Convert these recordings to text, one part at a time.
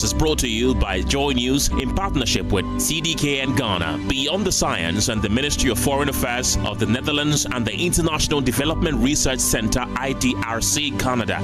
Is brought to you by Joy News in partnership with CDK and Ghana, Beyond the Science and the Ministry of Foreign Affairs of the Netherlands and the International Development Research Center IDRC Canada.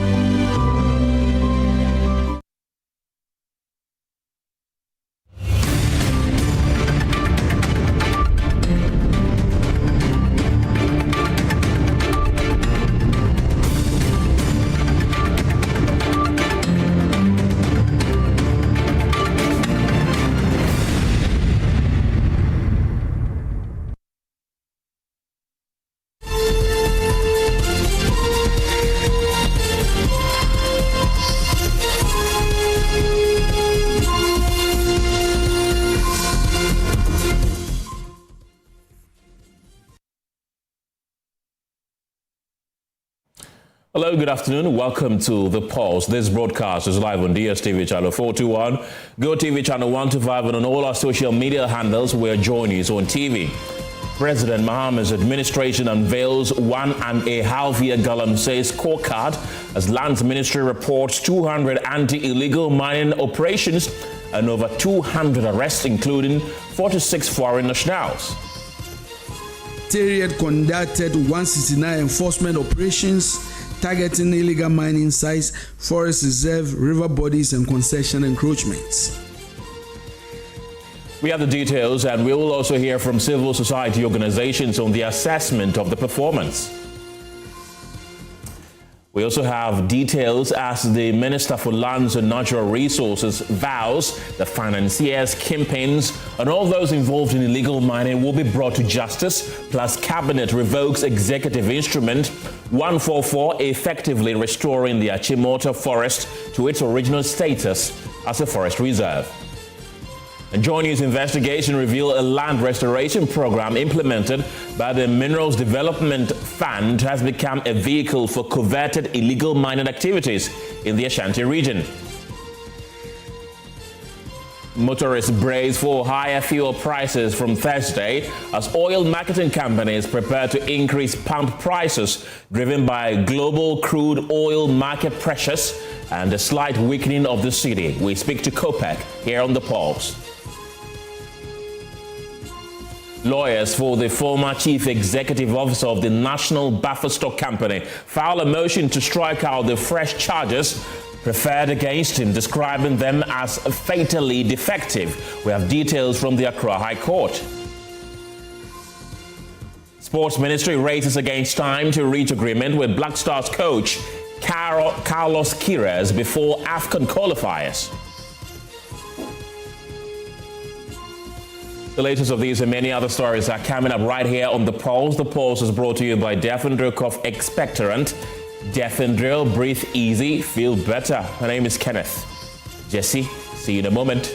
Hello, good afternoon. Welcome to The Pulse. This broadcast is live on DSTV channel 421, GoTV channel 125, and on all our social media handles. We're joining you on TV. President Mahama's administration unveils 1.5-year galamsey scorecard as Lands Ministry reports 200 anti-illegal mining operations and over 200 arrests, including 46 foreign nationals. Secretariat conducted 169 enforcement operations targeting illegal mining sites, forest reserve, river bodies, and concession encroachments. We have the details, and we will also hear from civil society organizations on the assessment of the performance. We also have details as the Minister for Lands and Natural Resources vows the financiers, kingpins, and all those involved in illegal mining will be brought to justice, plus Cabinet revokes Executive Instrument 144, effectively restoring the Achimota Forest to its original status as a forest reserve. And Joy News investigation revealed a land restoration program implemented by the Minerals Development Fund has become a vehicle for coveted illegal mining activities in the Ashanti region. Motorists brace for higher fuel prices from Thursday as oil marketing companies prepare to increase pump prices driven by global crude oil market pressures and a slight weakening of the cedi. We speak to COPEC here on The Pulse. Lawyers for the former chief executive officer of the National Buffer Stock Company filed a motion to strike out the fresh charges preferred against him, describing them as fatally defective. We have details from the Accra High Court. Sports Ministry races against time to reach agreement with Black Stars coach Carlos Queiroz before AFCON qualifiers. The latest of these and many other stories are coming up right here on The Pulse. The Pulse is brought to you by Defendril Cough Expectorant. Defendril, breathe easy, feel better. My name is Kenneth Gyasi. See you in a moment.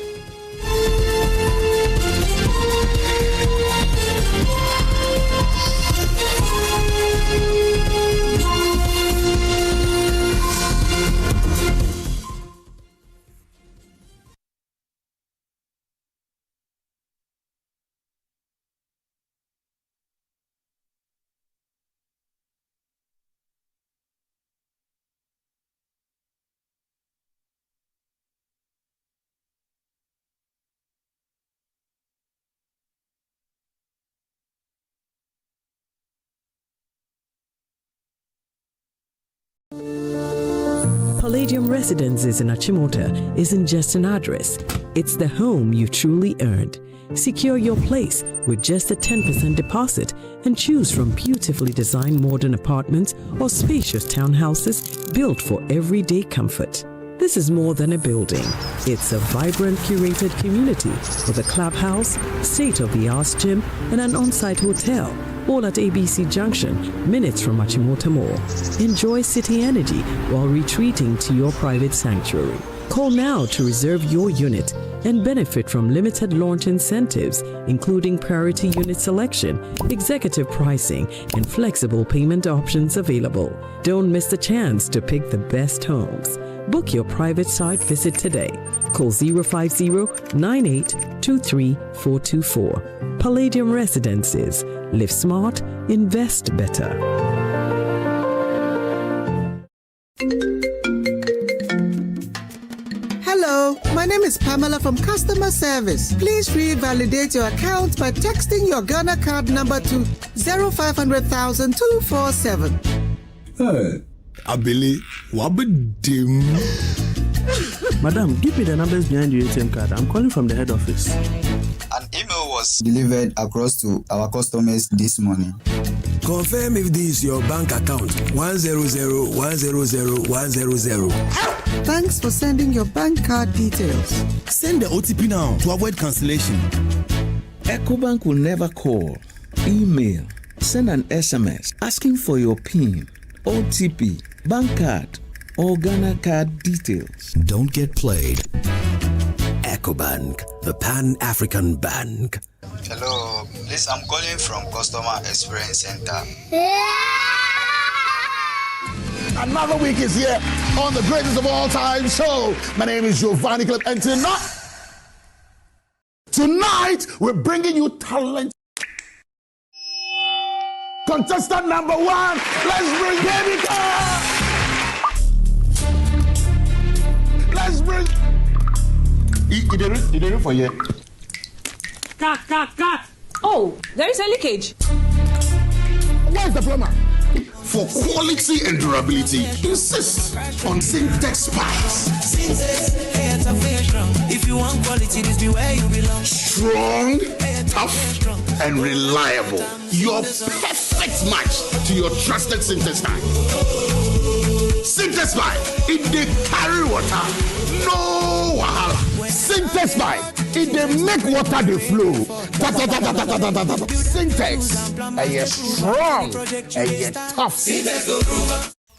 Palladium Residences in Achimota isn't just an address, it's the home you truly earned. Secure your place with just a 10% deposit and choose from beautifully designed modern apartments or spacious townhouses built for everyday comfort. This is more than a building. It's a vibrant, curated community with a clubhouse, state-of-the-art gym, and an on-site hotel, all at ABC Junction, minutes from Achimota Mall. Enjoy city energy while retreating to your private sanctuary. Call now to reserve your unit and benefit from limited launch incentives, including priority unit selection, executive pricing, and flexible payment options available. Don't miss the chance to pick the best homes. Book your private site visit today. Call 050-9823-424. Palladium Residences. Live smart, invest better. Hello, my name is Pamela from Customer Service. Please revalidate your account by texting your Ghana card number to 0500,000 247. Hey, Abili, wabadim. Madam, give me the numbers behind your ATM card. I'm calling from the head office. An email was delivered across to our customers this morning. Confirm if this is your bank account. 100,100,100. Thanks for sending your bank card details. Send the OTP now to avoid cancellation. EcoBank will never call, email, send an SMS asking for your PIN, OTP, bank card, or Ghana card details. Don't get played. EcoBank, the Pan-African Bank. Hello, please, I'm calling from Customer Experience Center. Another week is here on the greatest of all time show. My name is Giovanni Clip, and tonight we're bringing you talent. Contestant number 1, let's bring Baby Girl. Let's bring. You did it for you. Cut. Oh, there is a leakage. Where's the plumber? For quality and durability, insist on Syntex pipes. If you want quality, this be where you belong. Strong, tough, and reliable. Your perfect match to your trusted Syntex pipe. Syntex pipe, it dey carry water, no wahala. Syntex pipe, it dey make water dey flow. Syntex, strong, tough.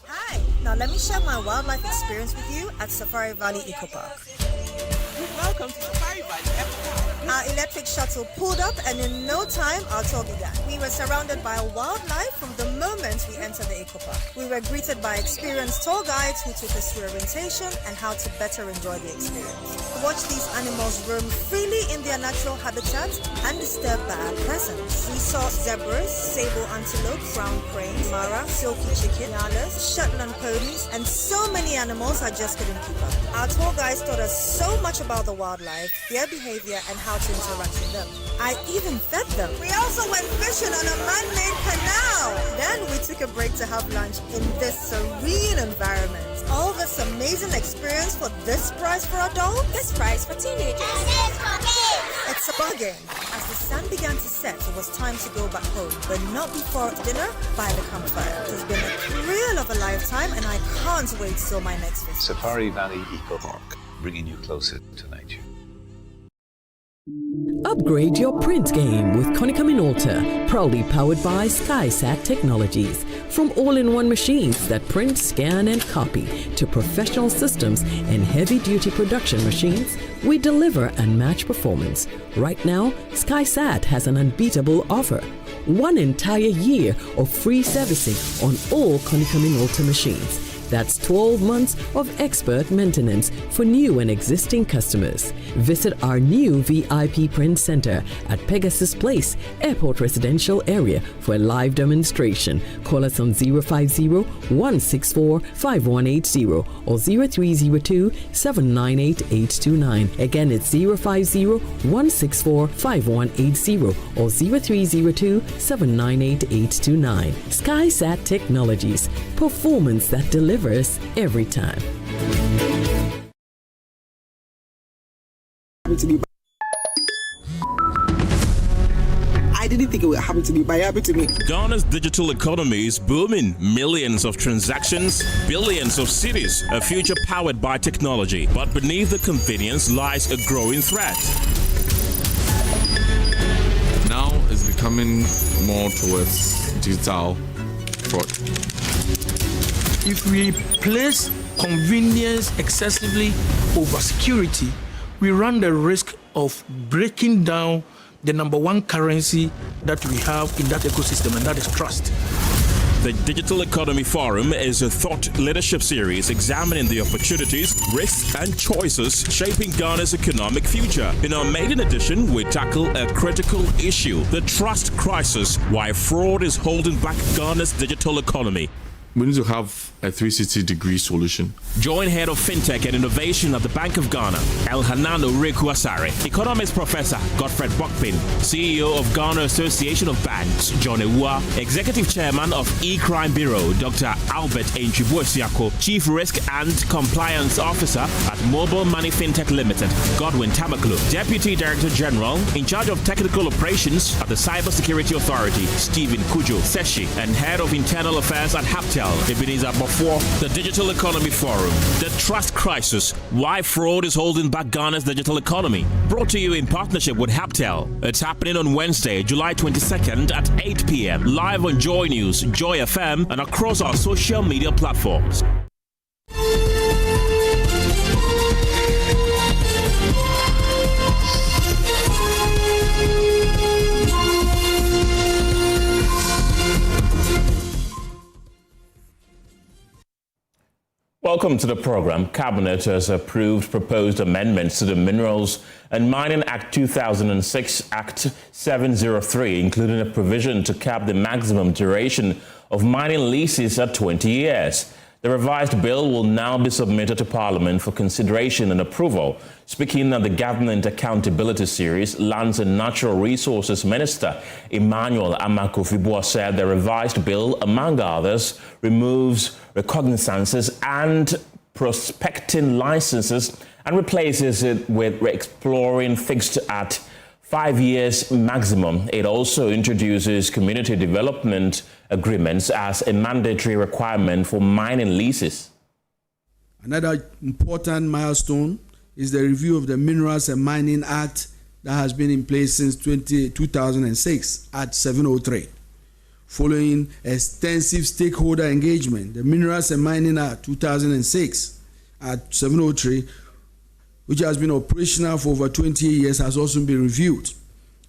Hi, now let me share my wildlife experience with you at Safari Valley Eco Park. Welcome to Safari Valley Eco Park. Our electric shuttle pulled up, and in no time our tour began. We were surrounded by wildlife from the moment we entered the eco park. We were greeted by experienced tour guides who took us through orientation and how to better enjoy the experience. Watch these animals roam freely in their natural habitat, undisturbed by our presence. We saw zebras, sable antelope, brown crane, mara, silky chicken, nyalas, Shetland ponies, and so many animals I just couldn't keep up. Our tour guides taught us so much about the wildlife, their behavior, and how to interact with them. I even fed them. We also went fishing on a man-made canal. Then we took a break to have lunch in this serene environment. All this amazing experience for this price for adults? This price for teenagers. It's a bargain. As the sun began to set, it was time to go back home, but not before dinner by the campfire. It has been a thrill of a lifetime, and I can't wait till my next visit. Safari Valley Eco Park, bringing you closer to nature. Upgrade your print game with Konica Minolta, proudly powered by SkySat Technologies. From all-in-one machines that print, scan, and copy to professional systems and heavy-duty production machines, we deliver unmatched performance. Right now, SkySat has an unbeatable offer. 1 entire year of free servicing on all Konica Minolta machines. That's 12 months of expert maintenance for new and existing customers. Visit our new VIP Print Center at Pegasus Place, Airport Residential Area for a live demonstration. Call us on 050-164-5180 or 0302-798-829. Again, it's 050-164-5180 or 0302-798-829. SkySat Technologies, performance that delivers every time. I didn't think it would happen to me, but it happened to me. Ghana's digital economy is booming. Millions of transactions, billions of cities, a future powered by technology. But beneath the convenience lies a growing threat. Now it's becoming more towards digital fraud. If we place convenience excessively over security, we run the risk of breaking down the number one currency that we have in that ecosystem, and that is trust. The Digital Economy Forum is a thought leadership series examining the opportunities, risks, and choices shaping Ghana's economic future. In our maiden edition, we tackle a critical issue, the trust crisis, why fraud is holding back Ghana's digital economy. we need to have a 360-degree solution. Join Head of FinTech and Innovation at the Bank of Ghana, Elhanan Oreku-Asare, Economist Professor Godfred Bokpin, CEO of Ghana Association of Banks, John Ewua, Executive Chairman of E-Crime Bureau, Dr. Albert Enchibu-Esiako, Chief Risk and Compliance Officer at Mobile Money FinTech Limited, Godwin Tamaklo, Deputy Director General in charge of Technical Operations at the Cybersecurity Authority, Stephen Kujo Seshi, and Head of Internal Affairs at Haptel, Ebenezer Before, the Digital Economy Forum, the Trust Crisis, Why Fraud is Holding Back Ghana's Digital Economy, brought to you in partnership with Haptel. It's happening on Wednesday, July 22nd at 8 p.m. live on Joy News, Joy FM, and across our social media platforms. Welcome to the program. Cabinet has approved proposed amendments to the Minerals and Mining Act 2006, Act 703, including a provision to cap the maximum duration of mining leases at 20 years. The revised bill will now be submitted to Parliament for consideration and approval. Speaking at the Government Accountability Series, Lands and Natural Resources Minister Emmanuel Akufo-Addo said the revised bill, among others, removes recognizances and prospecting licenses and replaces it with exploring fixed at 5 years maximum. It also introduces community development agreements as a mandatory requirement for mining leases. Another important milestone is the review of the Minerals and Mining Act that has been in place since 2006 at 703. Following extensive stakeholder engagement, the Minerals and Mining Act 2006 at 703, which has been operational for over 20 years, has also been reviewed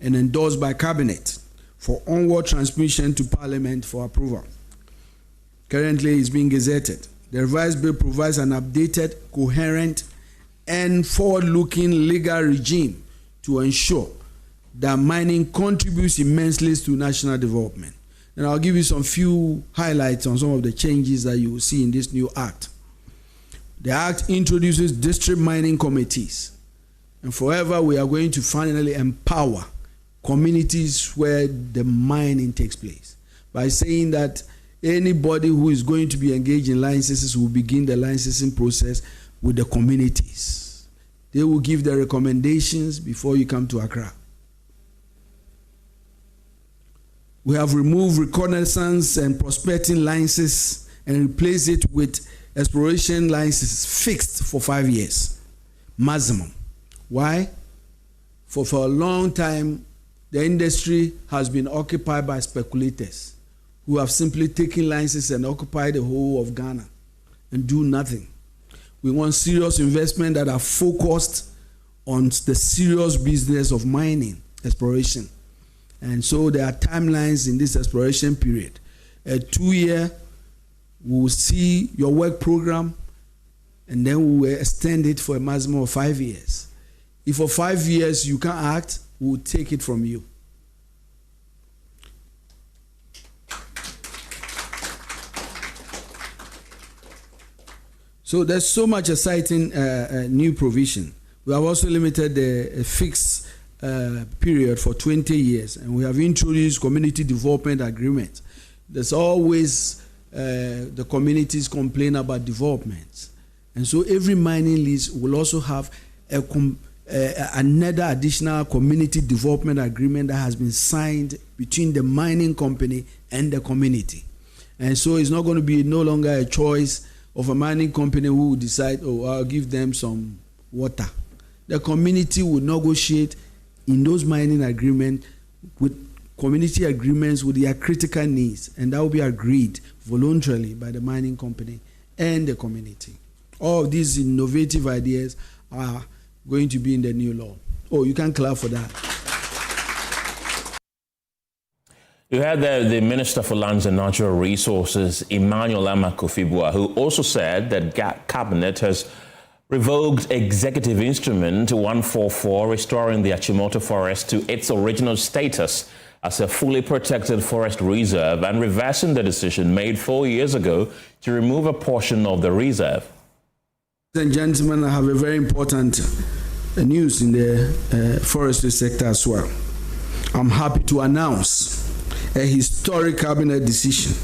and endorsed by Cabinet for onward transmission to Parliament for approval. Currently, it's being gazetted. The revised bill provides an updated, coherent, and forward-looking legal regime to ensure that mining contributes immensely to national development. And I'll give you some few highlights on some of the changes that you will see in this new act. The act introduces district mining committees, and forever we are going to finally empower communities where the mining takes place by saying that anybody who is going to be engaged in licenses will begin the licensing process with the communities. They will give their recommendations before you come to Accra. We have removed reconnaissance and prospecting licenses and replaced it with exploration licenses fixed for 5 years maximum. Why? For a long time, the industry has been occupied by speculators who have simply taken licenses and occupied the whole of Ghana and do nothing. We want serious investment that are focused on the serious business of mining, exploration. And so there are timelines in this exploration period. A 2-year, we will see your work program, and then we will extend it for a maximum of 5 years. If for 5 years you can't act, we will take it from you. So there's so much exciting new provision. We have also limited the fixed period for 20 years, and we have introduced community development agreements. There's always the communities complain about development, and so every mining lease will also have another additional community development agreement that has been signed between the mining company and the community. And so it's not going to be no longer a choice of a mining company who will decide, oh, I'll give them some water. The community will negotiate in those mining agreements with community agreements with their critical needs, and that will be agreed voluntarily by the mining company and the community. All of these innovative ideas are going to be in the new law. Oh, you can clap for that. You had the Minister for Lands and Natural Resources, Emmanuel Akufo-Addo, who also said that Cabinet has revoked Executive Instrument 144, restoring the Achimota Forest to its original status as a fully protected forest reserve and reversing the decision made 4 years ago to remove a portion of the reserve. Ladies and gentlemen, I have a very important news in the forestry sector as well. I'm happy to announce a historic cabinet decision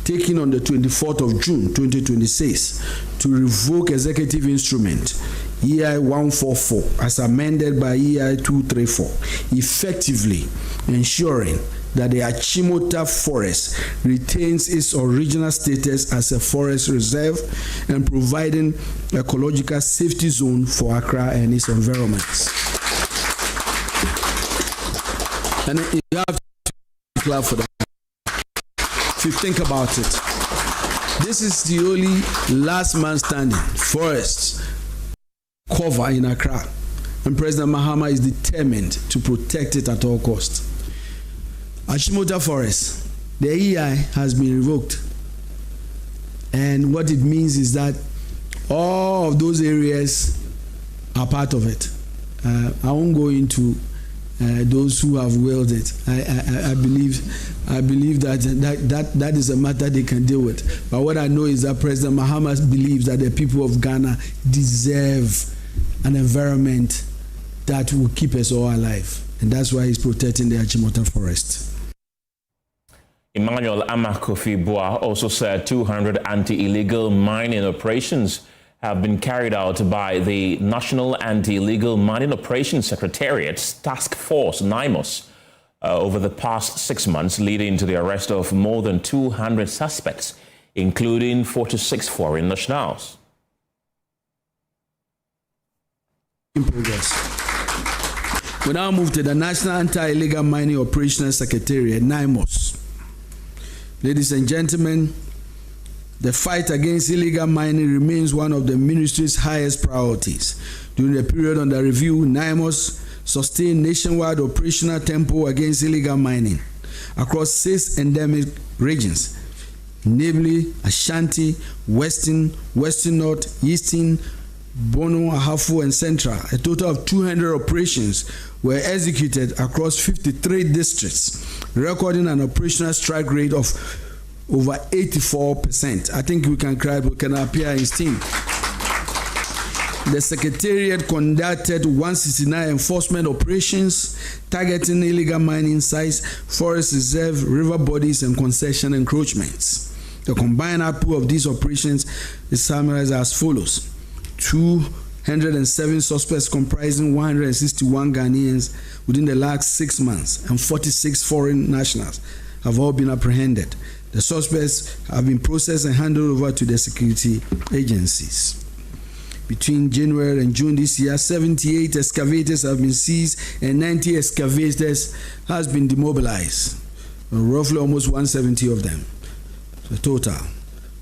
taken on the 24th of June 2026 to revoke executive instrument EI 144 as amended by EI 234, effectively ensuring that the Achimota Forest retains its original status as a forest reserve and providing ecological safety zone for Accra and its environments. And you have to clap for that. If you think about it, this is the only last man standing forest cover in Accra, and President Mahama is determined to protect it at all costs. Achimota Forest, the EI has been revoked, and what it means is that all of those areas are part of it. I won't go into those who have willed it. I believe that is a matter they can deal with. But what I know is that President Mahama believes that the people of Ghana deserve an environment that will keep us all alive, and that's why he's protecting the Achimota Forest. Emmanuel Akufo-Addo also said 200 anti-illegal mining operations have been carried out by the National Anti-Illegal Mining Operations Secretariat's Task Force, NIMOS, over the past 6 months, leading to the arrest of more than 200 suspects, including 46 foreign nationals. In progress. We now move to the National Anti-Illegal Mining Operations Secretariat, NIMOS. Ladies and gentlemen, the fight against illegal mining remains one of the ministry's highest priorities. During the period under review, NIMOS sustained nationwide operational tempo against illegal mining across 6 endemic regions, namely Ashanti, Western North, Eastern, Bono, Ahafo, and Central. A total of 200 operations were executed across 53 districts, recording an operational strike rate of over 84%. I think we can appear in steam. The Secretariat conducted 169 enforcement operations targeting illegal mining sites, forest reserve, river bodies, and concession encroachments. The combined output of these operations is summarized as follows: 207 suspects comprising 161 Ghanaians within the last 6 months, and 46 foreign nationals have all been apprehended. The suspects have been processed and handed over to the security agencies. Between January and June this year, 78 excavators have been seized and 90 excavators has been demobilized. Roughly almost 170 of them. The total.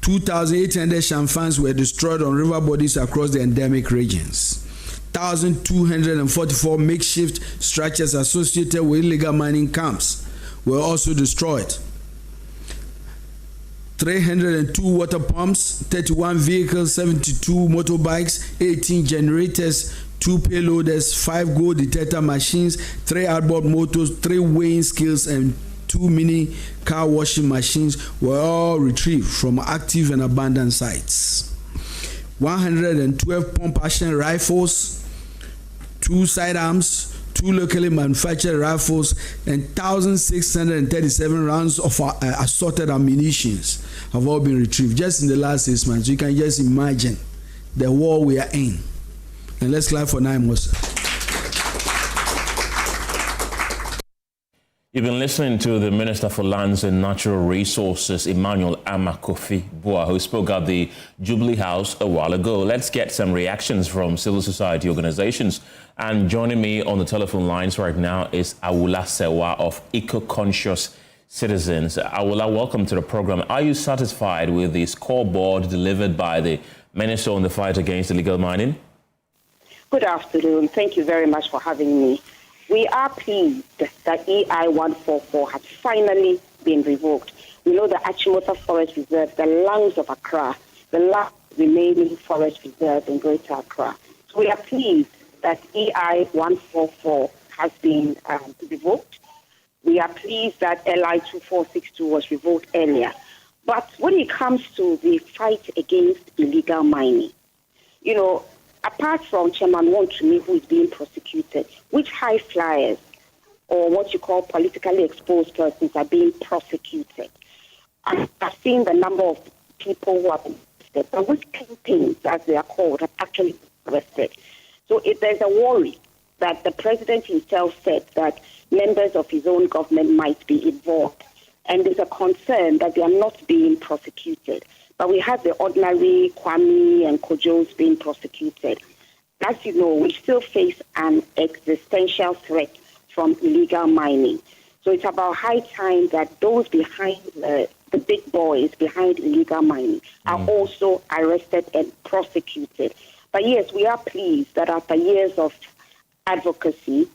2,800 shamfans were destroyed on river bodies across the endemic regions. 1,244 makeshift structures associated with illegal mining camps were also destroyed. 302 water pumps, 31 vehicles, 72 motorbikes, 18 generators, 2 payloaders, 5 gold detector machines, 3 outboard motors, 3 weighing scales, and 2 mini car washing machines were all retrieved from active and abandoned sites. 112 pump action rifles, 2 sidearms, 2 locally manufactured rifles, and 1,637 rounds of assorted ammunition have all been retrieved just in the last 6 months. You can just imagine the war we are in. And let's clap for NIMOS. You've been listening to the Minister for Lands and Natural Resources, Emmanuel Akufo-Addo, who spoke at the Jubilee House a while ago. Let's get some reactions from civil society organizations. And joining me on the telephone lines right now is Awula Sewa of Eco-Conscious Citizens. Awula, welcome to the program. Are you satisfied with the scoreboard delivered by the Minister on the fight against illegal mining? Good afternoon. Thank you very much for having me. We are pleased that EI 144 has finally been revoked. We know the Achimota Forest Reserve, the lungs of Accra, the last remaining forest reserve in Greater Accra. So we are pleased that EI 144 has been revoked. We are pleased that LI 2462 was revoked earlier. But when it comes to the fight against illegal mining, apart from Chairman Wontumi, who is being prosecuted, which high flyers or what you call politically exposed persons are being prosecuted? I've seen the number of people who are arrested, but which campaigns, as they are called, are actually arrested. So if there's a worry that the president himself said that members of his own government might be involved, and there's a concern that they are not being prosecuted. But we have the ordinary Kwame and Kojos being prosecuted. As you know, we still face an existential threat from illegal mining. So it's about high time that those behind the big boys behind illegal mining are also arrested and prosecuted. But yes, we are pleased that after years of advocacy,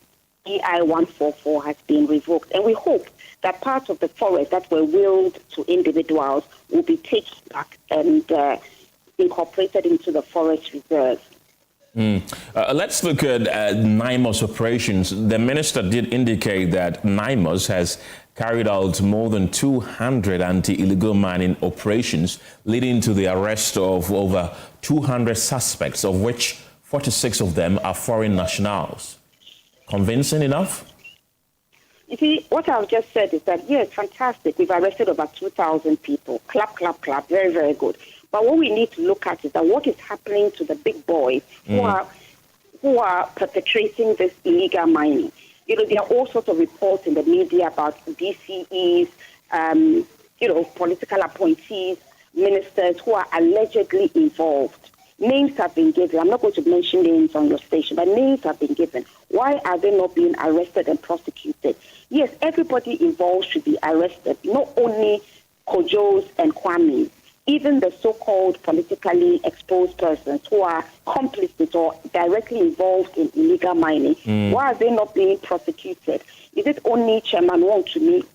EI 144 has been revoked. And we hope that part of the forest that were willed to individuals will be taken back and incorporated into the forest reserve. Let's look at NIMOS operations. The minister did indicate that NIMOS has carried out more than 200 anti-illegal mining operations, leading to the arrest of over 200 suspects, of which 46 of them are foreign nationals. Convincing enough? You see, what I've just said is that, yes, fantastic. We've arrested over 2,000 people. Clap, clap, clap. Very, very good. But what we need to look at is that what is happening to the big boys who are perpetrating this illegal mining. There are all sorts of reports in the media about DCEs, political appointees, ministers who are allegedly involved. Names have been given. I'm not going to mention names on your station, but names have been given. Why are they not being arrested and prosecuted? Yes, everybody involved should be arrested, not only Kojos and Kwame, even the so-called politically exposed persons who are complicit or directly involved in illegal mining. Why are they not being prosecuted? Is it only Chairman Wontumi?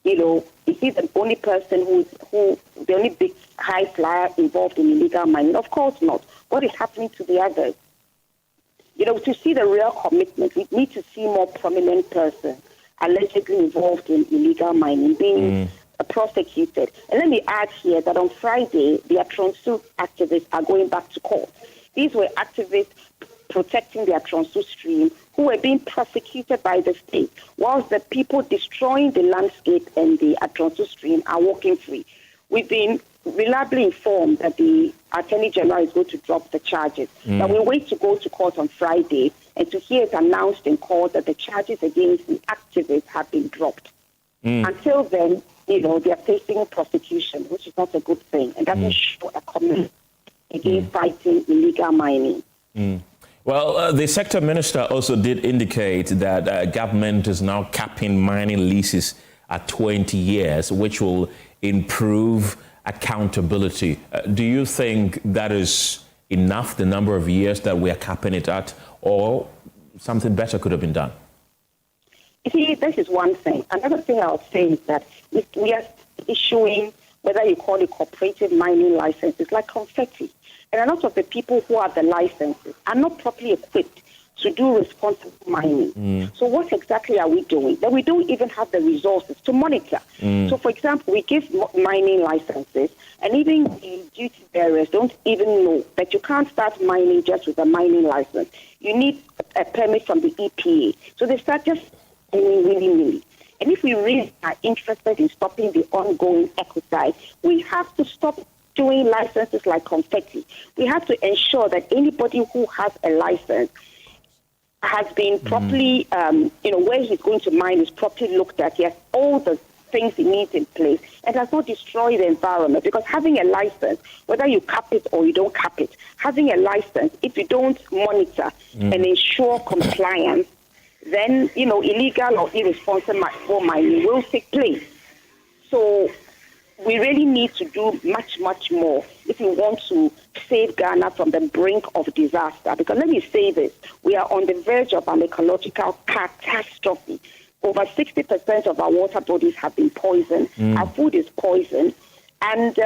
Is he the only person the only big high flyer involved in illegal mining? Of course not. What is happening to the others? To see the real commitment, we need to see more prominent persons allegedly involved in illegal mining being prosecuted. And let me add here that on Friday, the Atronsu activists are going back to court. These were activists protecting the Atronsu stream who were being prosecuted by the state, whilst the people destroying the landscape and the Atronsu stream are walking free. We've been reliably informed that the Attorney General is going to drop the charges. But we wait to go to court on Friday and to hear it announced in court that the charges against the activists have been dropped. Until then, they are facing prosecution, which is not a good thing, and doesn't show a commitment against fighting illegal mining. Well, the sector minister also did indicate that government is now capping mining leases at 20 years, which will improve accountability. Do you think that is enough, the number of years that we are capping it at, or something better could have been done? You see, this is one thing. Another thing I would say is that we are issuing, whether you call it cooperative mining licenses, like confetti. And a lot of the people who have the licenses are not properly equipped to do responsible mining. So what exactly are we doing? That we don't even have the resources to monitor. So, for example, we give mining licenses, and even the duty bearers don't even know that you can't start mining just with a mining license. You need a permit from the EPA. So they start just mining willy-nilly. And if we really are interested in stopping the ongoing exercise, we have to stop doing licenses like confetti. We have to ensure that anybody who has a license has been properly, where he's going to mine is properly looked at. He has all the things he needs in place and does not destroy the environment. Because having a license, whether you cap it or you don't cap it, having a license, if you don't monitor and ensure compliance, then, illegal or irresponsible mining will take place. So we really need to do much, much more if we want to save Ghana from the brink of disaster. Because let me say this, we are on the verge of an ecological catastrophe. Over 60% of our water bodies have been poisoned. Our food is poisoned. And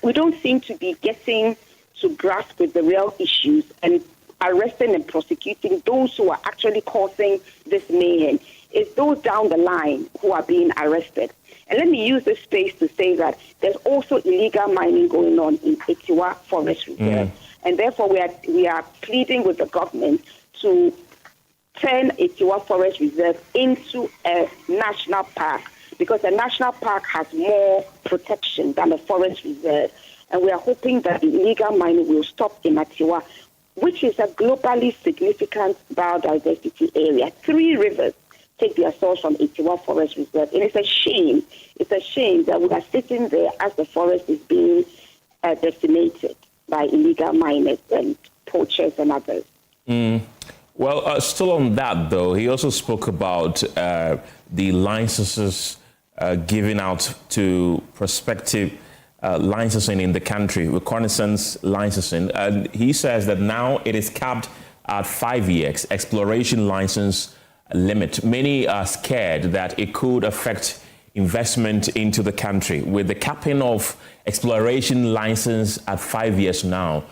we don't seem to be getting to grasp with the real issues. And arresting and prosecuting those who are actually causing this mayhem. It's those down the line who are being arrested. And let me use this space to say that there's also illegal mining going on in Etiwa Forest Reserve. And therefore, we are pleading with the government to turn Etiwa Forest Reserve into a national park, because a national park has more protection than a forest reserve. And we are hoping that the illegal mining will stop in Etiwa, which is a globally significant biodiversity area. 3 rivers take their source from Etiwa Forest Reserve. And it's a shame that we are sitting there as the forest is being decimated by illegal miners and poachers and others. Well, still on that, though, he also spoke about the licenses given out to prospective licensing in the country, reconnaissance licensing. He says that now it is capped at 5 years, exploration license limit. Many are scared that it could affect investment into the country. With the capping of exploration license at 5 years now,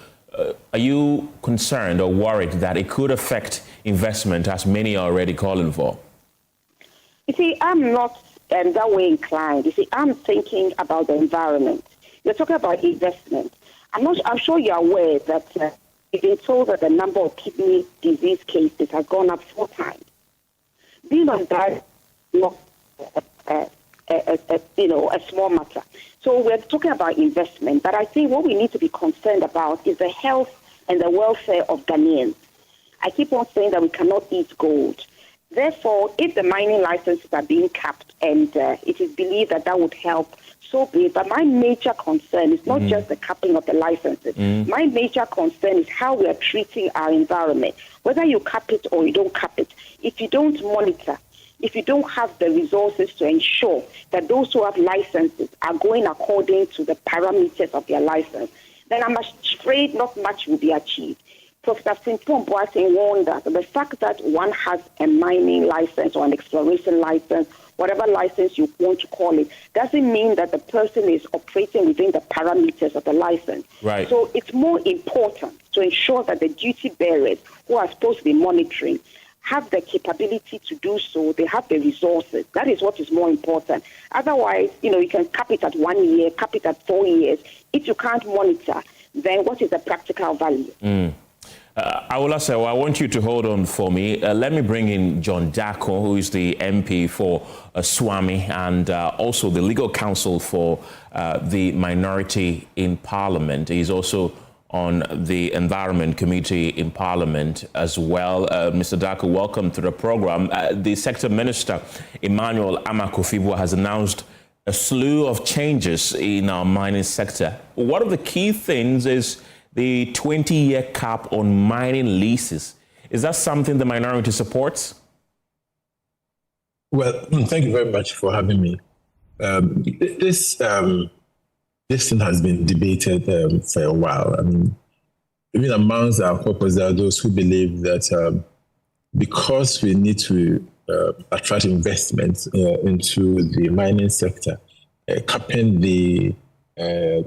are you concerned or worried that it could affect investment, as many are already calling for? You see, I'm not that way inclined. You see, I'm thinking about the environment. You're talking about investment. I'm sure you're aware that we've been told that the number of kidney disease cases has gone up 4 times. Being on that, not a small matter. So we're talking about investment, but I think what we need to be concerned about is the health and the welfare of Ghanaians. I keep on saying that we cannot eat gold. Therefore, if the mining licenses are being capped and it is believed that that would help, so be it. But my major concern is not just the capping of the licenses. My major concern is how we are treating our environment. Whether you cap it or you don't cap it, if you don't monitor, if you don't have the resources to ensure that those who have licenses are going according to the parameters of their license, then I'm afraid not much will be achieved. Professor Simpon Boateng warned that the fact that one has a mining license or an exploration license, whatever license you want to call it, doesn't mean that the person is operating within the parameters of the license. Right. So it's more important to ensure that the duty bearers who are supposed to be monitoring have the capability to do so. They have the resources. That is what is more important. Otherwise, you can cap it at 1 year, cap it at 4 years. If you can't monitor, then what is the practical value? Awola Sewa, I want you to hold on for me. Let me bring in John Dako, who is the MP for Swami and also the legal counsel for the minority in Parliament. He's also on the Environment Committee in Parliament as well. Mr. Dako, welcome to the program. The Sector Minister, Emmanuel Amakofibo, has announced a slew of changes in our mining sector. One of the key things is the 20-year cap on mining leases. Is that something the minority supports? Well, thank you very much for having me. This thing has been debated for a while. I mean, even amongst our corporates, there are those who believe that because we need to attract investment into the mining sector, capping the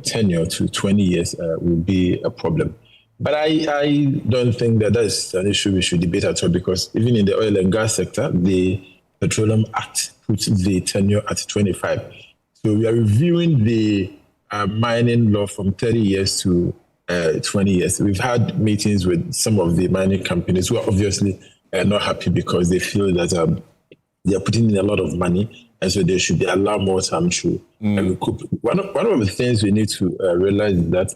tenure to 20 years will be a problem. But I don't think that that's an issue we should debate at all, because even in the oil and gas sector, the Petroleum Act puts the tenure at 25. So we are reviewing the mining law from 30 years to 20 years. We've had meetings with some of the mining companies who are obviously not happy because they feel that they are putting in a lot of money, and so they should be allowed more time to recoup. One of the things we need to realize is that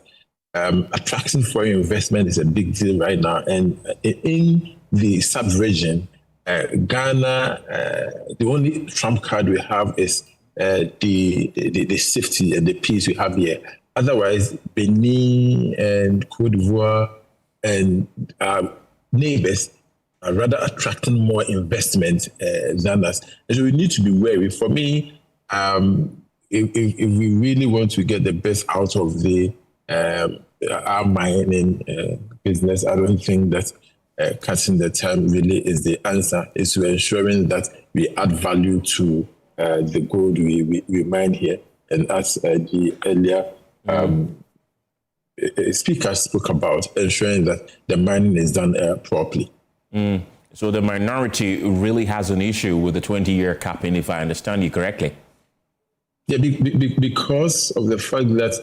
attracting foreign investment is a big deal right now. And in the sub-region, Ghana, the only trump card we have is the safety and the peace we have here. Otherwise, Benin and Cote d'Ivoire and neighbors are rather attracting more investment than us. And so we need to be wary. For me, if we really want to get the best out of our mining business, I don't think that cutting the time really is the answer. It's to ensuring that we add value to the gold we mine here. And as the earlier speaker spoke about, ensuring that the mining is done properly. So the minority really has an issue with the 20-year capping, if I understand you correctly. Yeah, because of the fact that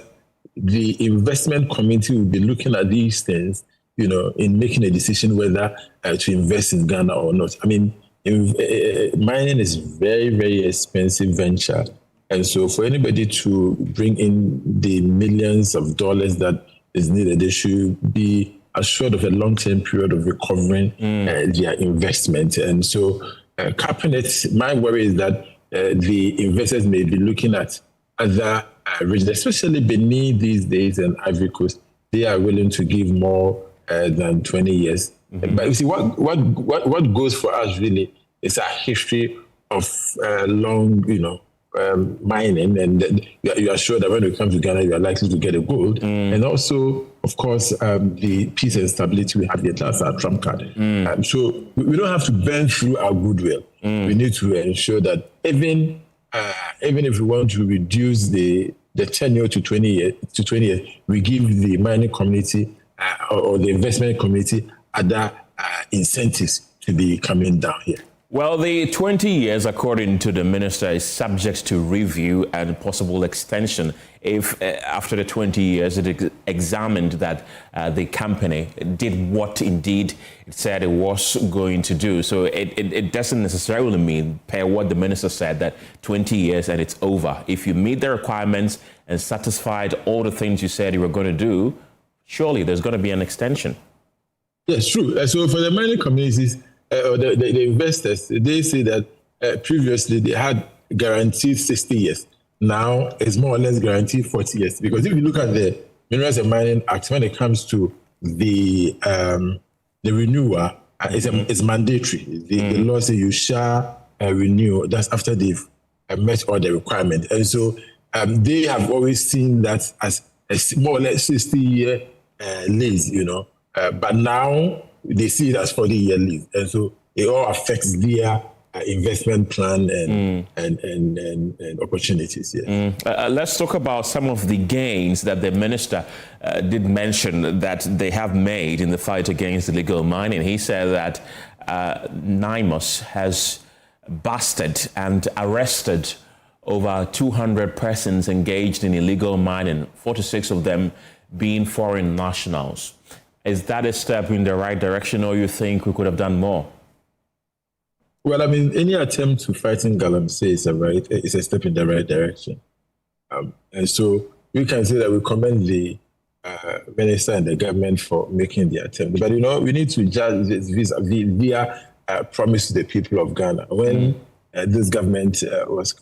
the investment committee will be looking at these things, in making a decision whether to invest in Ghana or not. I mean, mining is very, very expensive venture. And so for anybody to bring in the millions of dollars that is needed, they should be assured of a long-term period of recovering their investment. And so capping it, my worry is that the investors may be looking at other regions, especially Benin these days and Ivory Coast. They are willing to give more than 20 years. But you see, what goes for us really is a history of long, mining, and you are sure that when you come to Ghana, you are likely to get a gold. And also, of course, the peace and stability we have here, that's our trump card. So we don't have to burn through our goodwill. We need to ensure that even if we want to reduce the tenure to 20 years, we give the mining community or the investment community other incentives to be coming down here. Well, the 20 years, according to the minister, is subject to review and possible extension if after the 20 years it examined that the company did what indeed it said it was going to do. So it doesn't necessarily mean, per what the minister said, that 20 years and it's over. If you meet the requirements and satisfied all the things you said you were going to do, surely there's going to be an extension. Yes, true. So for the mining communities, or the investors, they say that previously they had guaranteed 60 years. Now it's more or less guaranteed 40 years. Because if you look at the Minerals and Mining Act, when it comes to the renewal, it's mandatory. The law says you shall renew. That's after they've met all the requirements. And so they have always seen that as a more or less 60-year lease, but now they see it as 40-year lease. And so it all affects their investment plan and opportunities. Yeah. Let's talk about some of the gains that the minister did mention that they have made in the fight against illegal mining. He said that NIMOS has busted and arrested over 200 persons engaged in illegal mining, 46 of them being foreign nationals. Is that a step in the right direction, or you think we could have done more? Well, I mean, any attempt to fighting galamsey is a step in the right direction. And so we can say that we commend the minister and the government for making the attempt. But, we need to judge this via promise to the people of Ghana. When this government was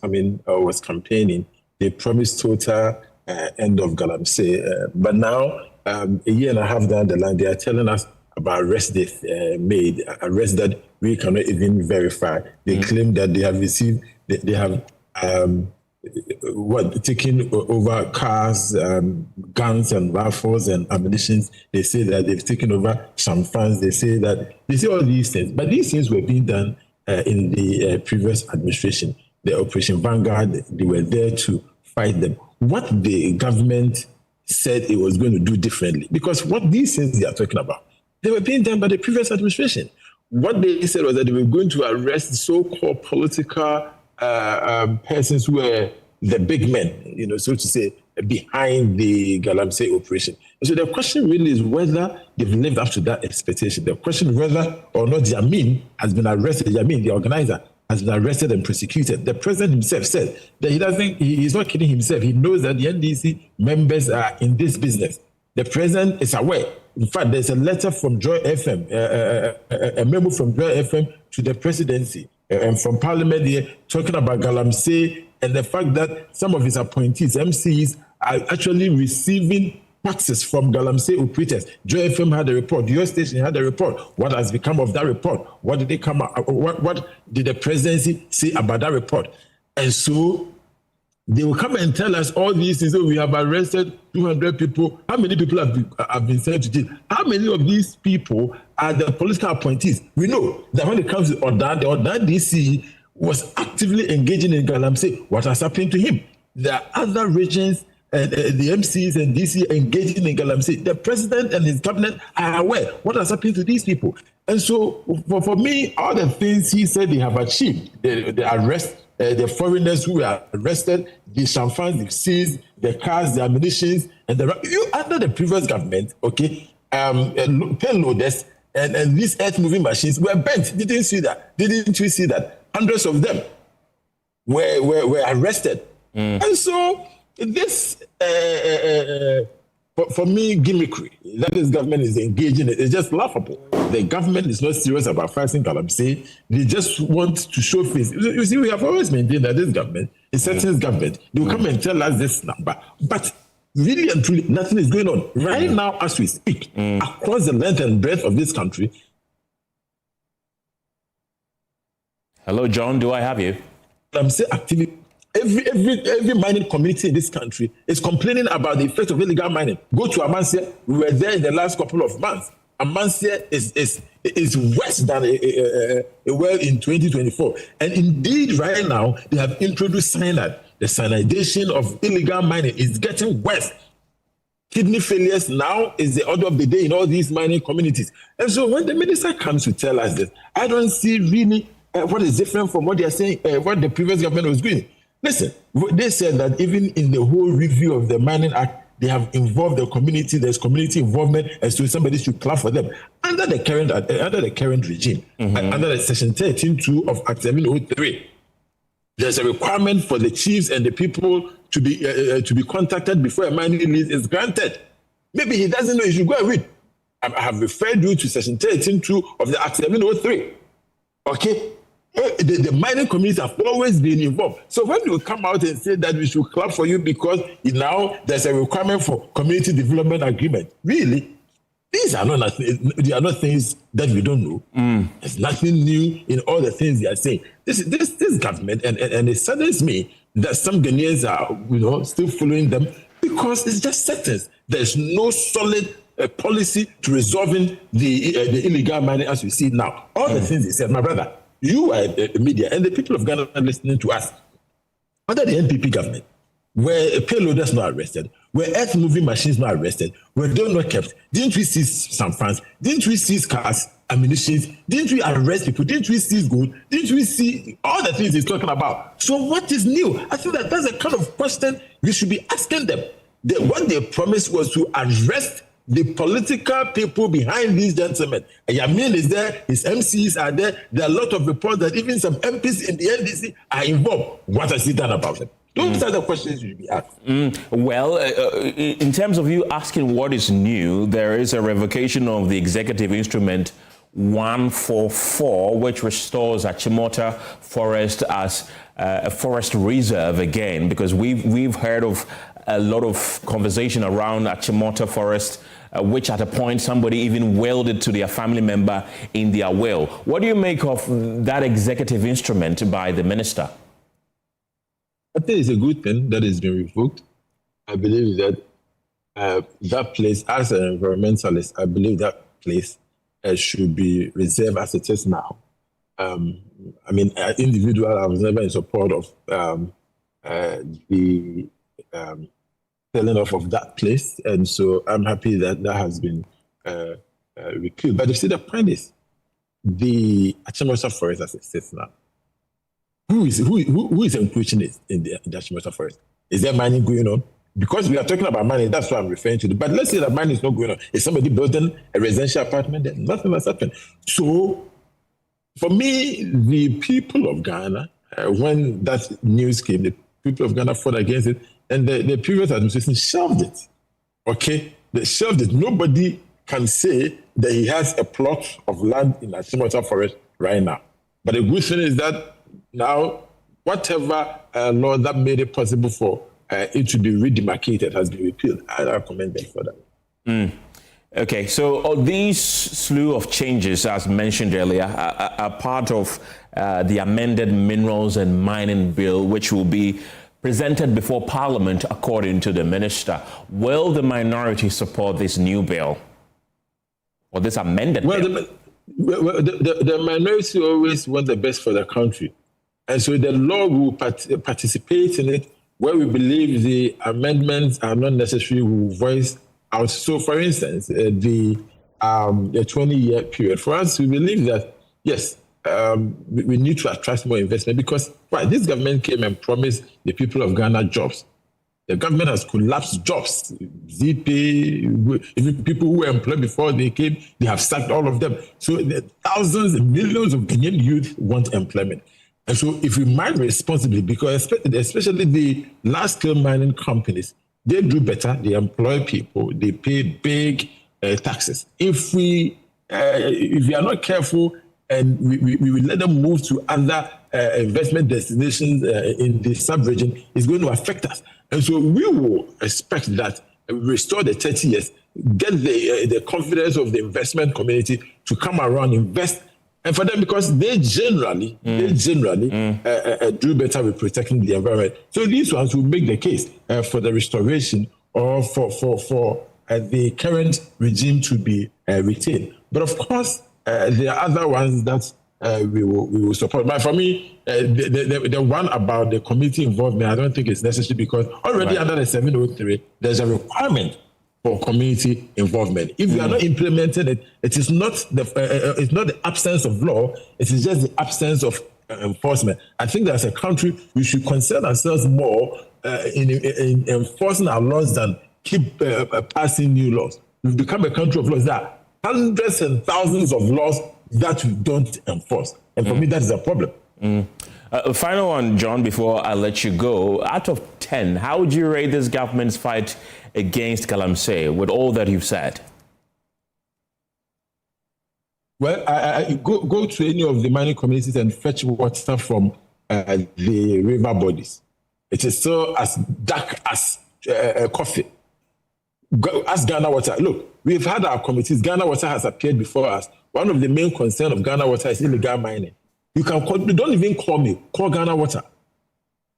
campaigning, they promised total end of galamsey. But now, a year and a half down the line, they are telling us about arrests they've made, arrests that we cannot even verify. They claim that they have received, they have taken over cars, guns and rifles and ammunition. They say that they've taken over some funds. They say all these things. But these things were being done in the previous administration. The Operation Vanguard, they were there to fight them. What the government said it was going to do differently, because what these things they are talking about, they were being done by the previous administration. What they said was that they were going to arrest so-called political persons who were the big men, so to say, behind the galamsey operation. And so the question really is whether they've lived up to that expectation. The question is whether or not Yamin has been arrested. Yamin, the organizer, has been arrested and prosecuted. The president himself said that he's not kidding himself. He knows that the NDC members are in this business. The president is aware. In fact, there's a letter from Joy FM, a memo from Joy FM to the presidency and from Parliament here talking about galamsey and the fact that some of his appointees, MCs, are actually receiving taxes from galamsey operators. Joy FM had a report. Your station had a report. What has become of that report? What did they come out? What did the presidency say about that report? And so they will come and tell us all these things. So we have arrested 200 people. How many people have been sent to jail? How many of these people are the political appointees? We know that when it comes to Odan, the Odan DC was actively engaging in galamsey. What has happened to him? There are other regions the MCs and DC engaging in galamsey. The president and his cabinet are aware what has happened to these people. And so for me, all the things he said they have achieved, the arrest, the foreigners who were arrested, the champagnes, the seized, the cars, the ammunitions, and under the previous government, okay, payloaders and these earth-moving machines were bent. Didn't you see that? Hundreds of them were arrested. And so this, for me, gimmickry that this government is engaging in is just laughable. The government is not serious about fighting galamsey. They just want to show face. You see, we have always maintained that this government, a certain government, they will come and tell us this number. But really and truly, nothing is going on. Right now, as we speak, across the length and breadth of this country. Hello, John, do I have you? Galamsey activity. Every mining community in this country is complaining about the effect of illegal mining. Go to Amancia. We were there in the last couple of months. Amancia is worse than a well in 2024. And indeed, right now, they have introduced cyanide. The cyanidation of illegal mining is getting worse. Kidney failures now is the order of the day in all these mining communities. And so when the minister comes to tell us this, I don't see really what is different from what they are saying, what the previous government was doing. Listen, they said that even in the whole review of the Mining Act, they have involved the community. There's community involvement, and so somebody should clap for them. Under the current regime, under the Section 13(2) of Act 703, there's a requirement for the chiefs and the people to be contacted before a mining lease is granted. Maybe he doesn't know. He should go and read. I have referred you to Section 13(2) of the Act 703. Okay. The mining communities have always been involved. So when you come out and say that we should clap for you because now there's a requirement for community development agreement, really, they are not things that we don't know. There's nothing new in all the things they are saying. This government, and it saddens me that some Ghanaians are still following them because it's just sentence. There's no solid policy to resolving the illegal mining as we see it now. All the things they said, my brother. You are the media and the people of Ghana are listening to us. Under the NPP government, where payloaders not arrested, where earth-moving machines not arrested, where they're not kept, didn't we seize some funds? Didn't we seize cars, ammunition? Didn't we arrest people? Didn't we seize gold? Didn't we see all the things he's talking about? So what is new? I think that's the kind of question we should be asking them. What they promised was to arrest the political people behind these gentlemen. Yamin is there, his MCs are there. There are a lot of reports that even some MPs in the NDC are involved. What has he done about them? Those are the questions you should be asking. Well, in terms of you asking what is new, there is a revocation of the executive instrument 144, which restores Achimota Forest as a forest reserve again, because we've heard of a lot of conversation around Achimota Forest, which at a point somebody even willed it to their family member in their will. What do you make of that executive instrument by the minister? I think it's a good thing that it's been revoked. I believe that that place, as an environmentalist, I believe that place should be reserved as it is now. Individual, I was never in support of the selling off of that place, and so I'm happy that has been repealed. But you see, the point is, the Achimota Forest as it sits now, who is encroaching it in the Achimota Forest? Is there mining going on? Because we are talking about mining, that's what I'm referring to. But let's say that mining is not going on. Is somebody building a residential apartment there? Nothing has happened. So, for me, the people of Ghana, when that news came, the people of Ghana fought against it, and the previous administration shelved it. Okay? They shelved it. Nobody can say that he has a plot of land in Achimota Forest right now. But the good thing is that now, whatever law that made it possible for it to be redemarcated has been repealed. I recommend them for that. Okay, so these slew of changes, as mentioned earlier, are part of the amended Minerals and Mining Bill, which will be presented before Parliament, according to the minister. Will the minority support this new bill or this amended bill? The minority always want the best for the country. And so the law will participate in it where we believe the amendments are not necessary, we will voice out. So, for instance, the 20-year period. For us, we believe that, yes, we need to attract more investment because this government came and promised the people of Ghana jobs. The government has collapsed jobs. ZP, even people who were employed before they came, they have sacked all of them. So thousands and millions of Ghanaian youth want employment. And so if we mine responsibly, because especially the large-scale mining companies, they do better, they employ people, they pay big taxes. If we are not careful and we will let them move to other investment destinations in the sub-region, it's going to affect us. And so we will expect that restore the 30 years, get the confidence of the investment community to come around, invest, and for them, because they generally do better with protecting the environment. So these ones will make the case for the restoration or for the current regime to be retained. But of course, there are other ones that we will support. But for me, the one about the community involvement, I don't think it's necessary because already under the 703, there's a requirement for community involvement. If we are not implementing it, it is not the absence of law, it is just the absence of enforcement. I think that as a country, we should concern ourselves more in enforcing our laws than keep passing new laws. We've become a country of laws. There are hundreds and thousands of laws that we don't enforce. And for me, that is a problem. Final one, John, before I let you go. Out of 10, how would you rate this government's fight against galamsey with all that you've said? Well, I go to any of the mining communities and fetch water from the river bodies. It is still as dark as coffee. Ask Ghana Water. Look, we've had our committees. Ghana Water has appeared before us. One of the main concerns of Ghana Water is illegal mining. You can call, don't even call me, call Ghana Water.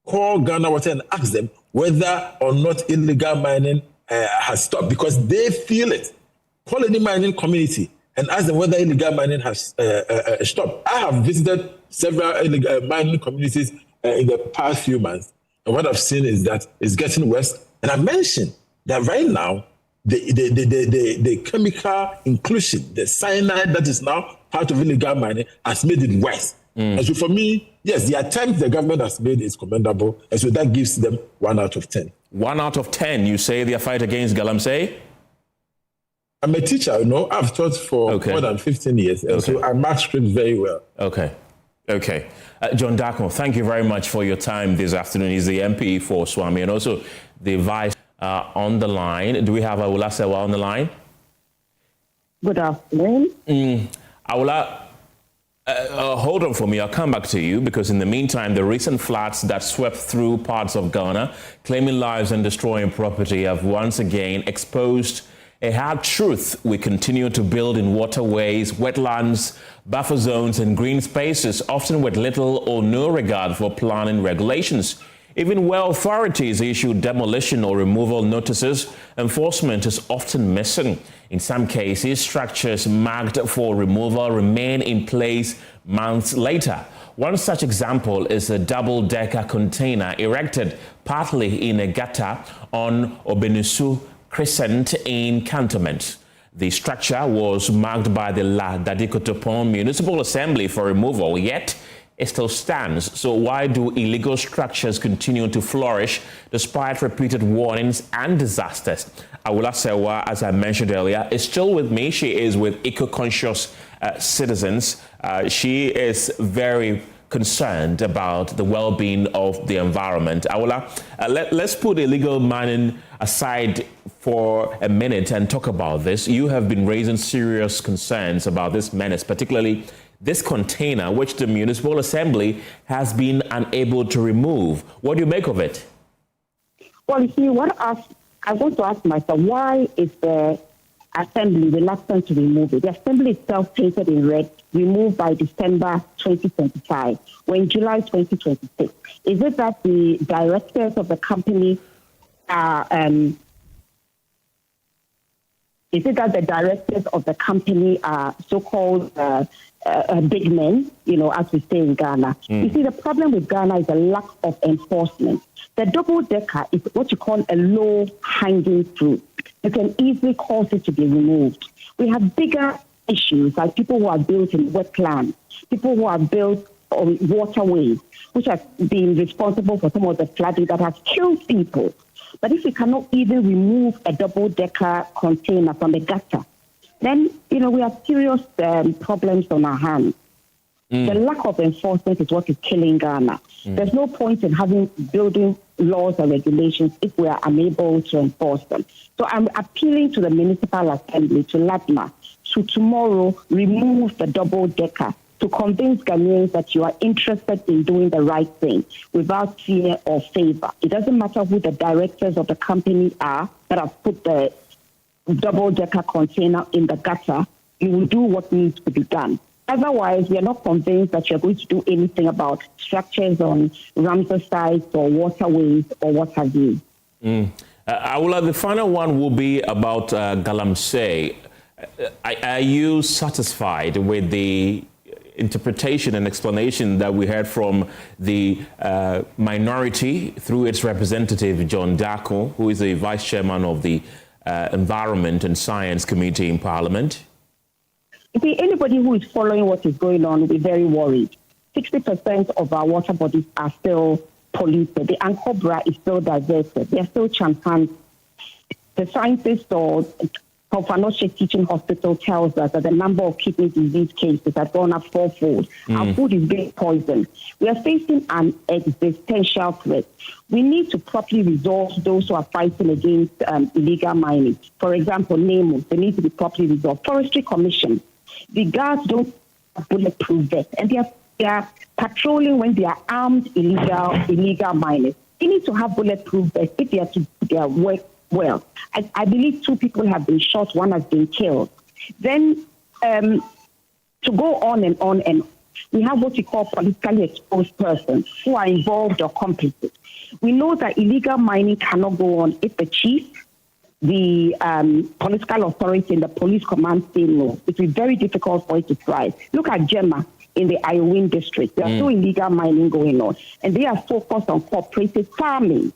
Call Ghana Water and ask them whether or not illegal mining has stopped because they feel it. Call any mining community and ask them whether illegal mining has stopped. I have visited several illegal mining communities in the past few months, and what I've seen is that it's getting worse. And I mentioned that right now, the chemical inclusion, the cyanide that is now part of illegal mining has made it worse. And so for me, yes, the attempt the government has made is commendable. And so that gives them 1 out of 10. 1 out of 10, you say their fight against galamsey? I'm a teacher, I've taught for more than 15 years. And so I mark scripts very well. Okay. John Darko, thank you very much for your time this afternoon. He's the MP for Swami and also the Vice on the line. Do we have Awula Sewa on the line? Good afternoon. Awula, hold on for me. I'll come back to you because in the meantime, the recent floods that swept through parts of Ghana, claiming lives and destroying property, have once again exposed a hard truth. We continue to build in waterways, wetlands, buffer zones, and green spaces, often with little or no regard for planning regulations. Even where authorities issue demolition or removal notices, enforcement is often missing. In some cases, structures marked for removal remain in place months later. One such example is a double-decker container erected partly in a gutter on Obenusu Crescent in Cantonment. The structure was marked by the La Dadikotopon Municipal Assembly for removal, yet it still stands. So why do illegal structures continue to flourish despite repeated warnings and disasters? Awula Sewa, as I mentioned earlier, is still with me. She is with Eco-Conscious Citizens. She is very concerned about the well-being of the environment. Awula, let's put illegal mining aside for a minute and talk about this. You have been raising serious concerns about this menace, particularly this container, which the Municipal Assembly has been unable to remove. What do you make of it? Well, you see, I want to ask myself, why is the Assembly reluctant to remove it? The Assembly itself painted in red, removed by December 2025, when July 2026. Is it that the directors of the company are Is it that the directors of the company are so-called big men, as we say in Ghana? You see, the problem with Ghana is a lack of enforcement. The double-decker is what you call a low-hanging fruit. You can easily cause it to be removed. We have bigger issues, like people who are built in wetlands, people who are built on waterways, which have been responsible for some of the flooding that has killed people. But if we cannot even remove a double-decker container from the gutter, then, we have serious problems on our hands. The lack of enforcement is what is killing Ghana. There's no point in building laws and regulations if we are unable to enforce them. So I'm appealing to the Municipal Assembly, to LADMA, to tomorrow remove the double-decker, to convince Ghanaians that you are interested in doing the right thing without fear or favor. It doesn't matter who the directors of the company are that have put the double-decker container in the gutter. You will do what needs to be done. Otherwise, we are not convinced that you're going to do anything about structures on Ramsar sites or waterways or what have you. Awula, the final one will be about galamsey. Are you satisfied with the interpretation and explanation that we heard from the minority through its representative, John Dako, who is the vice chairman of the Environment and Science Committee in Parliament? See, anybody who is following what is going on will be very worried. 60% of our water bodies are still polluted. The Ankobra is still diverted. They are still chimpanzees. The scientists of Akufo-Addo Teaching Hospital tells us that the number of kidney disease cases has gone up fourfold. Our food is being poisoned. We are facing an existential threat. We need to properly resolve those who are fighting against illegal mining. For example, NAMO, they need to be properly resolved. Forestry Commission, the guards don't have bulletproof vests, and they are patrolling when they are armed illegal miners. They need to have bulletproof vests if they are to do their work well. I believe 2 people have been shot, 1 has been killed. Then to go on, and we have what we call politically exposed persons who are involved or complicit. We know that illegal mining cannot go on if the chief, the political authority, and the police command say no. It will be very difficult for it to thrive. Look at Gemma in the Iowin district. There's no illegal mining going on, and they are focused on cooperative farming.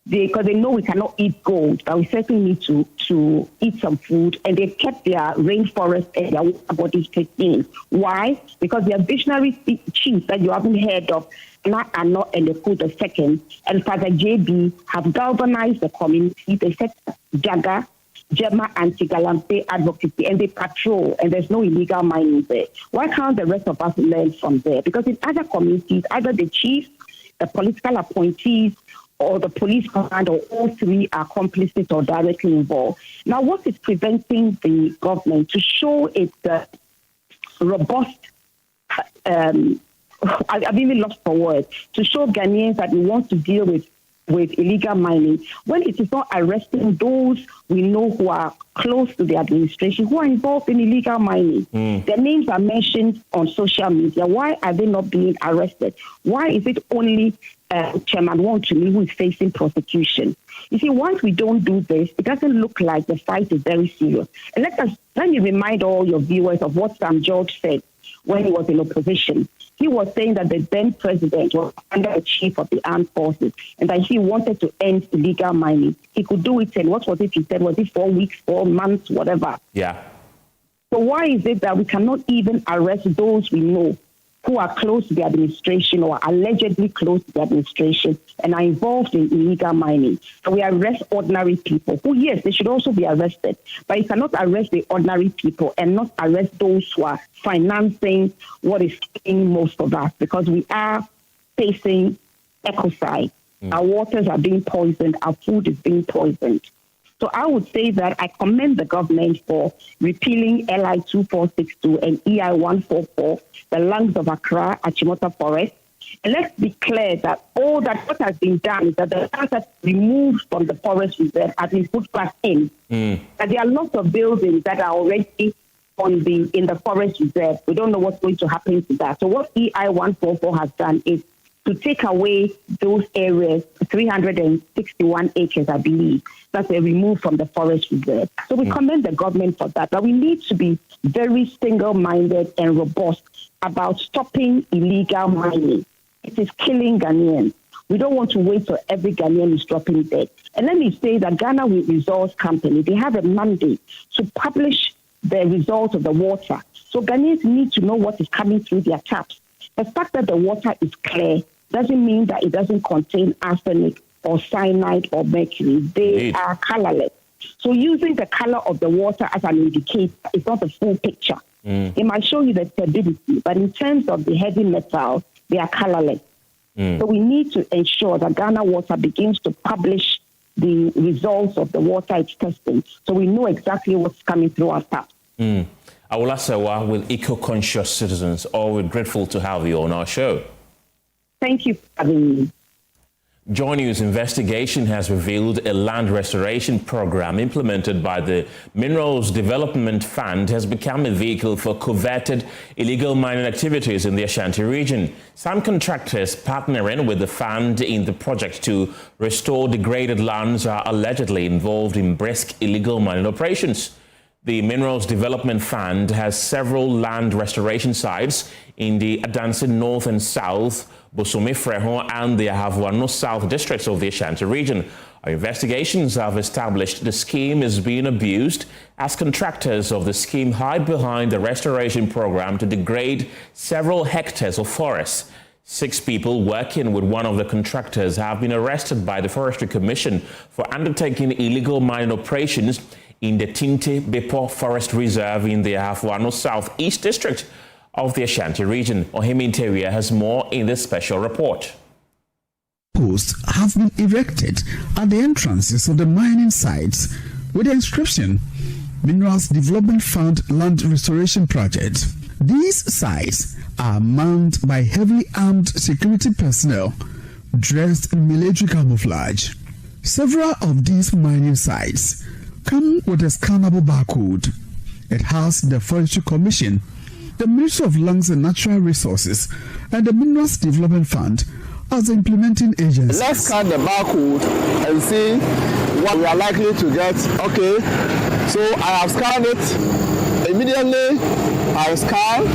Because they know we cannot eat gold, but we certainly need to eat some food, and they've kept their rainforest and their water bodies pristine. Why? Because their visionary chiefs that you haven't heard of, Anna and the Food II, and Father JB have galvanized the community. They set Jaga, Gemma anti-galamsey advocacy, and they patrol, and there's no illegal mining there. Why can't the rest of us learn from there? Because in other communities, either the chiefs, the political appointees, or the police command, or all 3 are complicit or directly involved. Now, what is preventing the government to show its robust, I've even lost for words, to show Ghanaians that we want to deal with illegal mining, when it is not arresting those we know who are close to the administration, who are involved in illegal mining? Their names are mentioned on social media. Why are they not being arrested? Why is it only Chairman Wontumi who is facing prosecution? You see, once we don't do this, it doesn't look like the fight is very serious. And let me remind all your viewers of what Sam George said when he was in opposition. He was saying that the then president was under the chief of the armed forces and that he wanted to end illegal mining. He could do it in, what was it he said? Was it 4 weeks, 4 months, whatever? Yeah. So why is it that we cannot even arrest those we know who are close to the administration or allegedly close to the administration and are involved in illegal mining? So we arrest ordinary people who, yes, they should also be arrested, but you cannot arrest the ordinary people and not arrest those who are financing what is killing most of us, because we are facing ecocide. Our waters are being poisoned, our food is being poisoned. So I would say that I commend the government for repealing LI 2462 and EI 144, the lungs of Accra, Achimota Forest. And let's be clear that all that what has been done is that the lands that's removed from the forest reserve has been put back in. That there are lots of buildings that are already in the forest reserve. We don't know what's going to happen to that. So what EI 144 has done is to take away those areas, 361 acres, I believe, that were removed from the forest reserve. So we commend the government for that. But we need to be very single-minded and robust about stopping illegal mining. It is killing Ghanaians. We don't want to wait till every Ghanaian is dropping dead. And let me say that Ghana Resource Company, they have a mandate to publish the results of the water. So Ghanaians need to know what is coming through their taps. The fact that the water is clear doesn't mean that it doesn't contain arsenic or cyanide or mercury. They are colorless. So using the color of the water as an indicator is not a full picture. It might show you the turbidity, but in terms of the heavy metals, they are colorless. So we need to ensure that Ghana Water begins to publish the results of the water it's testing, so we know exactly what's coming through our taps. Awolasewa with eco-conscious citizens. We're grateful to have you on our show. Thank you for having me. Joy News investigation has revealed a land restoration program implemented by the Minerals Development Fund has become a vehicle for coveted illegal mining activities in the Ashanti region. Some contractors partnering with the fund in the project to restore degraded lands are allegedly involved in brisk illegal mining operations. The Minerals Development Fund has several land restoration sites in the Adansi North and South, Bosome Freho and the Ahavuano South districts of the Ashanti region. Our investigations have established the scheme is being abused as contractors of the scheme hide behind the restoration program to degrade several hectares of forests. 6 people working with one of the contractors have been arrested by the Forestry Commission for undertaking illegal mining operations in the Tinte Bepo Forest Reserve in the Ahavuano South East District of the Ashanti region. Ohemi Interior has more in this special report. Posts have been erected at the entrances of the mining sites with the inscription Minerals Development Fund Land Restoration Project. These sites are manned by heavily armed security personnel dressed in military camouflage. Several of these mining sites come with a scannable barcode. It has the Forestry Commission, the Ministry of Lands and Natural Resources, and the Minerals Development Fund as the implementing agencies. Let's scan the barcode and see what we are likely to get. Okay, so I have scanned it. Immediately I scanned,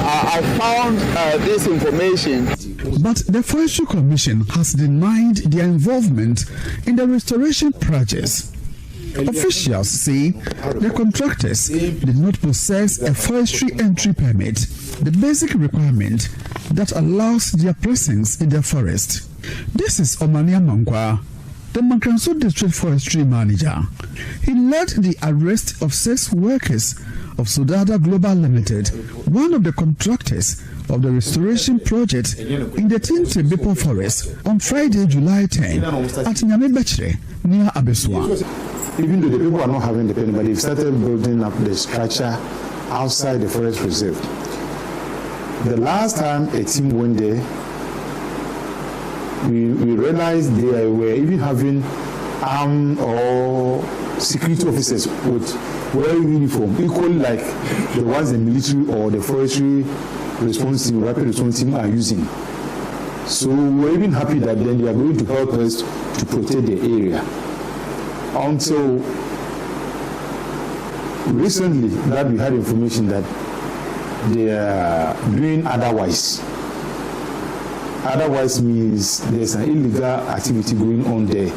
I found this information. But the Forestry Commission has denied their involvement in the restoration projects. Officials say the contractors did not possess a forestry entry permit, the basic requirement that allows their presence in the forest. This is Omania Mangwa, the Mankranso District Forestry Manager. He led the arrest of 6 workers of Sodada Global Limited, one of the contractors of the restoration project in the Tinte Bepo Forest on Friday, July 10 at Nyamebechere near Abeswa. Even though the people are not having the permit, but they've started building up the structure outside the forest reserve. The last time a team went there, we realized they were even having armed or security officers with wearing uniform, equally like the ones the military or the forestry response team, rapid response team are using. So we're even happy that then they are going to help us to protect the area. Until recently that we had information that they are doing otherwise. Otherwise means there's an illegal activity going on there.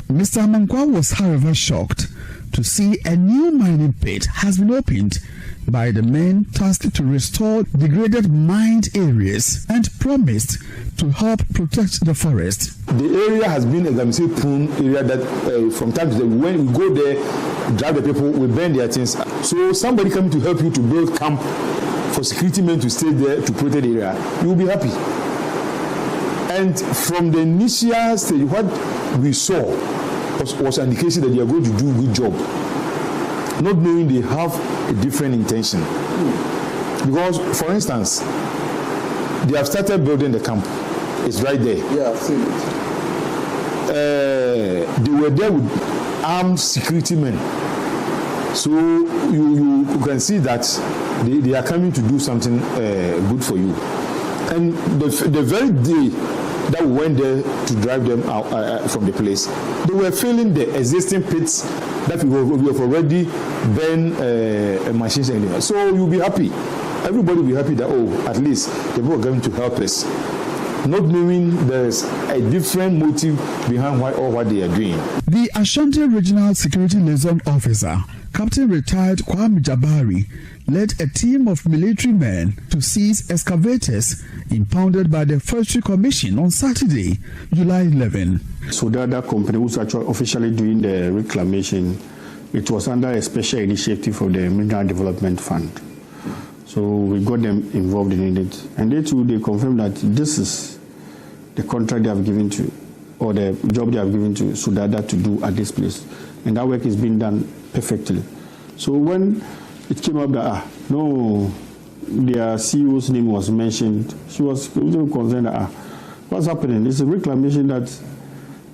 Mr. Mankwa was, however, shocked to see a new mining pit has been opened by the men tasked to restore degraded mined areas and promised to help protect the forest. The area has been a galamsey prone area that from time to time, when we go there, drive the people, we burn their things. So somebody coming to help you to build camp for security men to stay there to protect the area, you will be happy. And from the initial stage, what we saw was an indication that they are going to do a good job, not knowing they have a different intention. Because, for instance, they have started building the camp. It's right there. Yeah, I've seen it. They were there with armed security men. So you can see that they are coming to do something good for you. And the very day that we went there to drive them out from the place, they were filling the existing pits that we have already burned machines anyway. So you'll be happy. Everybody will be happy that, at least the people are going to help us. Not knowing there's a different motive behind what they are doing. The Ashanti Regional Security Liaison Officer, Captain Retired Kwame Jabari, led a team of military men to seize excavators impounded by the Forestry Commission on Saturday, July 11. So that company was actually officially doing the reclamation. It was under a special initiative of the Mineral Development Fund. So we got them involved in it. And they confirmed that this is the contract they have given to, or the job they have given to Sudada to do at this place. And that work is being done perfectly. So when it came up that, their CEO's name was mentioned, she was concerned that, what's happening? It's a reclamation that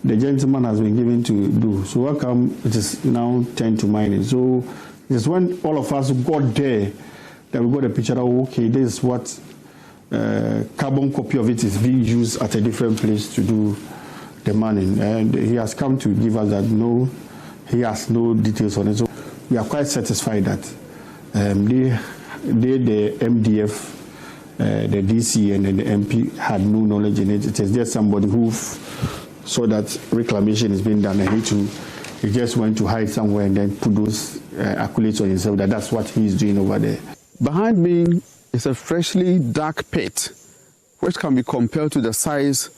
the gentleman has been given to do. So how come it is now turned to mining? So it's when all of us got there that we got a picture of, okay, this is what carbon copy of it is being used at a different place to do the mining. And he has come to give us that he has no details on it. So we are quite satisfied that the MDF, the DC and the MP had no knowledge in it. It is just somebody who saw that reclamation is being done and he just went to hide somewhere and then put those accolades on himself that that's what he's doing over there. Behind me is a freshly dug pit, which can be compared to the size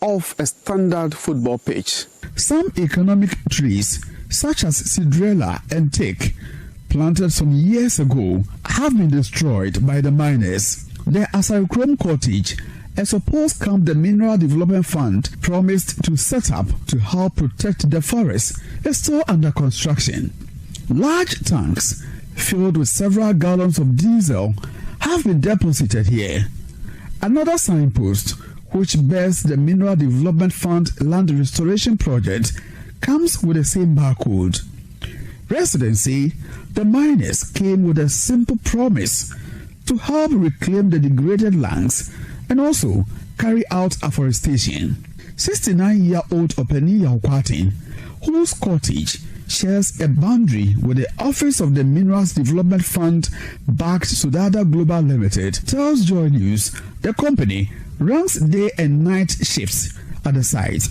of a standard football pitch. Some economic trees, such as Cedrela and teak, planted some years ago, have been destroyed by the miners. The Asylum Cottage, a supposed camp the Mineral Development Fund promised to set up to help protect the forest, is still under construction. Large tanks filled with several gallons of diesel have been deposited here. Another signpost, which bears the Mineral Development Fund Land Restoration Project, comes with the same barcode. Residents say the miners came with a simple promise to help reclaim the degraded lands and also carry out afforestation. 69-year-old Openi Yaukwatin, whose cottage shares a boundary with the Office of the Minerals Development Fund backed Sudada Global Limited, tells Joy News the company runs day and night shifts at the site.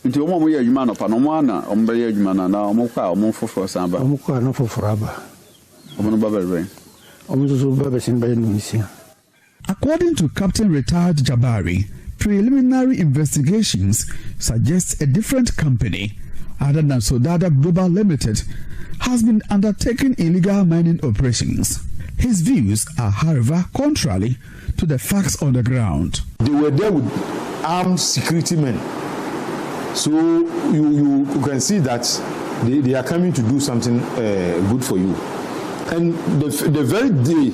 Nti omo yɛ adwuma no pa no mo ana omo bɛyɛ adwuma na omo kwa omo foforo samba omo kwa no foforo aba omo no babɛrɛ omo so babɛsin bɛyɛ no nsia. According to Captain Retired Jabari, preliminary investigations suggest a different company other than Sodada Global Limited has been undertaking illegal mining operations. His views are, however, contrary to the facts on the ground. They were there with armed security men. So you can see that they are coming to do something good for you. And the very day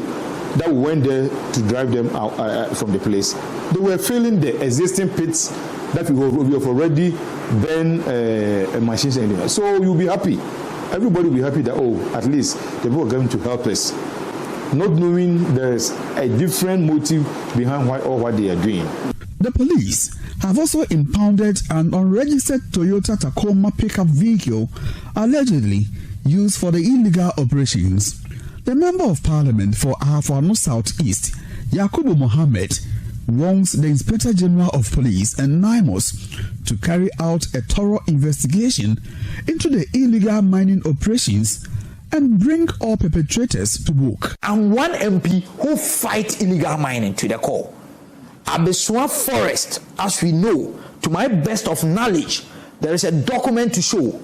that we went there to drive them out from the place, they were filling the existing pits that we have already burned machines anyway. So you'll be happy. Everybody will be happy that, at least the people are going to help us. Not knowing there's a different motive behind what they are doing. The police have also impounded an unregistered Toyota Tacoma pickup vehicle allegedly used for the illegal operations. The Member of Parliament for Ahafo South-East, Yakubu Mohammed, wants the Inspector General of Police and NIMOS to carry out a thorough investigation into the illegal mining operations and bring all perpetrators to book. I'm one MP who fight illegal mining to the core. Abesua Forest, as we know, to my best of knowledge, there is a document to show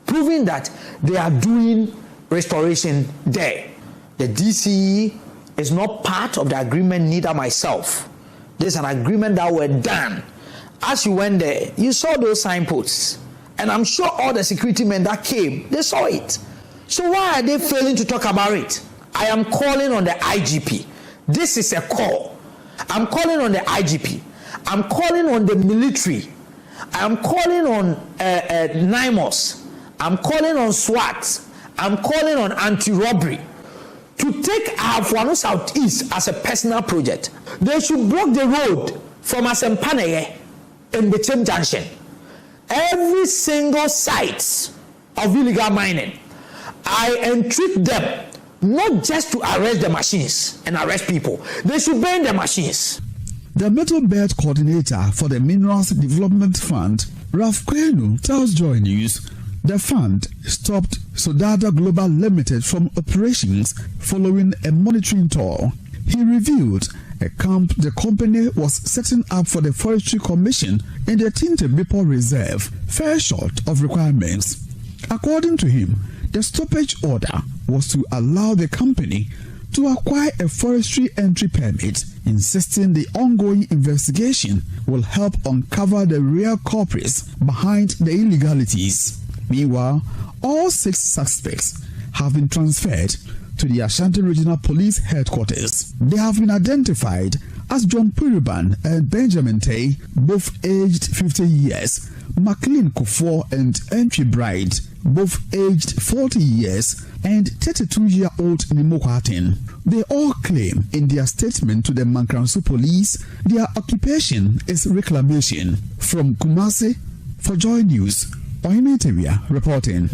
proving that they are doing restoration there. The DCE is not part of the agreement, neither myself. There's an agreement that were done. As you went there, you saw those signposts. And I'm sure all the security men that came, they saw it. So why are they failing to talk about it? I am calling on the IGP, This is a call. I'm calling on the IGP. I'm calling on the military. I'm calling on NIMOS. I'm calling on SWAT. I'm calling on anti-robbery to take Afuano Southeast as a personal project. They should block the road from Asempaneye in the Chem Junction. Every single site of illegal mining, I entreat them not just to arrest the machines and arrest people. They should burn the machines. The Metal Belt Coordinator for the Minerals Development Fund, Ralph Kwenu, tells Joy News the fund stopped Sodada Global Limited from operations following a monitoring tour. He revealed a camp the company was setting up for the Forestry Commission in the Tinte Bipo Reserve fell short of requirements. According to him, the stoppage order was to allow the company to acquire a forestry entry permit, insisting the ongoing investigation will help uncover the real culprits behind the illegalities. Meanwhile, all 6 suspects have been transferred to the Ashanti Regional Police Headquarters. They have been identified as John Puriban and Benjamin Tay, both aged 50 years, McLean Kufuor and Entry Bride, both aged 40 years, and 32-year-old Nimokwatin. They all claim in their statement to the Mankransu police their occupation is reclamation. From Kumasi, for Joy News, Ohimetewia reporting.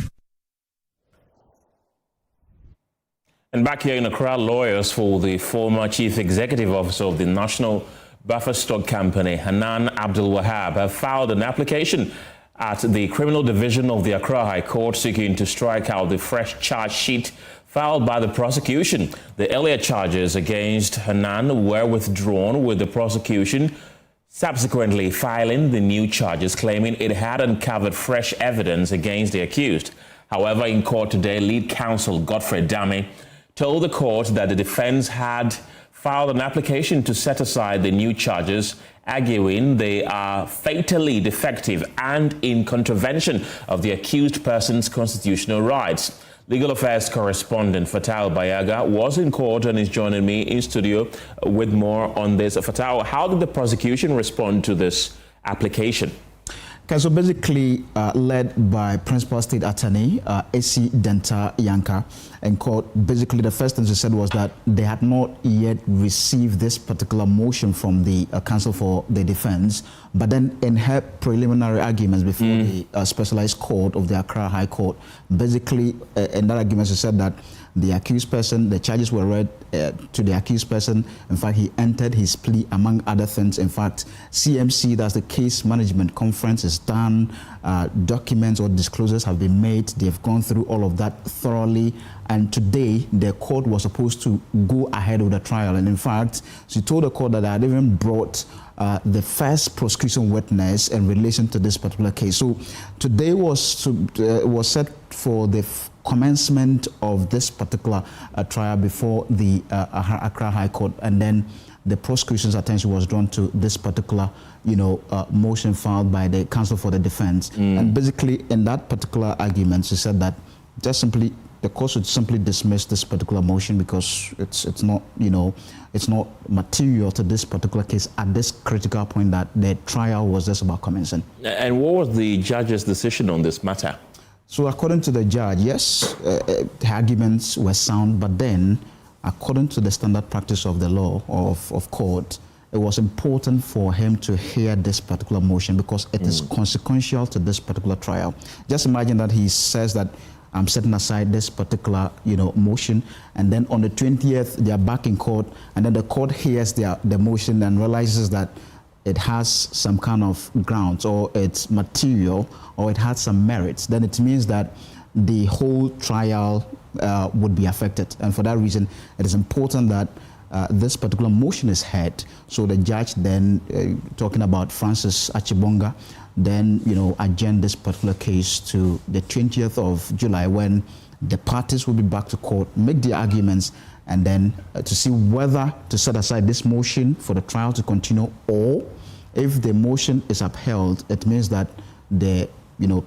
And back here in Accra, lawyers for the former Chief Executive Officer of the National Buffer Stock Company, Hanan Abdul Wahab, have filed an application at the Criminal Division of the Accra High Court seeking to strike out the fresh charge sheet filed by the prosecution. The earlier charges against Hanan were withdrawn, with the prosecution subsequently filing the new charges, claiming it had uncovered fresh evidence against the accused. However, in court today, lead counsel Godfrey Dame told the court that the defense had filed an application to set aside the new charges, arguing they are fatally defective and in contravention of the accused person's constitutional rights. Legal Affairs correspondent Fatal Bayaga was in court and is joining me in studio with more on this. Fatal, how did the prosecution respond to this application? Okay, so basically led by Principal State Attorney A.C. Denta Yanka in court, basically the first thing she said was that they had not yet received this particular motion from the counsel for the defense, but then in her preliminary arguments before the specialized court of the Accra High Court, basically in that argument she said that the accused person, the charges were read to the accused person. In fact, he entered his plea, among other things. In fact, CMC, that's the case management conference, is done. Documents or disclosures have been made. They've gone through all of that thoroughly. And today, the court was supposed to go ahead with the trial. And in fact, she told the court that I had even brought the first prosecution witness in relation to this particular case. So today was set for the commencement of this particular trial before the Accra High Court, and then the prosecution's attention was drawn to this particular, motion filed by the counsel for the defense. And basically, in that particular argument, she said that the court should simply dismiss this particular motion because it's not, it's not material to this particular case at this critical point that the trial was just about commencing. And what was the judge's decision on this matter? So according to the judge, yes, the arguments were sound, but then according to the standard practice of the law of court, it was important for him to hear this particular motion because it is consequential to this particular trial. Just imagine that he says that I'm setting aside this particular, motion, and then on the 20th they are back in court, and then the court hears the motion and realizes that it has some kind of grounds, or it's material, or it has some merits. Then it means that the whole trial would be affected, and for that reason, it is important that this particular motion is heard. So the judge then, talking about Francis Achibonga, then adjourned this particular case to the 20th of July, when the parties will be back to court, make their arguments, and then to see whether to set aside this motion for the trial to continue, or if the motion is upheld, it means that the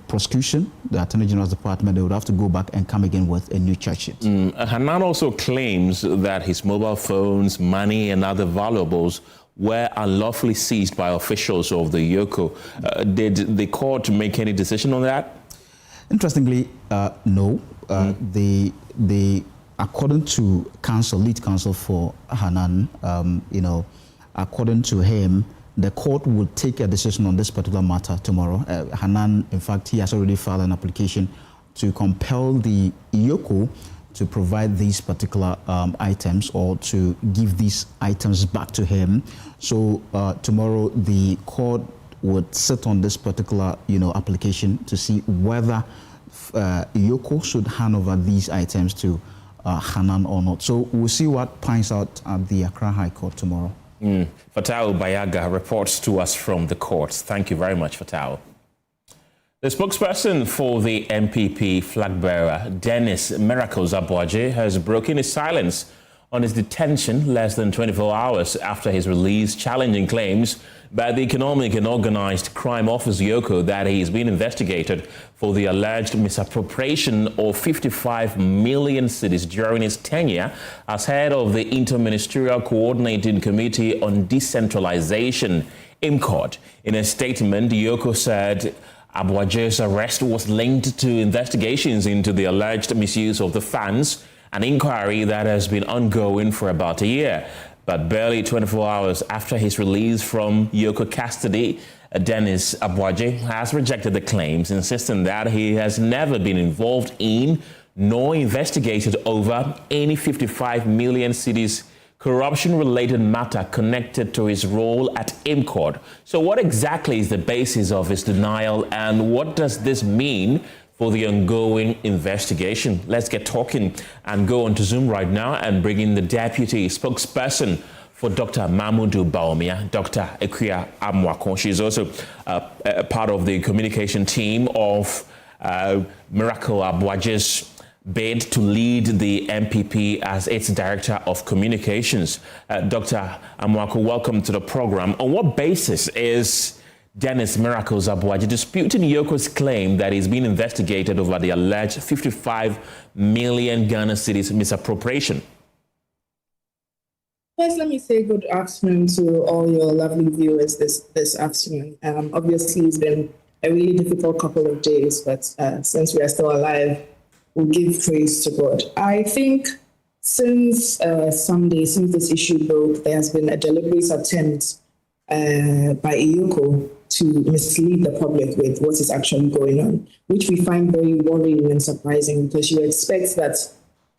prosecution, the Attorney General's Department, they would have to go back and come again with a new charge sheet. Hanan also claims that his mobile phones, money, and other valuables were unlawfully seized by officials of the Yoko. Did the court make any decision on that? Interestingly, no. They, according to lead counsel for Hanan, according to him, the court will take a decision on this particular matter tomorrow. Hanan, in fact, he has already filed an application to compel the Yoko to provide these particular items or to give these items back to him. So tomorrow the court would sit on this particular application to see whether Yoko should hand over these items to Hanan or not. So we'll see what pans out at the Accra High Court tomorrow. Fatau Bayaga reports to us from the courts. Thank you very much, Fatau. The spokesperson for the MPP flag bearer, Dennis Miracles Abuaje, has broken his silence on his detention less than 24 hours after his release, challenging claims by the Economic and Organized Crime Office Yoko that he is being investigated for the alleged misappropriation of 55 million cedis during his tenure as head of the Interministerial Coordinating Committee on Decentralization, IMCOD. In a statement, Yoko said Abuaje's arrest was linked to investigations into the alleged misuse of the funds, an inquiry that has been ongoing for about a year. But barely 24 hours after his release from Yoko custody, Dennis Abuaje has rejected the claims, insisting that he has never been involved in nor investigated over any 55 million cedis corruption-related matter connected to his role at IMCOD. So what exactly is the basis of his denial, and what does this mean for the ongoing investigation? Let's get talking and go on to Zoom right now and bring in the deputy spokesperson for Dr. Mahmoudou Bawumia, Dr. Akufo-Addo. She's also a part of the communication team of Miracle Abuaje's bid to lead the MPP as its Director of Communications. Dr. Amwako, welcome to the program. On what basis is Dennis Miracles Abuaje disputing Yoko's claim that he's been investigated over the alleged 55 million Ghana cedis misappropriation? First, let me say good afternoon to all your lovely viewers this afternoon. Obviously, it's been a really difficult couple of days, but since we are still alive, we'll give praise to God. I think since Sunday, since this issue broke, there has been a deliberate attempt by Yoko to mislead the public with what is actually going on, which we find very worrying and surprising, because you expect that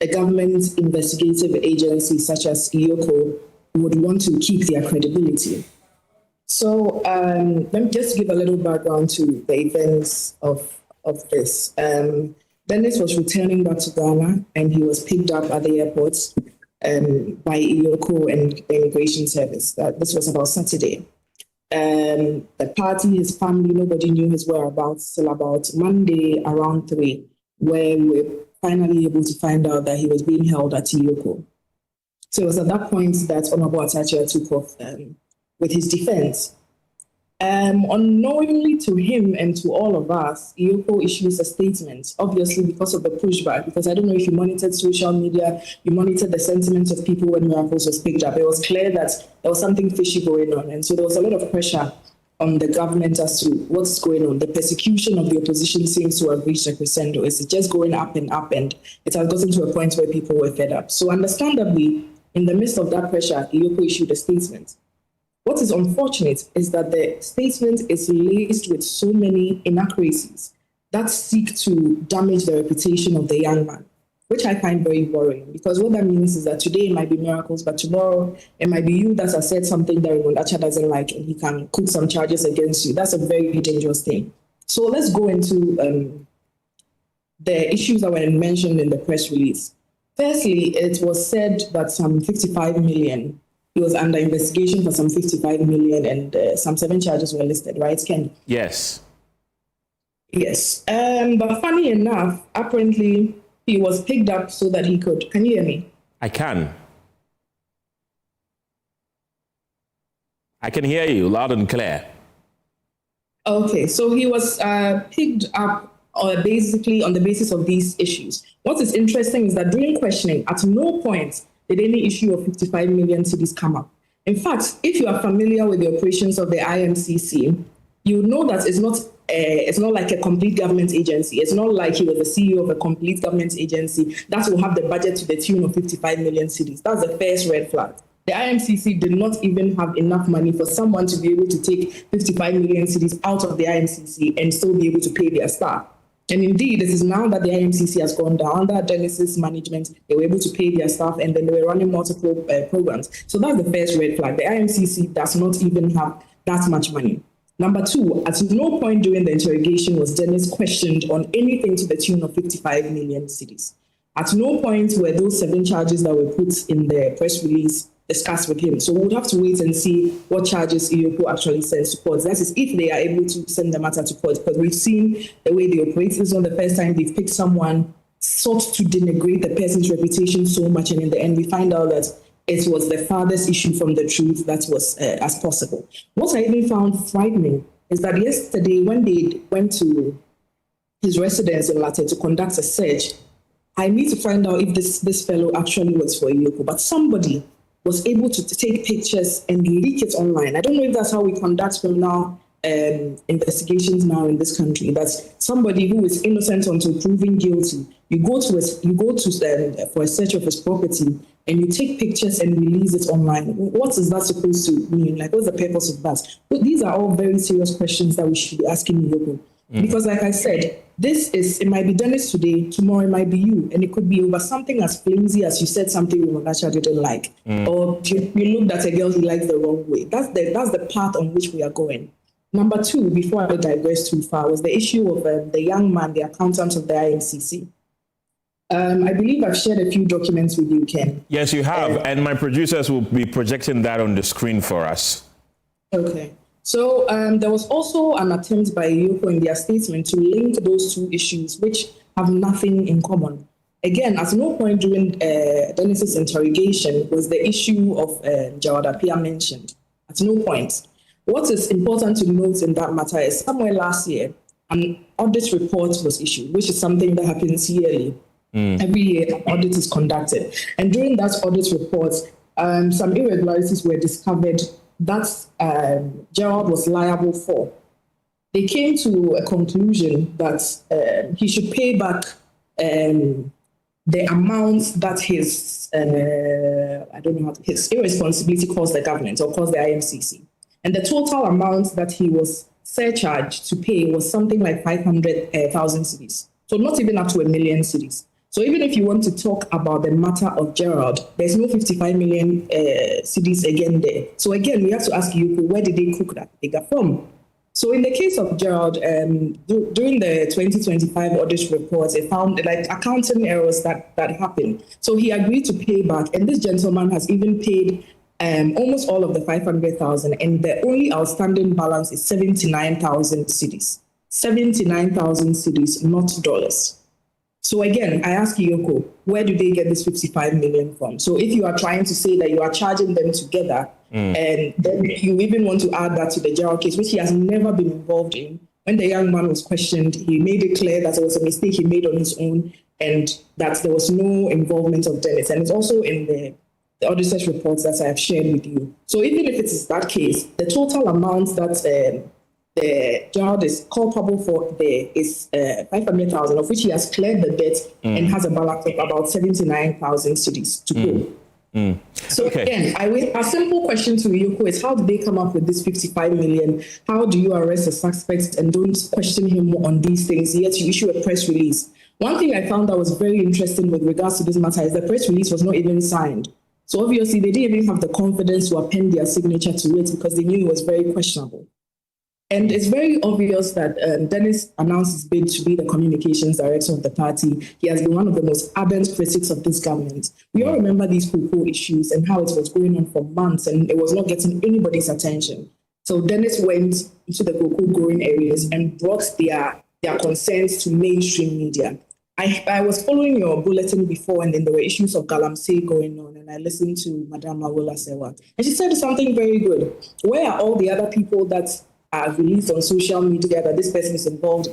a government investigative agency such as Yoko would want to keep their credibility. So let me just give a little background to the events of this. Dennis was returning back to Ghana, and he was picked up at the airport by Yoko and the Immigration Service. This was about Saturday. The party, his family, nobody knew his whereabouts till about Monday around 3, where we were finally able to find out that he was being held at Yoko. So it was at that point that Honorable Atacha took off with his defense. Unknowingly to him and to all of us, Yoko issues a statement, obviously because of the pushback, because I don't know if you monitored social media, you monitored the sentiments of people when Miracles was picked up. It was clear that there was something fishy going on. And so there was a lot of pressure on the government as to what's going on. The persecution of the opposition seems to have reached a crescendo. It's just going up, and it has gotten to a point where people were fed up. So understandably, in the midst of that pressure, Yoko issued a statement. What is unfortunate is that the statement is laced with so many inaccuracies that seek to damage the reputation of the young man, which I find very worrying, because what that means is that today it might be Miracles, but tomorrow it might be you that has said something that Acha doesn't like, and he can put some charges against you. That's a very dangerous thing. So let's go into the issues that were mentioned in the press release. Firstly, it was said that some 55 million, he was under investigation for some 55 million, and some 7 charges were listed, right, Ken? Yes. Yes. But funny enough, apparently he was picked up so that he could. Can you hear me? I can. I can hear you loud and clear. Okay, so he was picked up basically on the basis of these issues. What is interesting is that during questioning, at no point did any issue of 55 million cedis come up. In fact, if you are familiar with the operations of the IMCC, you know that it's not like a complete government agency. It's not like he was the CEO of a complete government agency that will have the budget to the tune of 55 million cedis. That's the first red flag. The IMCC did not even have enough money for someone to be able to take 55 million cedis out of the IMCC and still be able to pay their staff. And indeed, it is now that the IMCC has gone down under Dennis's management, they were able to pay their staff, and then they were running multiple programs. So that's the first red flag. The IMCC does not even have that much money. Number two, at no point during the interrogation was Dennis questioned on anything to the tune of 55 million cedis. At no point were those 7 charges that were put in the press release discussed with him. So we would have to wait and see what charges EOCO actually sends to court. That is, if they are able to send the matter to court, because we've seen the way they operate. This is not the first time they've picked someone, sought to denigrate the person's reputation so much, and in the end we find out that it was the farthest issue from the truth that was as possible. What I even found frightening is that yesterday, when they went to his residence in Latte to conduct a search, I need to find out if this fellow actually works for EOCO, but somebody was able to take pictures and leak it online. I don't know if that's how we conduct criminal investigations now in this country. That's somebody who is innocent until proven guilty. You go to for a search of his property and you take pictures and release it online. What is that supposed to mean? Like, what's the purpose of that? But these are all very serious questions that we should be asking EOCO. Because like I said, it might be Dennis today, tomorrow it might be you, and it could be over something as flimsy as you said something Rumonasha didn't like, or you looked at a girl who likes the wrong way. That's the path on which we are going. Number two, before I digress too far, was the issue of the young man, the accountant of the IMCC. I believe I've shared a few documents with you, Ken. Yes, you have, and my producers will be projecting that on the screen for us. Okay. So there was also an attempt by EOCO in their statement to link those two issues, which have nothing in common. Again, at no point during Dennis's interrogation was the issue of Jawad Appiah mentioned. At no point. What is important to note in that matter is somewhere last year, an audit report was issued, which is something that happens yearly. Every year, an audit is conducted. And during that audit report, some irregularities were discovered that Gerald was liable for. They came to a conclusion that he should pay back the amount that his irresponsibility caused the government or caused the IMCC. And the total amount that he was surcharged to pay was something like 500,000 cedis. So not even up to 1 million cedis. So even if you want to talk about the matter of Gerald, there's no 55 million cedis again there. So again, we have to ask EOCO, where did they cook that figure from? So in the case of Gerald, during the 2025 audit report, they found like accounting errors that happened. So he agreed to pay back, and this gentleman has even paid almost all of the 500,000, and the only outstanding balance is 79,000 cedis. 79,000 cedis, not dollars. So again, I ask EOCO, where do they get this 55 million from? So if you are trying to say that you are charging them together, and then you even want to add that to the Gerald case, which he has never been involved in. When the young man was questioned, he made it clear that it was a mistake he made on his own and that there was no involvement of Dennis. And it's also in the auditor's reports that I have shared with you. So even if it is that case, the total amount that the Gerald is culpable for there is 500,000, of which he has cleared the debt and has a balance of about 79,000 cedis to go. So again, a simple question to EOCO is, how did they come up with this 55 million? How do you arrest a suspect and don't question him on these things, yet you issue a press release? One thing I found that was very interesting with regards to this matter is the press release was not even signed. So obviously they didn't even have the confidence to append their signature to it because they knew it was very questionable. And it's very obvious that Dennis announced his bid to be the communications director of the party. He has been one of the most ardent critics of this government. We all remember these cocoa issues and how it was going on for months and it was not getting anybody's attention. So Dennis went into the cocoa growing areas and brought their concerns to mainstream media. I was following your bulletin before, and then there were issues of galamsey going on, and I listened to Madam Awula Sewa. And she said something very good. Where are all the other people that are released on social media that this person is involved,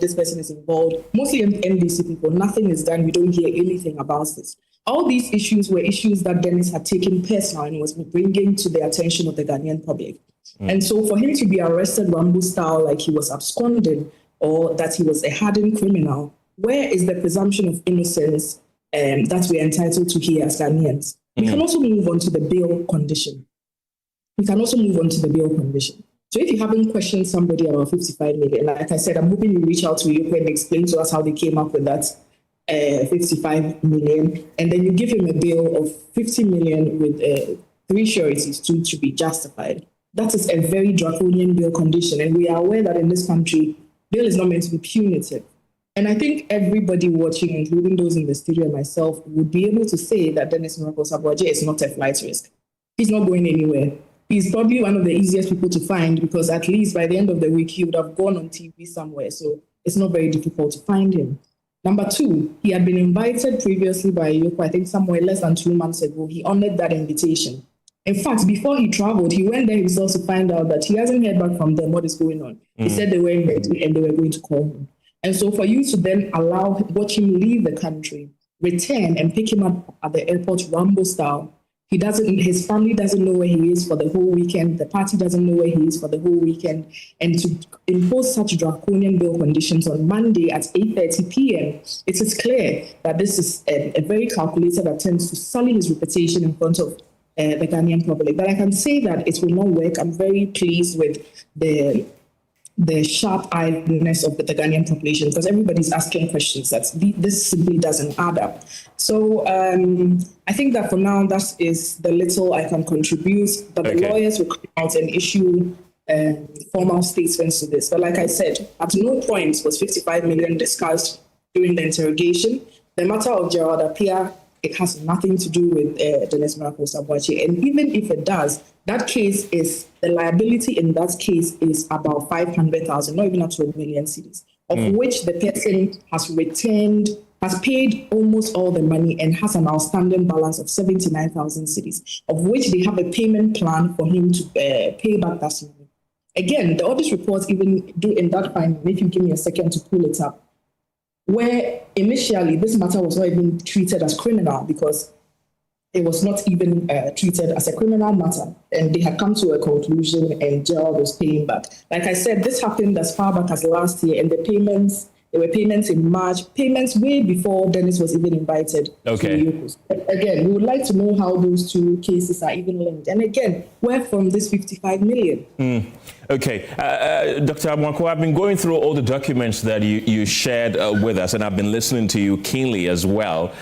mostly MDC people, nothing is done. We don't hear anything about this. All these issues were issues that Dennis had taken personal and was bringing to the attention of the Ghanaian public. And so for him to be arrested Rambo style, like he was absconding or that he was a hardened criminal, where is the presumption of innocence that we're entitled to here as Ghanaians? We can also move on to the bail condition. So if you haven't questioned somebody about 55 million, like I said, I'm hoping you reach out to Yoko and explain to us how they came up with that 55 million, and then you give him a bail of 50 million with 3 sureties to be justified. That is a very draconian bail condition, and we are aware that in this country, bail is not meant to be punitive. And I think everybody watching, including those in the studio and myself, would be able to say that Dennis Miracle-Sabuaje is not a flight risk. He's not going anywhere. He's probably one of the easiest people to find because at least by the end of the week, he would have gone on TV somewhere. So it's not very difficult to find him. Number 2, he had been invited previously by Yoko, I think somewhere less than 2 months ago. He honored that invitation. In fact, before he traveled, he went there himself to find out that he hasn't heard back from them what is going on. He said they were in bed and they were going to call him. And so for you to then watch him leave the country, return and pick him up at the airport Rambo style, his family doesn't know where he is for the whole weekend. The party doesn't know where he is for the whole weekend. And to impose such draconian bail conditions on Monday at 8:30 p.m., it is clear that this is a very calculated attempt to sully his reputation in front of the Ghanaian public. But I can say that it will not work. I'm very pleased with the sharp-eyedness of the Ghanaian population because everybody's asking questions that this simply doesn't add up. So I think that for now, that is the little I can contribute, but the lawyers will come out and issue formal statements to this. But like I said, at no point was 55 million discussed during the interrogation. The matter of Gerald Appiah, it has nothing to do with Dennis Miracle-Sabuaje. And even if it does, the liability in that case is about 500,000, not even up to 1 million cedis, of which the person has paid almost all the money and has an outstanding balance of 79,000 cedis, of which they have a payment plan for him to pay back that money. Again, the audit reports even do in that finding, if you give me a second to pull it up, where initially this matter was not even treated as criminal because it was not even treated as a criminal matter, and they had come to a conclusion and Gerald was paying back. Like I said, this happened as far back as last year, and there were payments in March, payments way before Dennis was even invited to Yoko. Again, we would like to know how those two cases are even linked. And again, where from this 55 million? Okay. Dr. Amwako, I've been going through all the documents that you shared with us, and I've been listening to you keenly as well.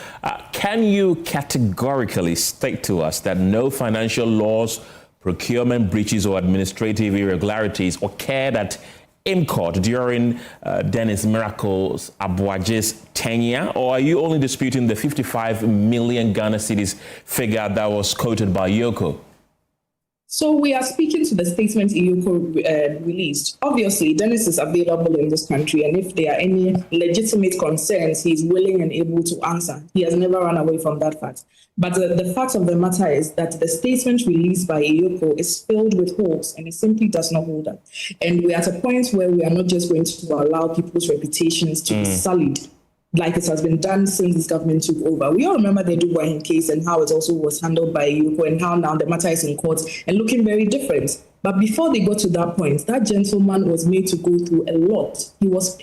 Can you categorically state to us that no financial laws, procurement breaches, or administrative irregularities occurred at IMCOT during Dennis Miracle-Sabuaje's tenure, or are you only disputing the 55 million Ghana cedis figure that was quoted by Yoko? So we are speaking to the statement Yoko released. Obviously, Dennis is available in this country, and if there are any legitimate concerns, he's willing and able to answer. He has never run away from that fact. But the fact of the matter is that the statement released by Yoko is filled with holes, and it simply does not hold up. And we're at a point where we are not just going to allow people's reputations to be sullied, like it has been done since this government took over. We all remember the Dubois case and how it also was handled by Yoko and how now the matter is in court and looking very different. But before they got to that point, that gentleman was made to go through a lot. He was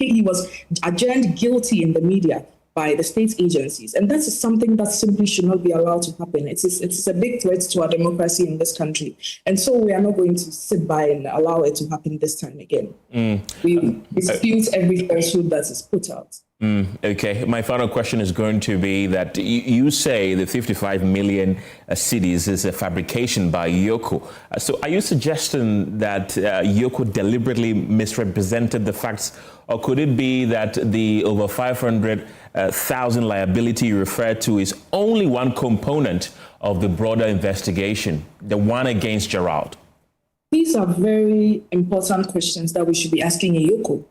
adjourned guilty in the media by the state agencies. And that is something that simply should not be allowed to happen. It's a big threat to our democracy in this country. And so we are not going to sit by and allow it to happen this time again. We dispute every falsehood that is put out. Okay. My final question is going to be that you say the 55 million cedis is a fabrication by Yoko. So are you suggesting that Yoko deliberately misrepresented the facts, or could it be that the over 500,000 liability you referred to is only one component of the broader investigation, the one against Gerald? These are very important questions that we should be asking Yoko.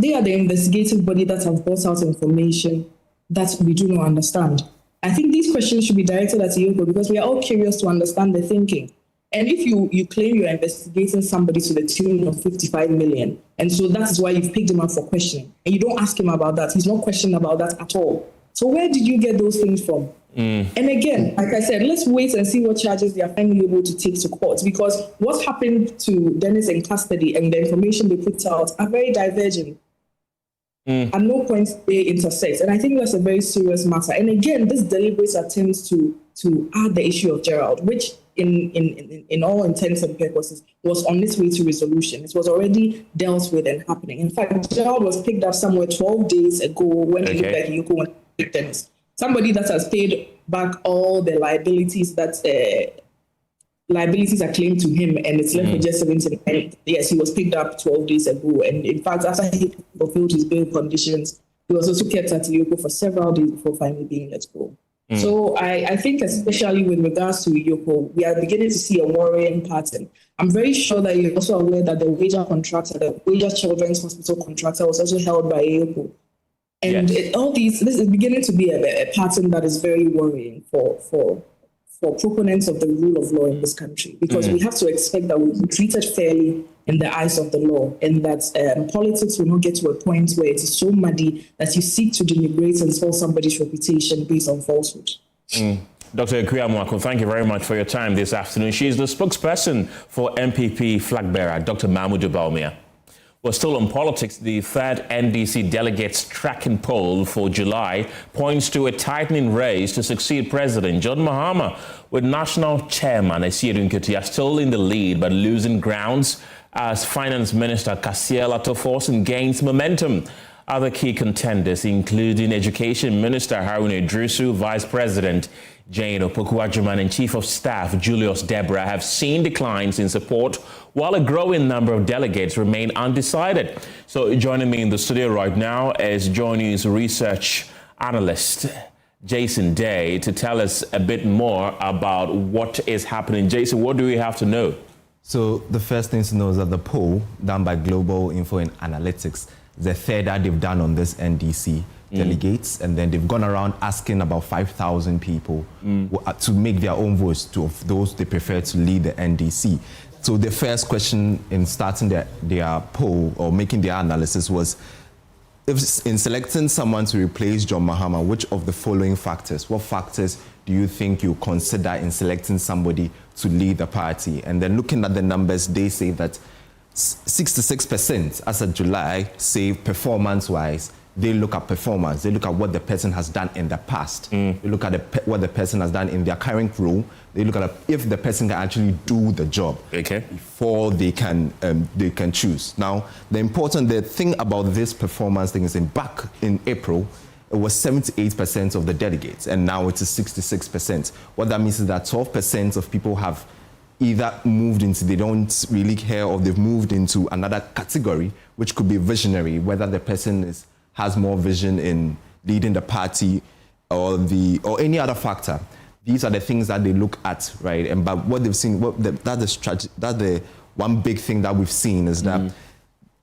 They are the investigative body that have brought out information that we do not understand. I think these questions should be directed at Yoko because we are all curious to understand the thinking. And if you claim you're investigating somebody to the tune of 55 million, and so that is why you've picked him up for questioning, and you don't ask him about that, he's not questioning about that at all. So where did you get those things from? And again, like I said, let's wait and see what charges they are finally able to take to court, because what happened to Dennis in custody and the information they put out are very divergent. At no point they intersect. And I think that's a very serious matter. And again, this deliberate attempt to add the issue of Gerald, which in all intents and purposes was on its way to resolution. It was already dealt with and happening. In fact, Gerald was picked up somewhere 12 days ago when he looked like Yoko went to pick Dennis. Somebody that has paid back all the liabilities that liabilities are claimed to him, and it's left with just 79. Yes, he was picked up 12 days ago. And in fact, after he fulfilled his bail conditions, he was also kept at Yoko for several days before finally being let go. So I think especially with regards to Yoko, we are beginning to see a worrying pattern. I'm very sure that you're also aware that the Wager contractor, the Wager Children's Hospital contractor, was also held by Yoko. And this is beginning to be a pattern that is very worrying for proponents of the rule of law in this country, because we have to expect that we'll be treated fairly in the eyes of the law, and that politics will not get to a point where it is so muddy that you seek to denigrate and spoil somebody's reputation based on falsehood. Dr. Akufo-Addo, thank you very much for your time this afternoon. She is the spokesperson for MPP flag bearer, Dr. Mahmoud Bawumia. Well, still on politics, the third NDC delegates tracking poll for July points to a tightening race to succeed President John Mahama, with National Chairman Akufo-Addo Nketia still in the lead but losing grounds as Finance Minister Kasiel Atoforsen gains momentum. Other key contenders, including Education Minister Haruna Idrisu, Vice President Jane Opoku-Agyeman, and Chief of Staff Julius Deborah, have seen declines in support, while a growing number of delegates remain undecided. So joining me in the studio right now is Joy News research analyst Jason Day to tell us a bit more about what is happening. Jason, what do we have to know? So the first thing to know is that the poll done by Global Info and Analytics, the third that they've done on this NDC delegates, and then they've gone around asking about 5,000 people to make their own votes of those they prefer to lead the NDC. So the first question in starting their poll or making their analysis was, if in selecting someone to replace John Mahama, which of the following factors, what factors do you think you consider in selecting somebody to lead the party? And then looking at the numbers, they say that 66% as of July say performance-wise, they look at performance. They look at what the person has done in the past. They look at what the person has done in their current role. They look at if the person can actually do the job before they can choose. Now, the thing about this performance thing is back in April, it was 78% of the delegates, and now it is 66%. What that means is that 12% of people have either moved into, they don't really care, or they've moved into another category, which could be visionary, whether the person has more vision in leading the party or any other factor. These are the things that they look at, right? And but what they've seen, that's the one big thing that we've seen is that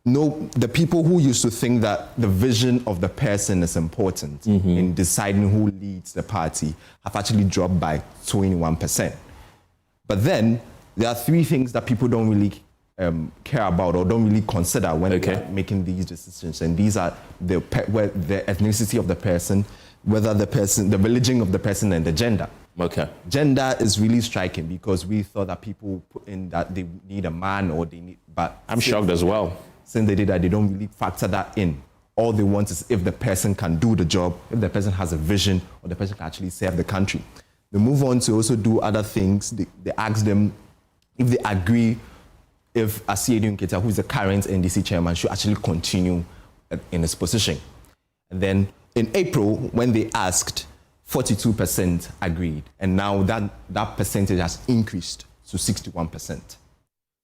the people who used to think that the vision of the person is important in deciding who leads the party have actually dropped by 21%. But then there are three things that people don't really care about or don't really consider when they're making these decisions, and these are the ethnicity of the person, whether the religion of the person, and the gender. Gender is really striking because we thought that people put in that they need a man or they need, but I'm shocked as well. Since they did that, they don't really factor that in. All they want is if the person can do the job, if the person has a vision, or the person can actually serve the country. They move on to also do other things. They ask them if they agree if Akufo-Addo Nketia, who is the current NDC chairman, should actually continue in his position. And then in April, when they asked, 42% agreed. And now that percentage has increased to 61%.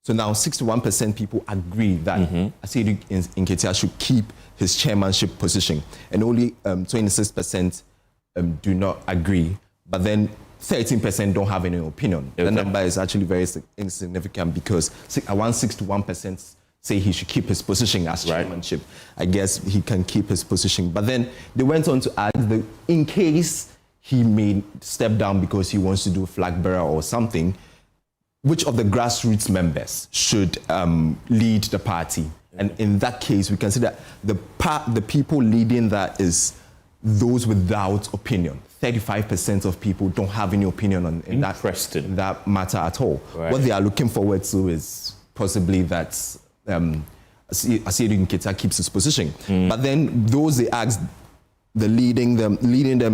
So now 61% people agree that Akufo-Addo Nketia should keep his chairmanship position. And only 26% do not agree. But then 13% don't have any opinion. The number is actually very insignificant because around 61% say he should keep his position as chairmanship. I guess he can keep his position. But then they went on to add that in case he may step down because he wants to do flag bearer or something, which of the grassroots members should lead the party. And in that case, we can see that the people leading that is those without opinion. 35% of people don't have any opinion in that matter at all. Right. What they are looking forward to is possibly that Asiedu Nketiah keeps his position. But then those they asked, leading them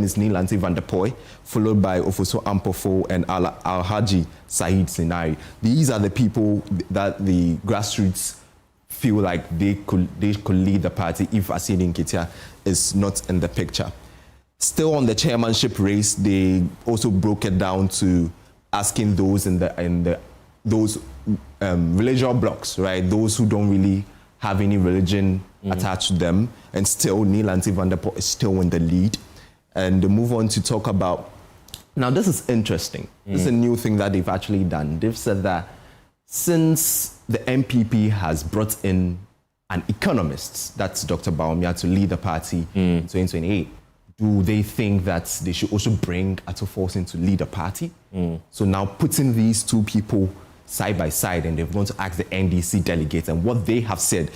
is Neelanti van der Poy, followed by Ofosu Ampofo and Alhaji Said Sinai. These are the people that the grassroots feel like they could lead the party if Asiedu Nketiah is not in the picture. Still on the chairmanship race, they also broke it down to asking those in those religious blocks, right? Those who don't really have any religion attached to them, and still Neelanti van der Poy is still in the lead. And they move on to talk about, now this is interesting. This is a new thing that they've actually done. They've said that since the MPP has brought in an economist, that's Dr. Bawumia, to lead the party in 2028, do they think that they should also bring Akufo-Addo to lead the party? So now putting these two people side by side, and they're going to ask the NDC delegates, and what they have said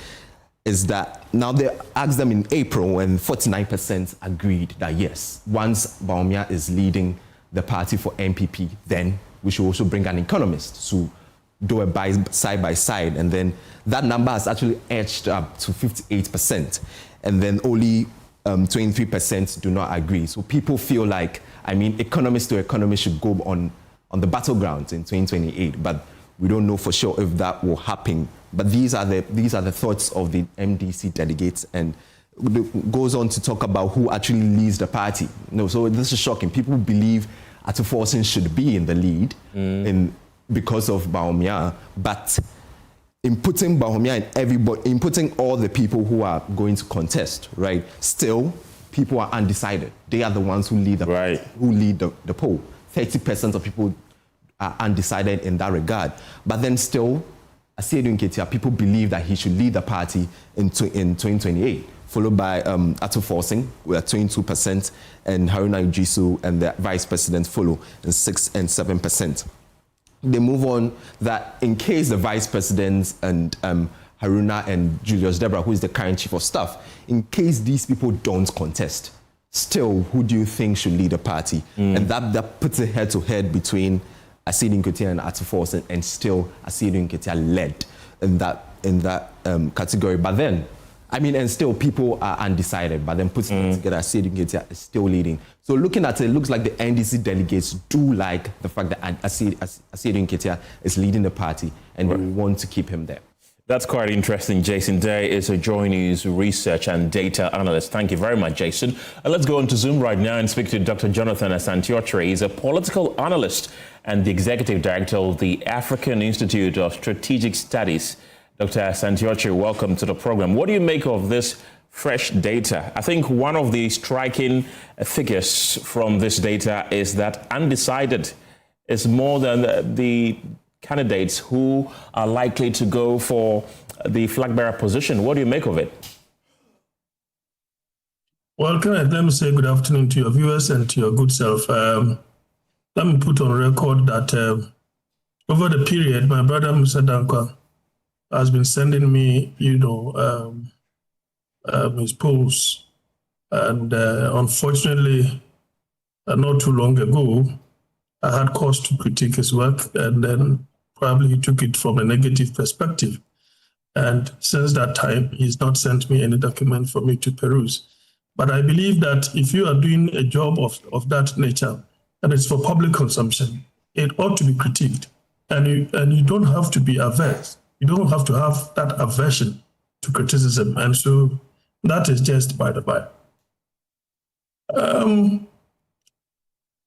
is that now they asked them in April, and 49% agreed that yes, once Bawumia is leading the party for MPP, then we should also bring an economist to do it side by side. And then that number has actually edged up to 58%, and then only 23% do not agree. So people feel like, I mean, economist to economist should go on the battlegrounds in 2028, but we don't know for sure if that will happen. But these are the thoughts of the MDC delegates, and goes on to talk about who actually leads the party. So this is shocking. People believe Akufo-Addo should be in the lead because of Bawumia, but in putting Bawumia and everybody, in putting all the people who are going to contest, right? Still, people are undecided. They are the ones who lead the poll. 30% of people are undecided in that regard. But then still, Asiedu Nketiah, people believe that he should lead the party in 2028, followed by Akufo-Addo with 22%, and Haruna Iddrisu and the vice president follow in 6% and 7%. They move on that in case the vice president and Haruna and Julius Debra, who is the current chief of staff, in case these people don't contest, still, who do you think should lead the party? And that puts it head to head between Asiedu Nketiah and Akufo-Addo, and still Asiedu Nketiah led in that category. But then, I mean, and still people are undecided, but then putting it together, Asiedu Nketiah is still leading. So looking at it, it looks like the NDC delegates do like the fact that Asiedu Nketiah is leading the party, and they want to keep him there. That's quite interesting. Jason Day is a Joy News research and data analyst. Thank you very much, Jason. Let's go on to Zoom right now and speak to Dr. Jonathan Asantewotri. He's a political analyst and the executive director of the African Institute of Strategic Studies. Dr. Asantewotri, welcome to the program. What do you make of this fresh data? I think one of the striking figures from this data is that undecided is more than the candidates who are likely to go for the flag bearer position. What do you make of it? Well, Kenneth, let me say good afternoon to your viewers and to your good self. Let me put on record that over the period, my brother Musa Dankwa has been sending me, his polls. And unfortunately, not too long ago, I had cause to critique his work, and then probably he took it from a negative perspective. And since that time, he's not sent me any document for me to peruse. But I believe that if you are doing a job of that nature, and it's for public consumption, it ought to be critiqued. And you don't have to be averse. You don't have to have that aversion to criticism. And so that is just by the by.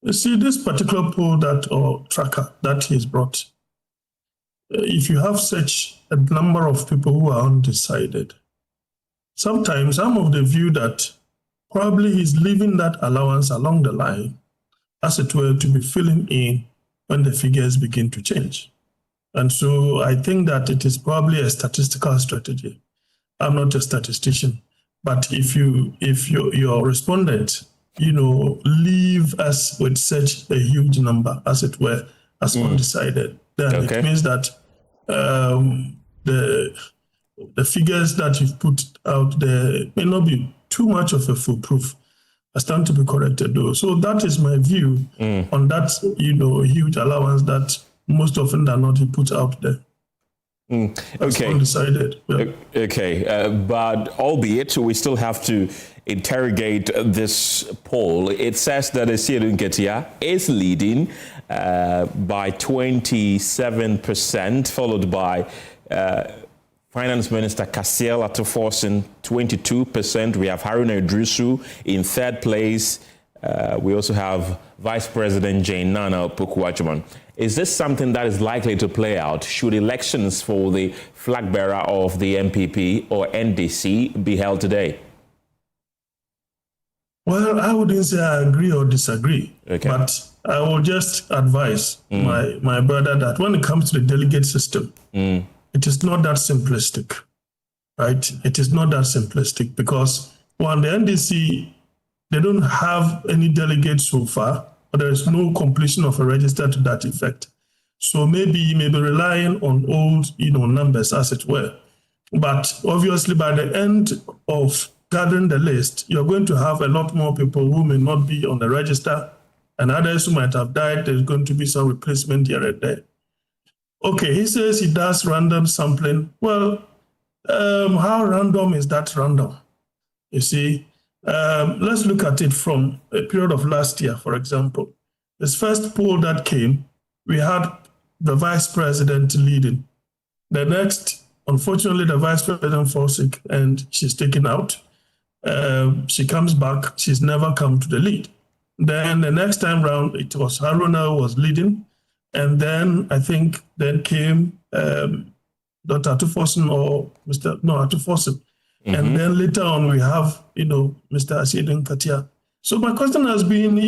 You see, this particular poll or tracker that he's brought, if you have such a number of people who are undecided, sometimes I'm of the view that probably he's leaving that allowance along the line, as it were, to be filling in when the figures begin to change. And so I think that it is probably a statistical strategy. I'm not a statistician, but if your respondent, leave us with such a huge number, as it were, as undecided, then Okay. it means that the figures that you've put out there may not be too much of a foolproof. I stand to be corrected, though. So that is my view on that, huge allowance that most often than not he puts out there. Okay. Undecided. Yeah. Okay, but albeit we still have to interrogate this poll. It says that Asiedu Nketia is leading by 27%, followed by Finance Minister Kasiel Atuforsen, 22%. We have Haruna Idrisu in third place. We also have Vice President Jane Nana Opoku-Agyeman. Is this something that is likely to play out? Should elections for the flag bearer of the MPP or NDC be held today? Well, I wouldn't say I agree or disagree, but I will just advise my brother that when it comes to the delegate system, it is not that simplistic, right? It is not that simplistic because, one, the NDC, they don't have any delegates so far, but there is no completion of a register to that effect. So maybe you may be relying on old, numbers, as it were. But obviously, by the end of gathering the list, you're going to have a lot more people who may not be on the register, and others who might have died. There's going to be some replacement here and there. Okay, he says he does random sampling. Well, how random is that random? You see, let's look at it from a period of last year, for example. This first poll that came, we had the vice president leading. The next, unfortunately, the vice president falls sick and she's taken out. She comes back, she's never come to the lead. Then the next time round, it was Haruna who was leading. And then I think then came Dr. Atuforsen or Atuforsen. And then later on we have, Mr. Asiedu Nketia. So my question has been,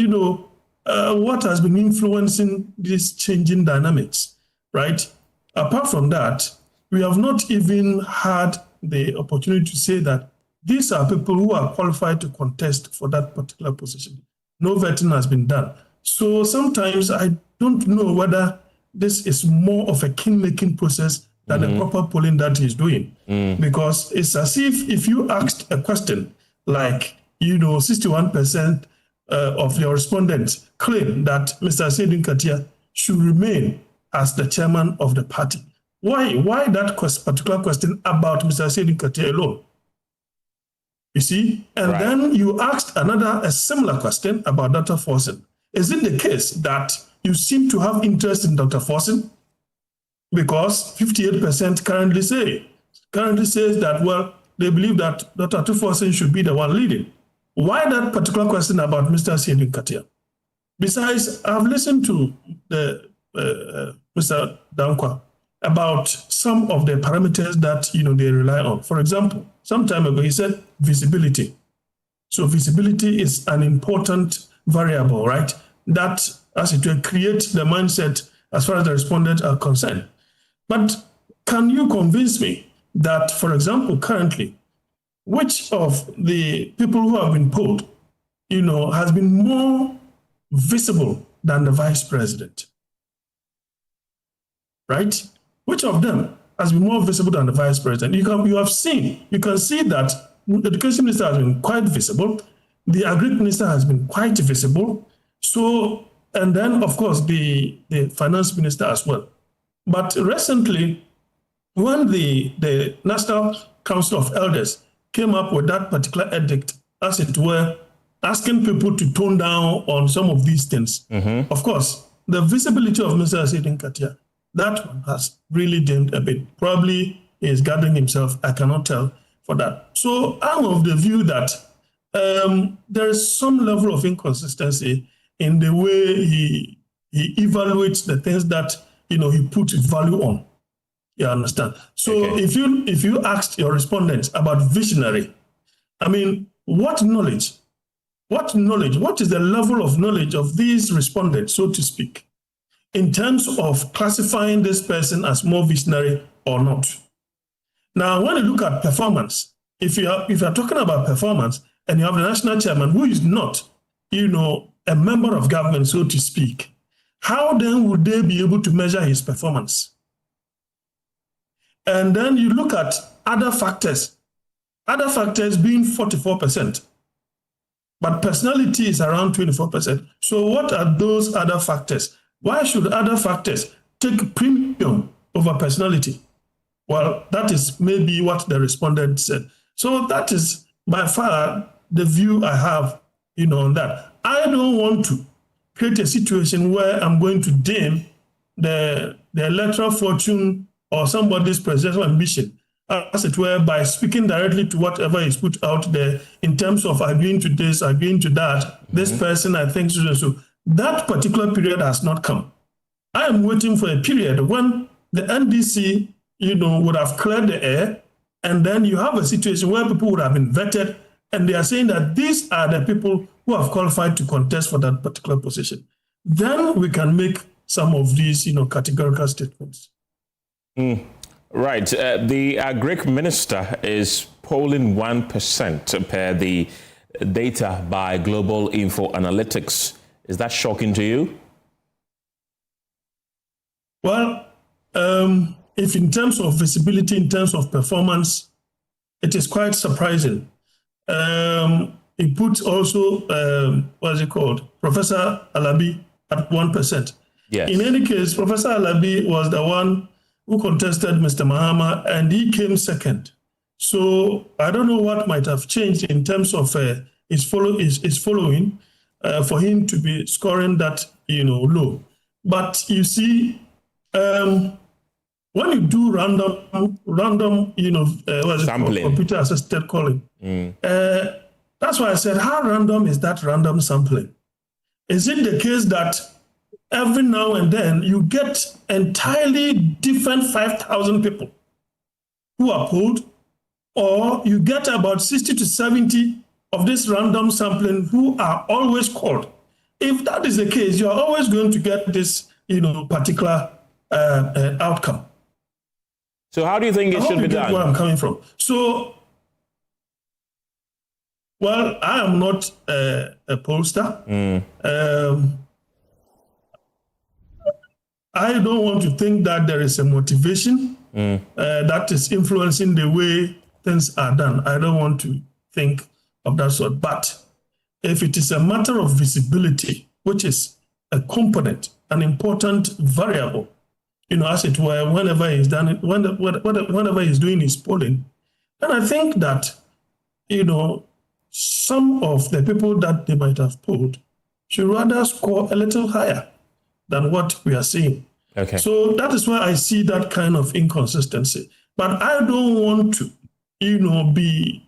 what has been influencing these changing dynamics, right? Apart from that, we have not even had the opportunity to say that these are people who are qualified to contest for that particular position. No vetting has been done. So sometimes I don't know whether this is more of a king-making process than the proper polling that he's doing. Because it's as if you asked a question like, 61% of your respondents claim that Mr. Asiedu Nketia should remain as the chairman of the party. Why that particular question about Mr. Asiedu Nketia alone? You see? And then you asked a similar question about Dr. Forsen. Is it the case that you seem to have interest in Dr. Forsen? Because 58% currently says that, well, they believe that Dr. Atuforsen should be the one leading. Why that particular question about Mr. Asiedu Nketia? Besides, I've listened to Mr. Dankwa about some of the parameters that they rely on. For example, some time ago he said visibility. So visibility is an important variable, right? That, as it will, create the mindset as far as the respondents are concerned. But can you convince me that, for example, currently, which of the people who have been polled, has been more visible than the vice president? Right? Which of them has been more visible than the vice president? You can see that the education minister has been quite visible. The agri minister has been quite visible. So, and then, of course, the finance minister as well. But recently, when the National Council of Elders came up with that particular edict, as it were, asking people to tone down on some of these things, of course, the visibility of Mr. Asiedu Nketia, that one has really dimmed a bit. Probably he is gathering himself, I cannot tell for that. So I'm of the view that there is some level of inconsistency in the way he evaluates the things that he puts value on. You understand? So if you asked your respondents about visionary, I mean, what knowledge? What is the level of knowledge of these respondents, so to speak, in terms of classifying this person as more visionary or not? Now, when you look at performance, if you're talking about performance and you have the national chairman who is not, a member of government, so to speak, how then would they be able to measure his performance? And then you look at other factors being 44%, but personality is around 24%. So what are those other factors? Why should other factors take premium over personality? Well, that is maybe what the respondent said. So that is by far the view I have, on that. I don't want to create a situation where I'm going to dim the electoral fortune or somebody's presidential ambition, as it were, by speaking directly to whatever is put out there in terms of agreeing to this, agreeing to that, this person, I think so and so. That particular period has not come. I am waiting for a period when the NDC, would have cleared the air, and then you have a situation where people would have been vetted, and they are saying that these are the people who have qualified to contest for that particular position. Then we can make some of these, categorical statements. Right. The Greek minister is polling 1% per the data by Global Info Analytics. Is that shocking to you? Well, if in terms of visibility, in terms of performance, it is quite surprising. It puts also, Professor Alabi at 1%. Yes. In any case, Professor Alabi was the one who contested Mr. Mahama, and he came second. So I don't know what might have changed in terms of his following for him to be scoring that, low. But you see, when you do random, sampling, computer-assisted calling, that's why I said, how random is that random sampling? Is it the case that every now and then you get entirely different 5,000 people who are polled, or you get about 60 to 70 of this random sampling who are always called? If that is the case, you are always going to get this, particular outcome. So how do you think it should be done? Where I'm coming from. So, well, I am not a pollster. I don't want to think that there is a motivation that is influencing the way things are done. I don't want to think of that sort. But if it is a matter of visibility, which is a component, an important variable, as it were, whenever he's done it, whenever he's doing his polling, then I think that, some of the people that they might have polled should rather score a little higher than what we are seeing. Okay. So that is why I see that kind of inconsistency. But I don't want to, be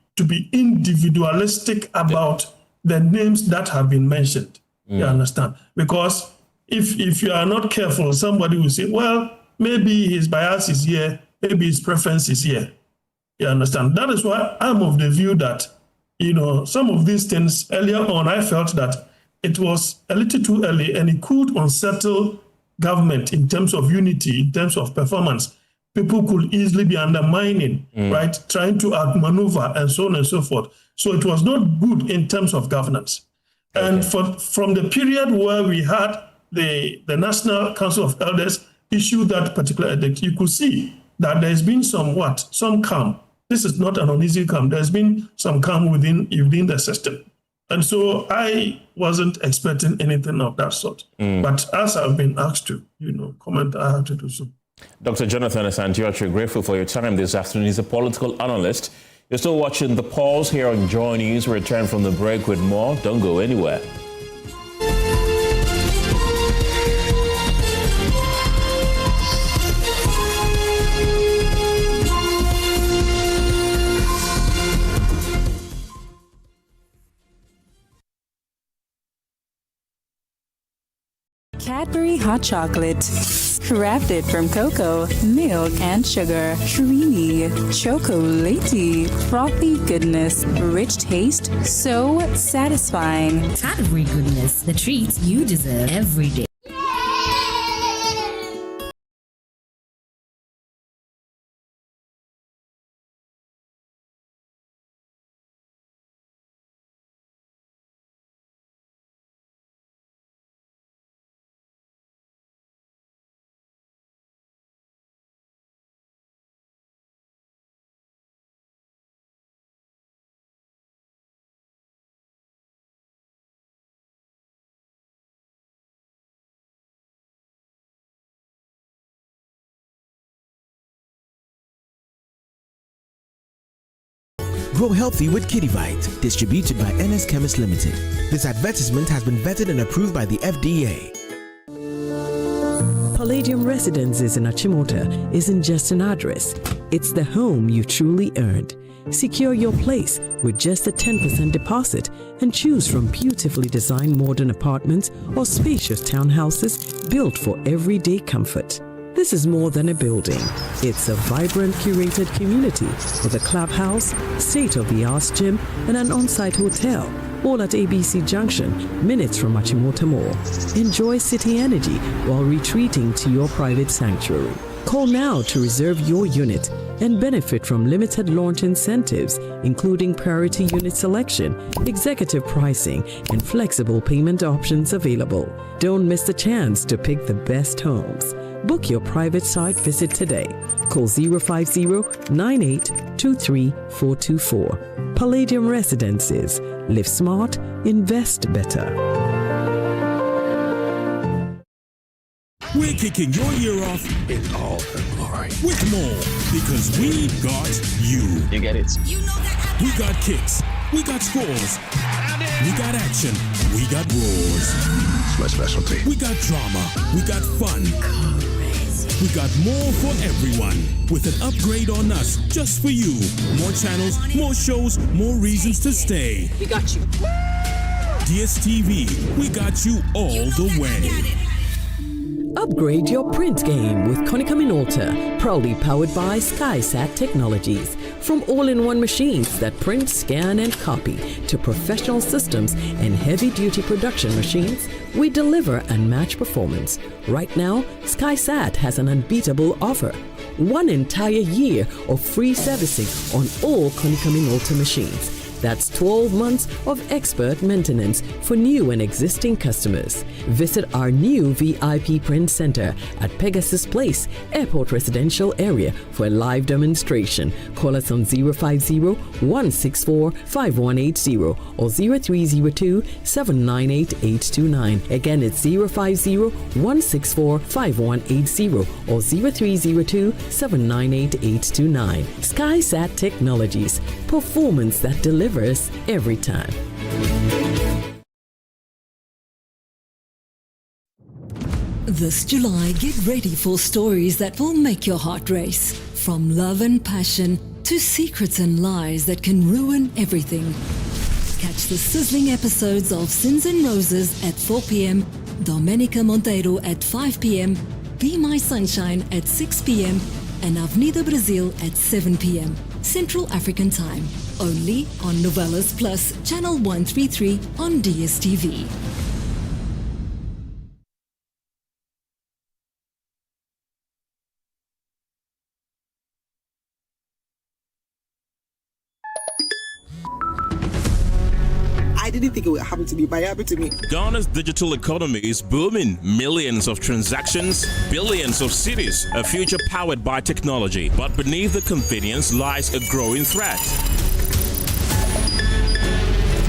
individualistic about the names that have been mentioned. You understand? Because if you are not careful, somebody will say, well, maybe his bias is here, maybe his preference is here. You understand? That is why I'm of the view that, some of these things earlier on, I felt that it was a little too early and it could unsettle government in terms of unity, in terms of performance. People could easily be undermining, right? Trying to outmaneuver and so on and so forth. So it was not good in terms of governance. Okay. And from the period where we had the National Council of Elders issue that particular edict, you could see that there's been some calm. This is not an uneasy calm. There's been some calm within the system. And so I wasn't expecting anything of that sort. But as I've been asked to, comment, I have to do so. Dr. Jonathan Asante-Ocho, grateful for your time this afternoon. He's a political analyst. You're still watching The Pulse here on Joy News. We return from the break with more. Don't go anywhere. Cadbury Hot Chocolate. Crafted from cocoa, milk, and sugar. Creamy, chocolatey, frothy goodness, rich taste, so satisfying. Cadbury goodness, the treats you deserve every day. Grow healthy with KiddyVite, distributed by NS Chemist Limited. This advertisement has been vetted and approved by the FDA. Palladium Residences in Achimota isn't just an address, it's the home you truly earned. Secure your place with just a 10% deposit and choose from beautifully designed modern apartments or spacious townhouses built for everyday comfort. This is more than a building. It's a vibrant, curated community with a clubhouse, state-of-the-art gym, and an on-site hotel, all at ABC Junction, minutes from Achimota Mall. Enjoy city energy while retreating to your private sanctuary. Call now to reserve your unit and benefit from limited launch incentives, including priority unit selection, executive pricing, and flexible payment options available. Don't miss the chance to pick the best homes. Book your private site visit today. Call 050-9823-424. Palladium Residences. Live smart, invest better. We're kicking your year off in all her glory. With more, because we got you. You get it? You know that. We got kicks. We got scores. We got action. We got roars. It's my specialty. We got drama. We got fun. We got more for everyone. With an upgrade on us just for you. More channels, more shows, more reasons to stay. We got you. DSTV, we got you all the way. Upgrade your print game with Konica Minolta, proudly powered by SkySat Technologies. From all-in-one machines that print, scan, and copy to professional systems and heavy-duty production machines, we deliver unmatched performance. Right now, SkySat has an unbeatable offer. 1 entire year of free servicing on all Konica Minolta machines. That's 12 months of expert maintenance for new and existing customers. Visit our new VIP print center at Pegasus Place, Airport Residential Area for a live demonstration. Call us on 050-164-5180 or 0302-798-829. Again, it's 050-164-5180 or 0302-798-829. SkySat Technologies. Performance that delivers every time. This July, get ready for stories that will make your heart race. From love and passion to secrets and lies that can ruin everything. Catch the sizzling episodes of Sins and Roses at 4 p.m., Domenica Monteiro at 5 p.m., Be My Sunshine at 6 p.m., and Avenida Brazil at 7 p.m. Central African Time. Only on Novelas Plus, Channel 133 on DSTV. I didn't think it would happen to me, but it happened to me. Ghana's digital economy is booming. Millions of transactions, billions of cities, a future powered by technology. But beneath the convenience lies a growing threat.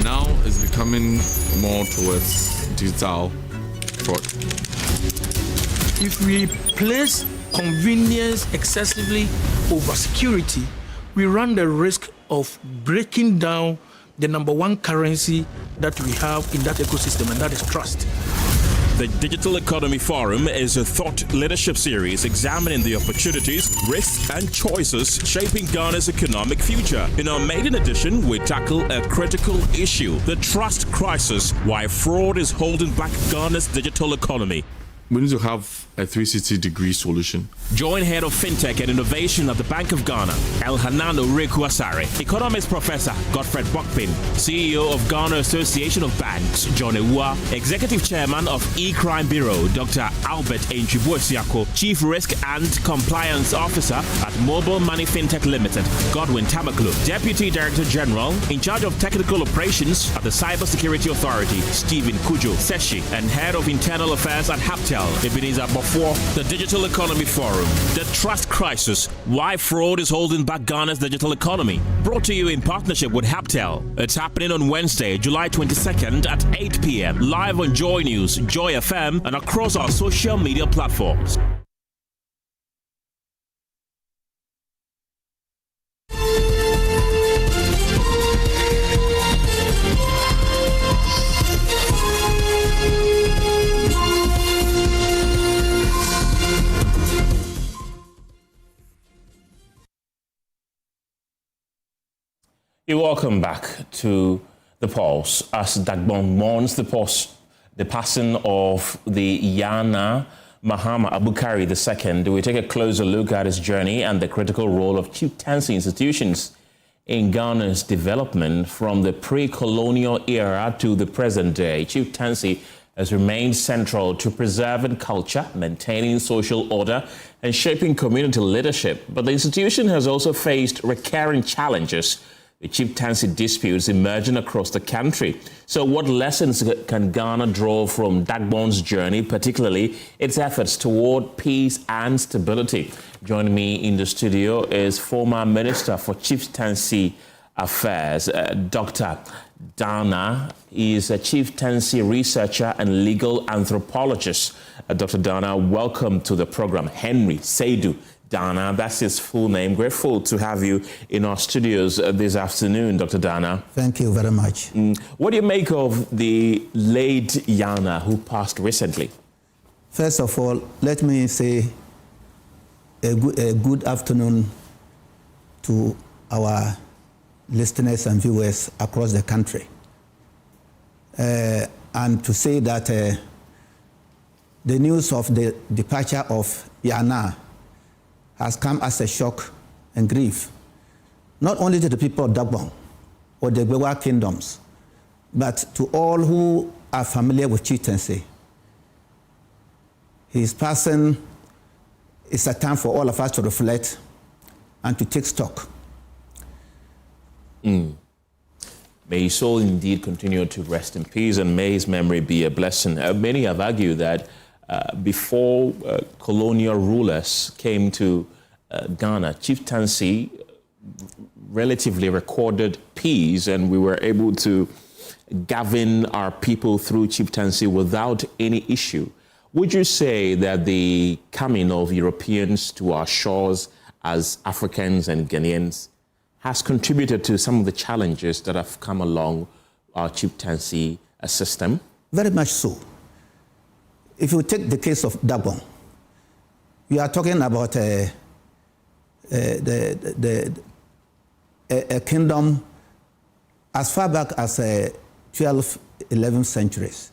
Now it's becoming more towards digital fraud. If we place convenience excessively over security, we run the risk of breaking down the number one currency that we have in that ecosystem, and that is trust. The Digital Economy Forum is a thought leadership series examining the opportunities, risks, and choices shaping Ghana's economic future. In our maiden edition, we tackle a critical issue, the trust crisis, why fraud is holding back Ghana's digital economy. We need to have a 360-degree solution. Join Head of FinTech and Innovation at the Bank of Ghana, El Hanan Oreku Asare, Economics Professor Godfred Bokpin, CEO of Ghana Association of Banks, John Ewua, Executive Chairman of E-Crime Bureau, Dr. Albert Enchibuesiako, Chief Risk and Compliance Officer at Mobile Money FinTech Limited, Godwin Tamaklu, Deputy Director General in charge of Technical Operations at the Cybersecurity Authority, Stephen Kujo Seshi, and Head of Internal Affairs at Haptel, Ebenezer Before the Digital Economy Forum, The Trust Crisis, Why Fraud is Holding Back Ghana's Digital Economy. Brought to you in partnership with Haptel. It's happening on Wednesday, July 22nd at 8 p.m. live on Joy News, Joy FM, and across our social media platforms. You're welcome back to The Pulse as Dagbon mourns the passing of the Yana Mahama Abukari II. We take a closer look at his journey and the critical role of chieftaincy institutions in Ghana's development from the pre-colonial era to the present day. Chieftaincy has remained central to preserving culture, maintaining social order, and shaping community leadership. But the institution has also faced recurring challenges, with chieftaincy disputes emerging across the country. So what lessons can Ghana draw from Dagbon's journey, particularly its efforts toward peace and stability? Joining me in the studio is former Minister for Chieftaincy Affairs, Dr. Dana. He is a chieftaincy researcher and legal anthropologist. Dr. Dana, welcome to the program. Henry Seydou Dana, that's his full name. Grateful to have you in our studios this afternoon, Dr. Dana. Thank you very much. What do you make of the late Yana who passed recently? First of all, let me say a good afternoon to our listeners and viewers across the country. And to say that the news of the departure of Yana has come as a shock and grief, not only to the people of Dagbon or the Gbewa kingdoms, but to all who are familiar with chieftaincy. His passing is a time for all of us to reflect and to take stock. May his soul indeed continue to rest in peace, and may his memory be a blessing. Many have argued that before colonial rulers came to Ghana, chieftaincy relatively recorded peace, and we were able to govern our people through chieftaincy without any issue. Would you say that the coming of Europeans to our shores as Africans and Ghanaians has contributed to some of the challenges that have come along our chieftaincy system? Very much so. If you take the case of Dagbon, we are talking about a kingdom as far back as 12th, 11th centuries.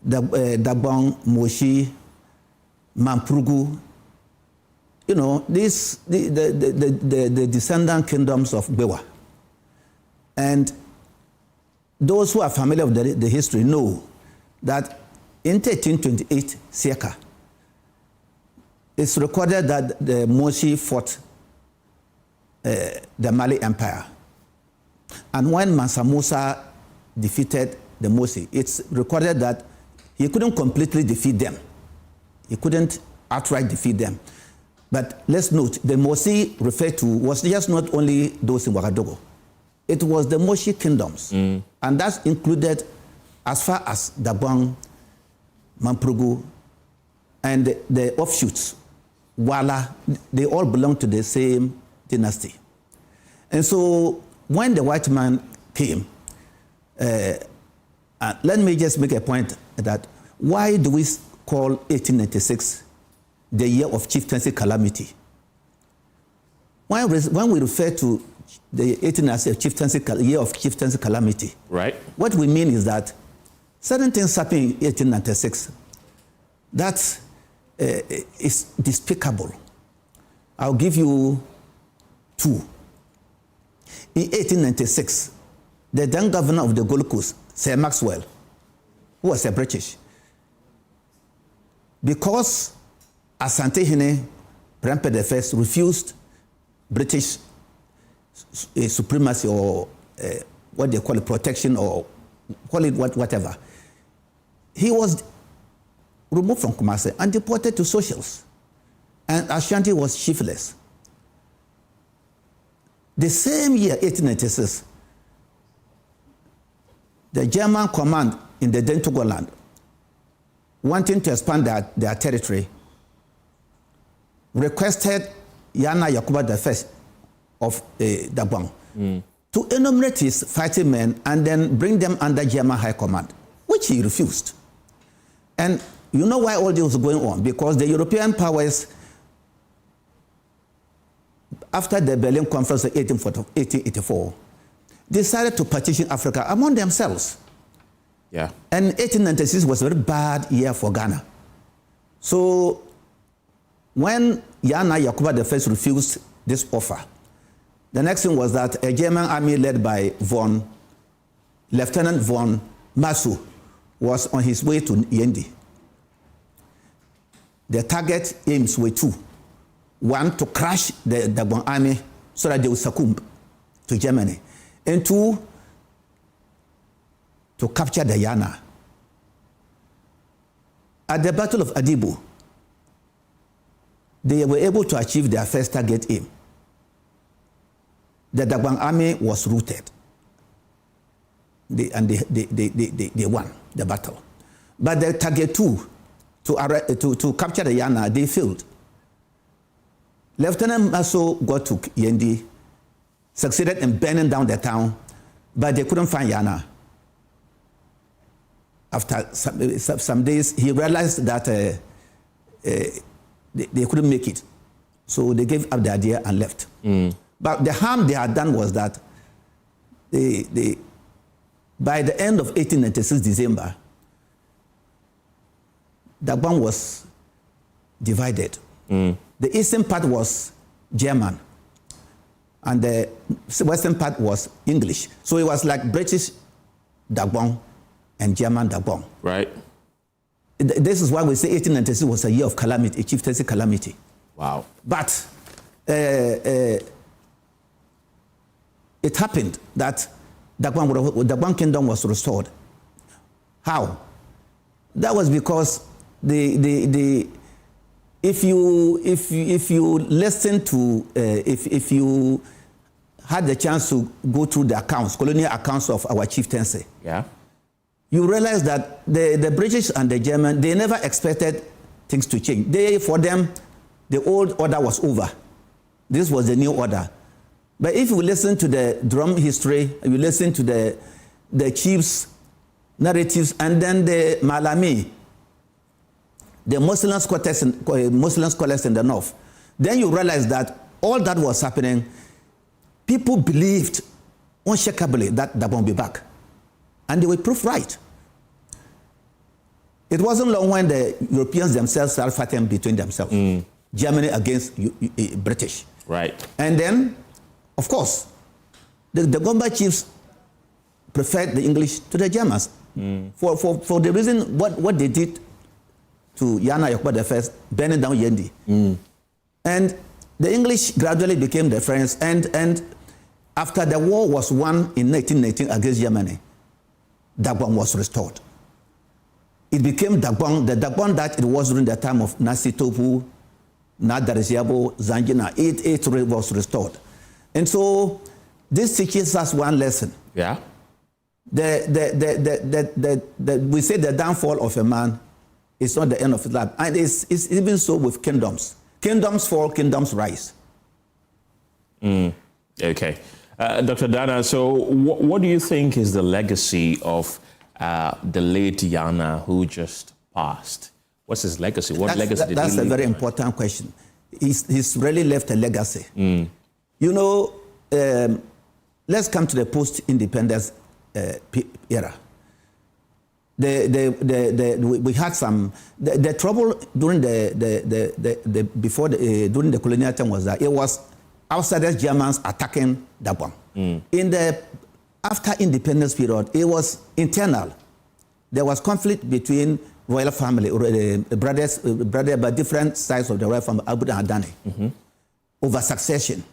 Dagbon, Moshi, Mamprugu, you know, the descendant kingdoms of Gbewa. And those who are familiar with the history know that in 1328 circa, it's recorded that the Moshi fought the Mali Empire. And when Mansa Musa defeated the Moshi, it's recorded that he couldn't completely defeat them. He couldn't outright defeat them. But let's note, the Moshi referred to was just not only those in Ouagadougou. It was the Moshi kingdoms. And that included as far as Dagbon, Mamprugu, and the offshoots, Wala, they all belong to the same dynasty. And so when the white man came, let me just make a point that why do we call 1896 the year of chieftaincy calamity? When we refer to the 1896 year of chieftaincy calamity, right? What we mean is that certain things happened in 1896 that is despicable. I'll give you two. In 1896, the then governor of the Gold Coast, Sir Maxwell, who was a British, because Asante Hene Prempeh I refused British supremacy or what they call it, protection, or call it whatever. He was removed from Kumasi and deported to Socials. And Ashanti was chiefless. The same year, 1896, the German command in the then Togo land, wanting to expand their territory, requested Yana Yakuba I of Dagbon to enumerate his fighting men and then bring them under German high command, which he refused. And you know why all this was going on? Because the European powers, after the Berlin Conference of 1884, decided to partition Africa among themselves. Yeah. And 1896 was a very bad year for Ghana. So when Yana Yakuba I refused this offer, the next thing was that a German army led by Lieutenant von Masu was on his way to Yendi. The target aims were two. One, to crush the Dagbon army so that they would succumb to Germany. And two, to capture the Yana. At the Battle of Adibo, they were able to achieve their first target aim. The Dagbon army was routed. They won the battle. But the target two, to capture the Yana, they failed. Lieutenant Maso got to Yendi, succeeded in burning down the town, but they couldn't find Yana. After some days, he realized that they couldn't make it. So they gave up the idea and left. But the harm they had done was that by the end of 1896 December, Dagbon was divided. The eastern part was German, and the western part was English. So it was like British Dagbon and German Dagbon. Right. This is why we say 1896 was a year of calamity, a chieftaincy calamity. Wow. But it happened that Dagbon kingdom was restored. How? That was because if you listen to if you had the chance to go through the accounts, colonial accounts of our chieftaincy, yeah, you realize that the British and the German, they never expected things to change. For them, the old order was over. This was the new order. But if you listen to the drum history, you listen to the chiefs' narratives, and then the Malami, the Muslim scholars in the north, then you realize that all that was happening, people believed unshakably that Dagbon would be back. And they were proved right. It wasn't long when the Europeans themselves started fighting between themselves. Germany against British. Right. And then, of course, the Gomba chiefs preferred the English to the Germans. For the reason what they did to Yana Yakuba I, burning down Yendi. And the English gradually became their friends. And after the war was won in 1919 against Germany, Dagbon was restored. It became Dagbon, the Dagbon that it was during the time of Nasi Topu, Nadarisiabo, Zangina. It was restored. And so this teaches us one lesson. Yeah. We say the downfall of a man is not the end of his life. And it's even so with kingdoms. Kingdoms fall, kingdoms rise. Okay. Dr. Dana, so what do you think is the legacy of the late Yana who just passed? What's his legacy? What legacy did he leave? That's a very important question. He's really left a legacy. You know, let's come to the post-independence era. We had some the trouble during during the colonial time was that it was outsiders, Germans attacking Dagbon. In the after independence period, it was internal. There was conflict between royal family, brothers, but different sides of the royal family, Abu and Adani, over succession.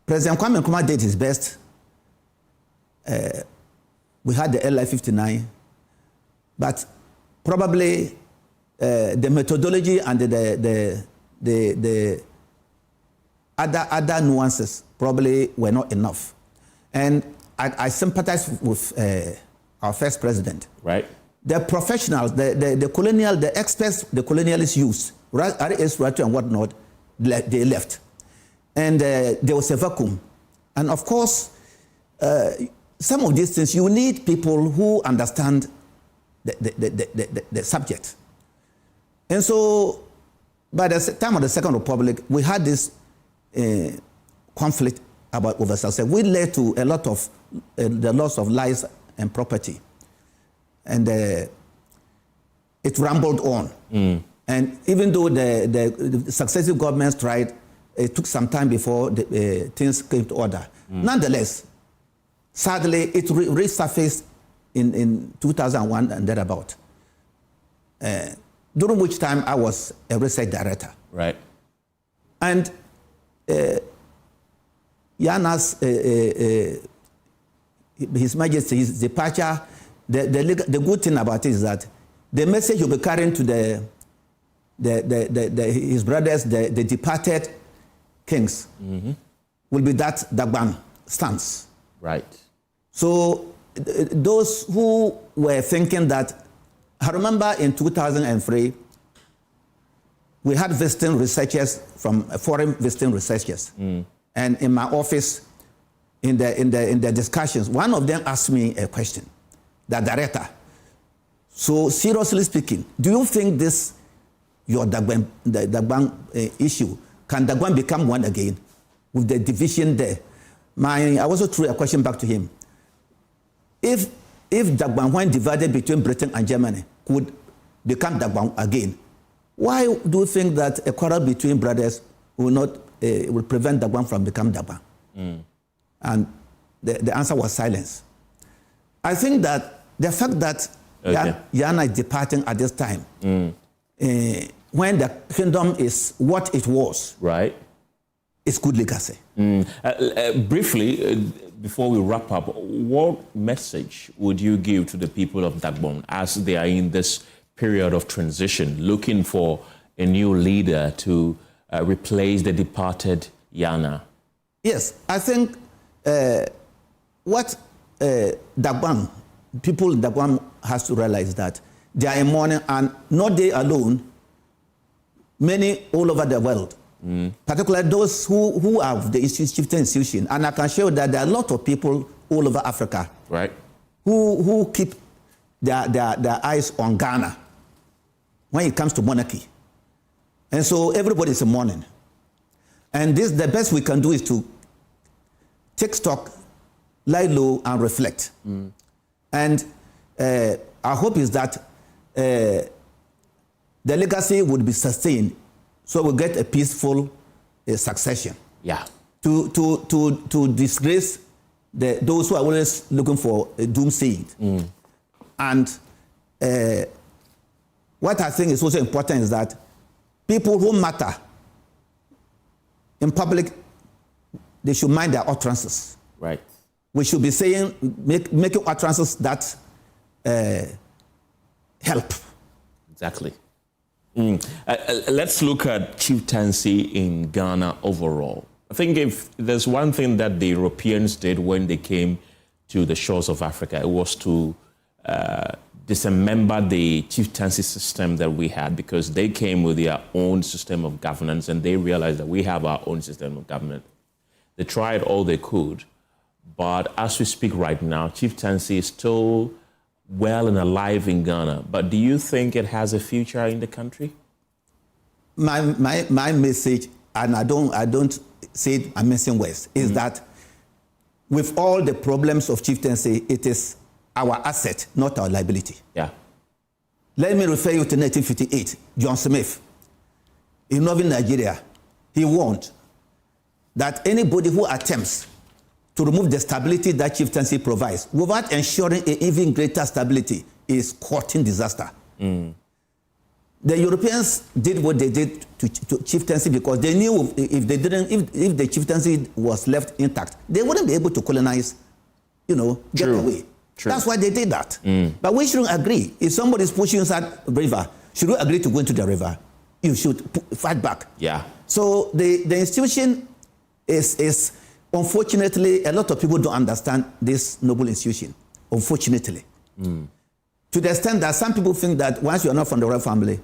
President Kwame Nkrumah did his best. We had the LI 59, but probably the methodology and the other nuances probably were not enough. And I sympathize with our first president. Right. The professionals, the experts, the colonialists used, R.S. Ratu and whatnot, they left. And there was a vacuum. And of course, some of these things, you need people who understand the subject. And so, by the time of the Second Republic, we had this conflict about over-success, which led to a lot of the loss of lives and property. And it rambled on. And even though the successive governments tried, it took some time before things came to order. Nonetheless, sadly, it resurfaced in 2001 and thereabout, during which time I was a research director. Right. And Yana's, His Majesty's departure, the good thing about it is that the message you'll be carrying to his brothers, the departed kings, will be that Dagbang stance. Right. So those who were thinking that, I remember in 2003, we had visiting researchers from foreign visiting researchers. And in my office, in the discussions, one of them asked me a question, the director. So seriously speaking, do you think this, your Dagbang issue, can Dagbang become one again with the division there? I also threw a question back to him. If Dagbang, when divided between Britain and Germany, could become Dagbang again, why do you think that a quarrel between brothers will prevent Dagbang from becoming Dagbang? And the answer was silence. I think that the fact that Yana is departing at this time, when the kingdom is what it was, right, it's good legacy. Briefly, before we wrap up, what message would you give to the people of Dagbang as they are in this period of transition, looking for a new leader to replace the departed Yana? Yes, I think what Dagbang, people in Dagbang has to realize that they are in mourning, and not they alone, many all over the world, particularly those who have the chieftain institution. And I can show that there are a lot of people all over Africa, right, who keep their eyes on Ghana when it comes to monarchy. And so everybody is in mourning. And the best we can do is to take stock, lie low, and reflect. And our hope is that the legacy would be sustained, so we'll get a peaceful succession. Yeah. To disgrace those who are always looking for a doomsaying. And what I think is also important is that people who matter in public, they should mind their utterances. Right. We should be saying, making utterances that help. Exactly. Let's look at chieftaincy in Ghana overall. I think if there's one thing that the Europeans did when they came to the shores of Africa, it was to dismember the chieftaincy system that we had, because they came with their own system of governance and they realized that we have our own system of government. They tried all they could, but as we speak right now, chieftaincy is still well and alive in Ghana. But do you think it has a future in the country? My message, and I don't say it, I'm missing words, is that with all the problems of chieftaincy, it is our asset, not our liability. Yeah. Let me refer you to 1958, John Smith. In northern Nigeria, he warned that anybody who attempts to remove the stability that chieftaincy provides without ensuring an even greater stability is courting disaster. The Europeans did what they did to chieftaincy because they knew if the chieftaincy was left intact, they wouldn't be able to colonize, get away. True. That's why they did that. But we shouldn't agree. If somebody is pushing inside a river, should we agree to go into the river? You should fight back. Yeah. So the institution is unfortunately, a lot of people don't understand this noble institution, unfortunately. To the extent that some people think that once you're not from the royal family,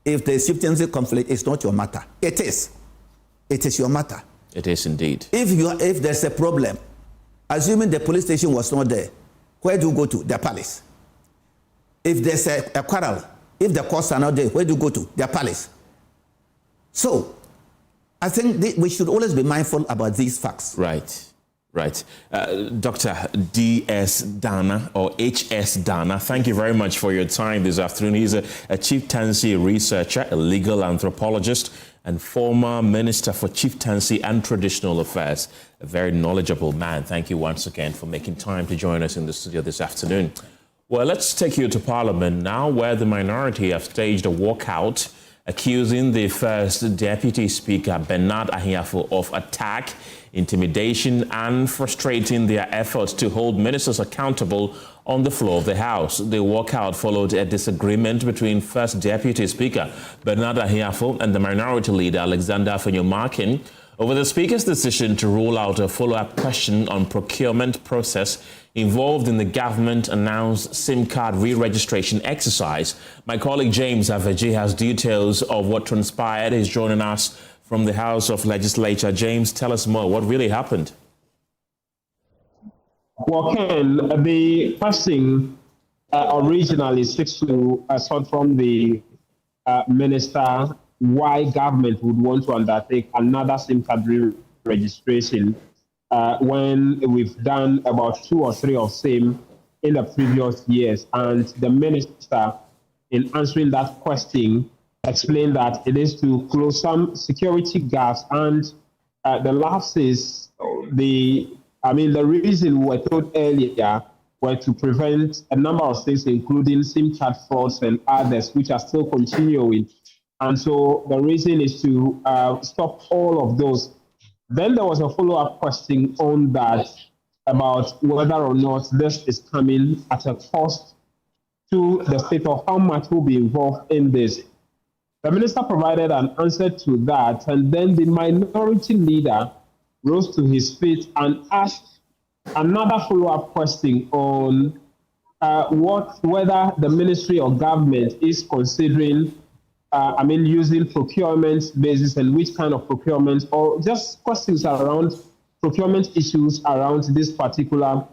if the chieftaincy conflict, it's not your matter. It is. It is your matter. It is indeed. If there's a problem, assuming the police station was not there, where do you go to? The palace. If there's a quarrel, if the courts are not there, where do you go to? The palace. So, I think we should always be mindful about these facts. Right. Dr. D.S. Dana, or H.S. Dana, thank you very much for your time this afternoon. He's a chieftaincy researcher, a legal anthropologist, and former Minister for Chieftaincy and Traditional Affairs. A very knowledgeable man. Thank you once again for making time to join us in the studio this afternoon. Well, let's take you to Parliament now, where the minority have staged a walkout accusing the First Deputy Speaker, Bernard Ahiafo, of attack, intimidation, and frustrating their efforts to hold ministers accountable on the floor of the House. The walkout followed a disagreement between First Deputy Speaker Bernard Ahiafo and the Minority Leader Alexander Afenyo-Markin over the Speaker's decision to rule out a follow-up question on procurement process involved in the government-announced SIM card re-registration exercise. My colleague James Aveji has details of what transpired. He's joining us from the House of Legislature. James, tell us more. What really happened? Well, Ken, the question originally seeks to sort from the minister why government would want to undertake another SIM card re-registration when we've done about 2 or 3 of same in the previous years. And the minister, in answering that question, explained that it is to close some security gaps and the lapses. The reason we were told earlier were to prevent a number of things, including SIM card frauds and others, which are still continuing. And so the reason is to stop all of those. Then there was a follow-up question on that about whether or not this is coming at a cost to the state, of how much will be involved in this. The minister provided an answer to that, and then the minority leader rose to his feet and asked another follow-up question on whether the ministry or government is considering using procurement basis, and which kind of procurement, or just questions around procurement issues around this particular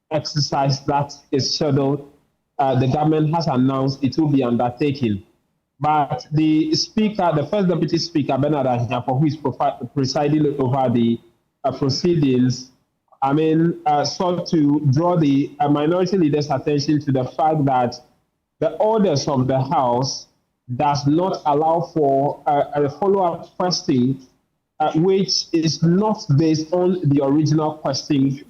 exercise that is scheduled. The government has announced it will be undertaken. But the speaker, the First Deputy Speaker, Bernard Ahiafo, who is presiding over the proceedings, sought to draw the minority leader's attention to the fact that the orders of the House does not allow for a follow-up question which is not based on the original question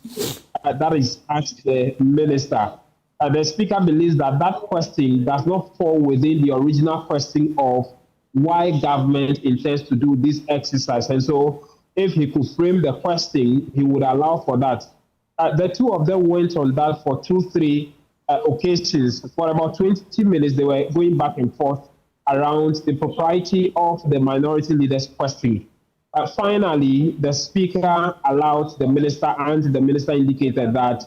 that is asked the minister. The speaker believes that that question does not fall within the original question of why government intends to do this exercise. And so if he could frame the question, he would allow for that. The two of them went on that for 2-3 occasions. For about 20 minutes, they were going back and forth around the propriety of the minority leader's question. Finally, the speaker allowed the minister, and the minister indicated that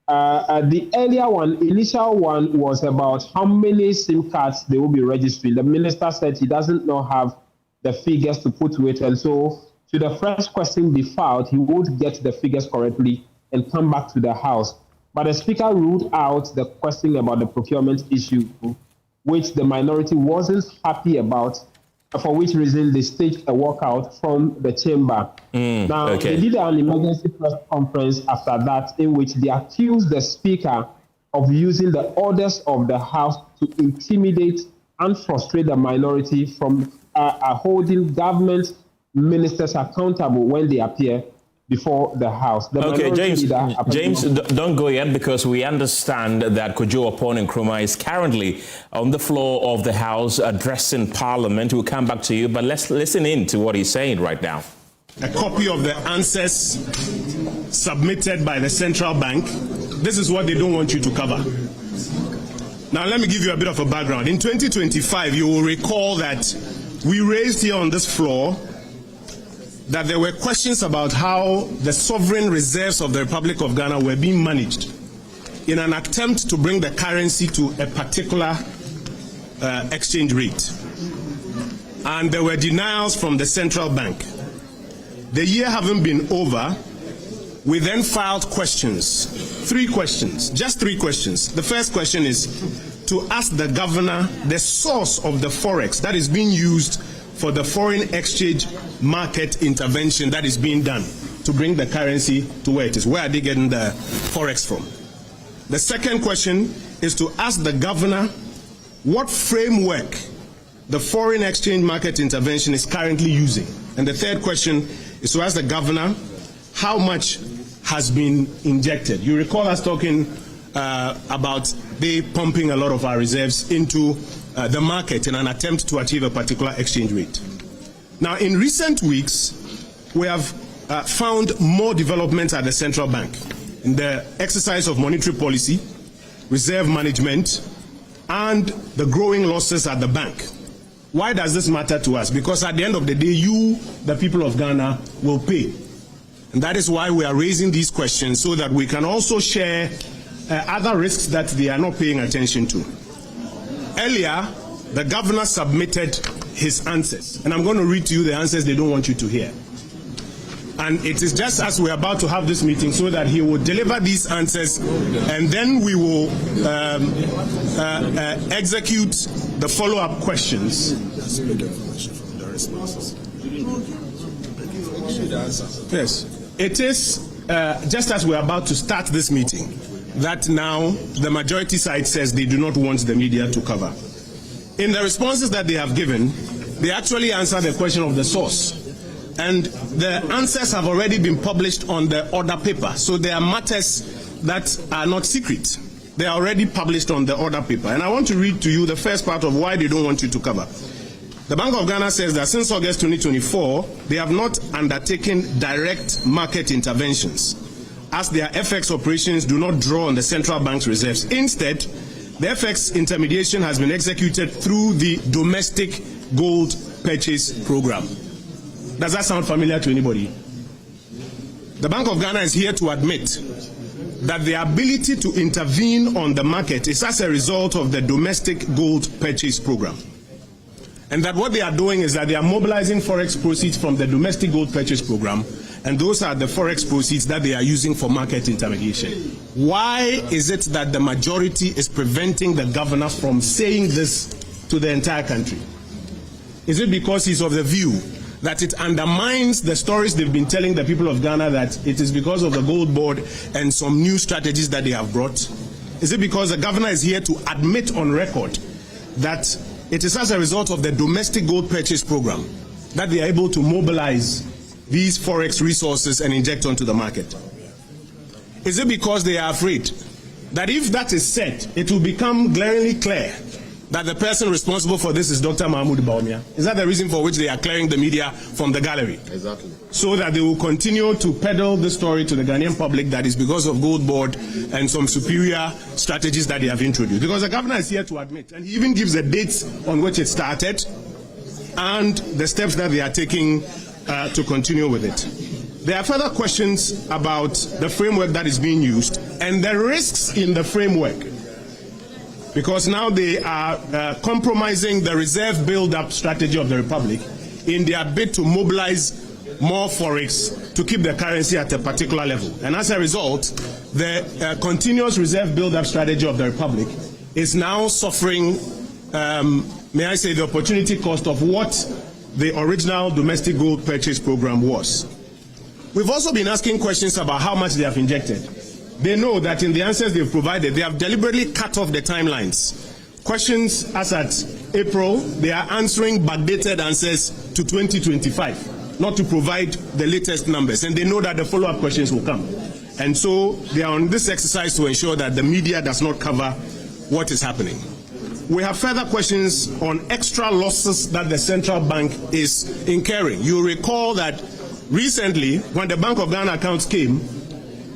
the earlier one, initial one, was about how many SIM cards they will be registering. The minister said he doesn't know have the figures to put to it, and so should the first question be filed, he would get the figures correctly and come back to the House. But the speaker ruled out the question about the procurement issue, which the minority wasn't happy about, for which reason they staged a walkout from the chamber. They did an emergency press conference after that, in which they accused the speaker of using the orders of the House to intimidate and frustrate the minority from holding government ministers accountable when they appear before the House. James, don't go yet, because we understand that Kojo Opon Nkrumah is currently on the floor of the House addressing Parliament. We'll come back to you, but let's listen in to what he's saying right now. A copy of the answers submitted by the central bank. This is what they don't want you to cover. Now, let me give you a bit of a background. In 2025, you will recall that we raised here on this floor that there were questions about how the sovereign reserves of the Republic of Ghana were being managed in an attempt to bring the currency to a particular exchange rate. And there were denials from the central bank. The year having been over, we then filed questions, 3 questions, just 3 questions. The first question is to ask the governor the source of the forex that is being used for the foreign exchange market intervention that is being done to bring the currency to where it is. Where are they getting the forex from? The second question is to ask the governor what framework the foreign exchange market intervention is currently using. And the third question is to ask the governor how much has been injected. You recall us talking about they pumping a lot of our reserves into the market in an attempt to achieve a particular exchange rate. Now, in recent weeks, we have found more developments at the central bank in the exercise of monetary policy, reserve management, and the growing losses at the bank. Why does this matter to us? Because at the end of the day, you, the people of Ghana, will pay. And that is why we are raising these questions, so that we can also share other risks that they are not paying attention to. Earlier, the governor submitted his answers, and I'm going to read to you the answers they don't want you to hear. And it is just as we're about to have this meeting, so that he will deliver these answers, and then we will execute the follow-up questions. Yes, it is just as we're about to start this meeting that now the majority side says they do not want the media to cover. In the responses that they have given, they actually answer the question of the source. And the answers have already been published on the order paper. So there are matters that are not secret. They are already published on the order paper. And I want to read to you the first part of why they don't want you to cover. The Bank of Ghana says that since August 2024, they have not undertaken direct market interventions, as their FX operations do not draw on the central bank's reserves. Instead, the FX intermediation has been executed through the domestic gold purchase program. Does that sound familiar to anybody? The Bank of Ghana is here to admit that the ability to intervene on the market is as a result of the domestic gold purchase program. And that what they are doing is that they are mobilizing forex proceeds from the domestic gold purchase program, and those are the forex proceeds that they are using for market intermediation. Why is it that the majority is preventing the governor from saying this to the entire country? Is it because he's of the view that it undermines the stories they've been telling the people of Ghana, that it is because of the gold board and some new strategies that they have brought? Is it because the governor is here to admit on record that it is as a result of the domestic gold purchase program that they are able to mobilize these forex resources and inject onto the market? Is it because they are afraid that if that is said, it will become glaringly clear that the person responsible for this is Dr. Mahmoud Bawumia? Is that the reason for which they are clearing the media from the gallery? Exactly. So that they will continue to peddle the story to the Ghanaian public that is because of gold board and some superior strategies that they have introduced. Because the governor is here to admit, and he even gives the dates on which it started and the steps that they are taking to continue with it. There are further questions about the framework that is being used and the risks in the framework, because now they are compromising the reserve build-up strategy of the Republic in their bid to mobilize more forex to keep the currency at a particular level. And as a result, the continuous reserve build-up strategy of the Republic is now suffering, may I say, the opportunity cost of what the original domestic gold purchase program was. We've also been asking questions about how much they have injected. They know that in the answers they've provided, they have deliberately cut off the timelines. Questions as at April, they are answering backdated answers to 2025, not to provide the latest numbers. And they know that the follow-up questions will come. And so they are on this exercise to ensure that the media does not cover what is happening. We have further questions on extra losses that the central bank is incurring. You recall that recently, when the Bank of Ghana accounts came,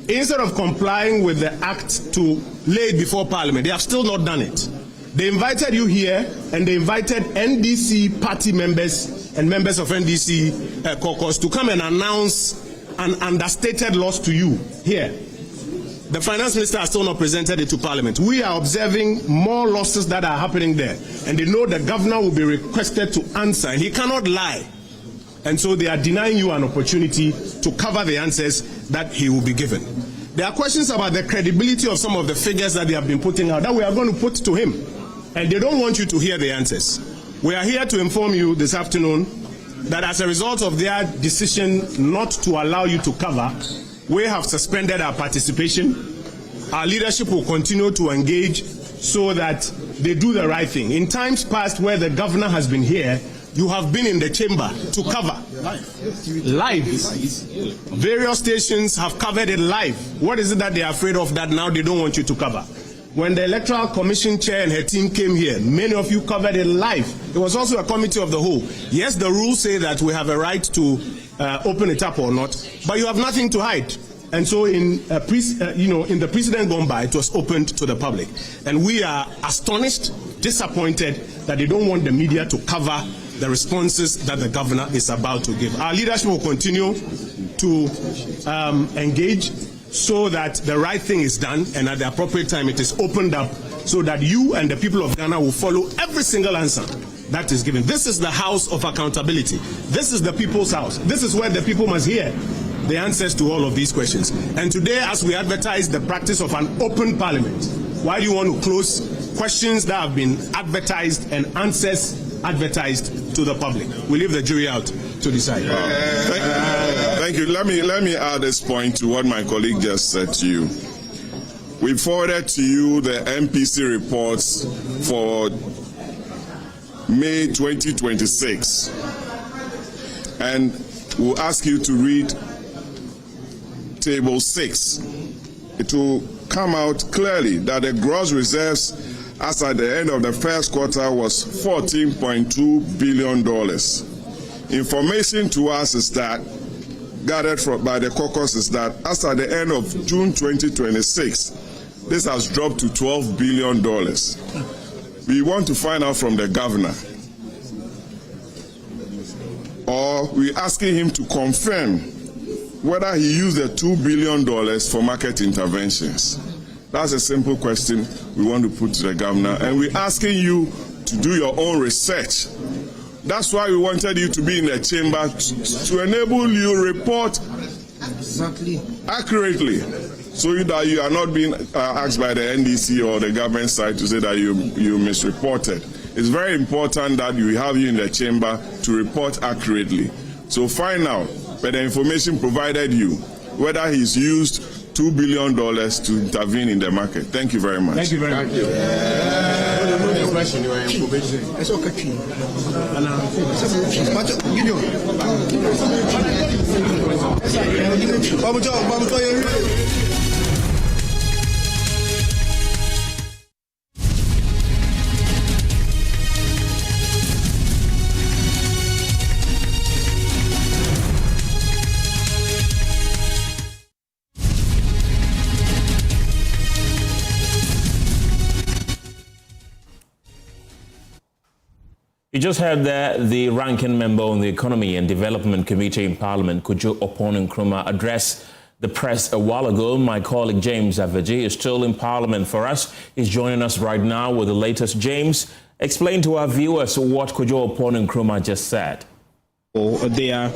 instead of complying with the act to lay it before Parliament, they have still not done it. They invited you here, and they invited NDC party members and members of NDC caucus to come and announce an understated loss to you here. The finance minister has still not presented it to Parliament. We are observing more losses that are happening there, and they know the governor will be requested to answer, and he cannot lie. And so they are denying you an opportunity to cover the answers that he will be given. There are questions about the credibility of some of the figures that they have been putting out that we are going to put to him, and they don't want you to hear the answers. We are here to inform you this afternoon that as a result of their decision not to allow you to cover, we have suspended our participation. Our leadership will continue to engage so that they do the right thing. In times past where the governor has been here, you have been in the chamber to cover. Live. Various stations have covered it live. What is it that they are afraid of that now they don't want you to cover? When the Electoral Commission chair and her team came here, many of you covered it live. There was also a committee of the whole. Yes, the rules say that we have a right to open it up or not, but you have nothing to hide. And so in the precedent gone by, it was opened to the public. And we are astonished, disappointed that they don't want the media to cover the responses that the governor is about to give. Our leadership will continue to engage so that the right thing is done, and at the appropriate time it is opened up so that you and the people of Ghana will follow every single answer that is given. This is the house of accountability. This is the people's house. This is where the people must hear the answers to all of these questions. And today, as we advertise the practice of an open parliament, why do you want to close questions that have been advertised and answers advertised to the public? We leave the jury out to decide. Thank you. Let me add this point to what my colleague just said to you. We forwarded to you the MPC reports for May 2026, and we'll ask you to read Table 6. It will come out clearly that the gross reserves as at the end of the first quarter was $14.2 billion. Information to us is that, gathered by the caucus, is that as at the end of June 2026, this has dropped to $12 billion. We want to find out from the governor, or we're asking him to confirm whether he used the $2 billion for market interventions. That's a simple question we want to put to the governor, and we're asking you to do your own research. That's why we wanted you to be in the chamber to enable you to report accurately, so that you are not being asked by the NDC or the government side to say that you misreported. It's very important that we have you in the chamber to report accurately. So find out by the information provided you whether he's used $2 billion to intervene in the market. Thank you very much. Thank you very much. You just heard that the ranking member on the Economy and Development Committee in Parliament, Akufo-Addo Nkrumah, address the press a while ago. My colleague James Aveji is still in Parliament for us. He's joining us right now with the latest. James, explain to our viewers what Akufo-Addo Nkrumah just said. Their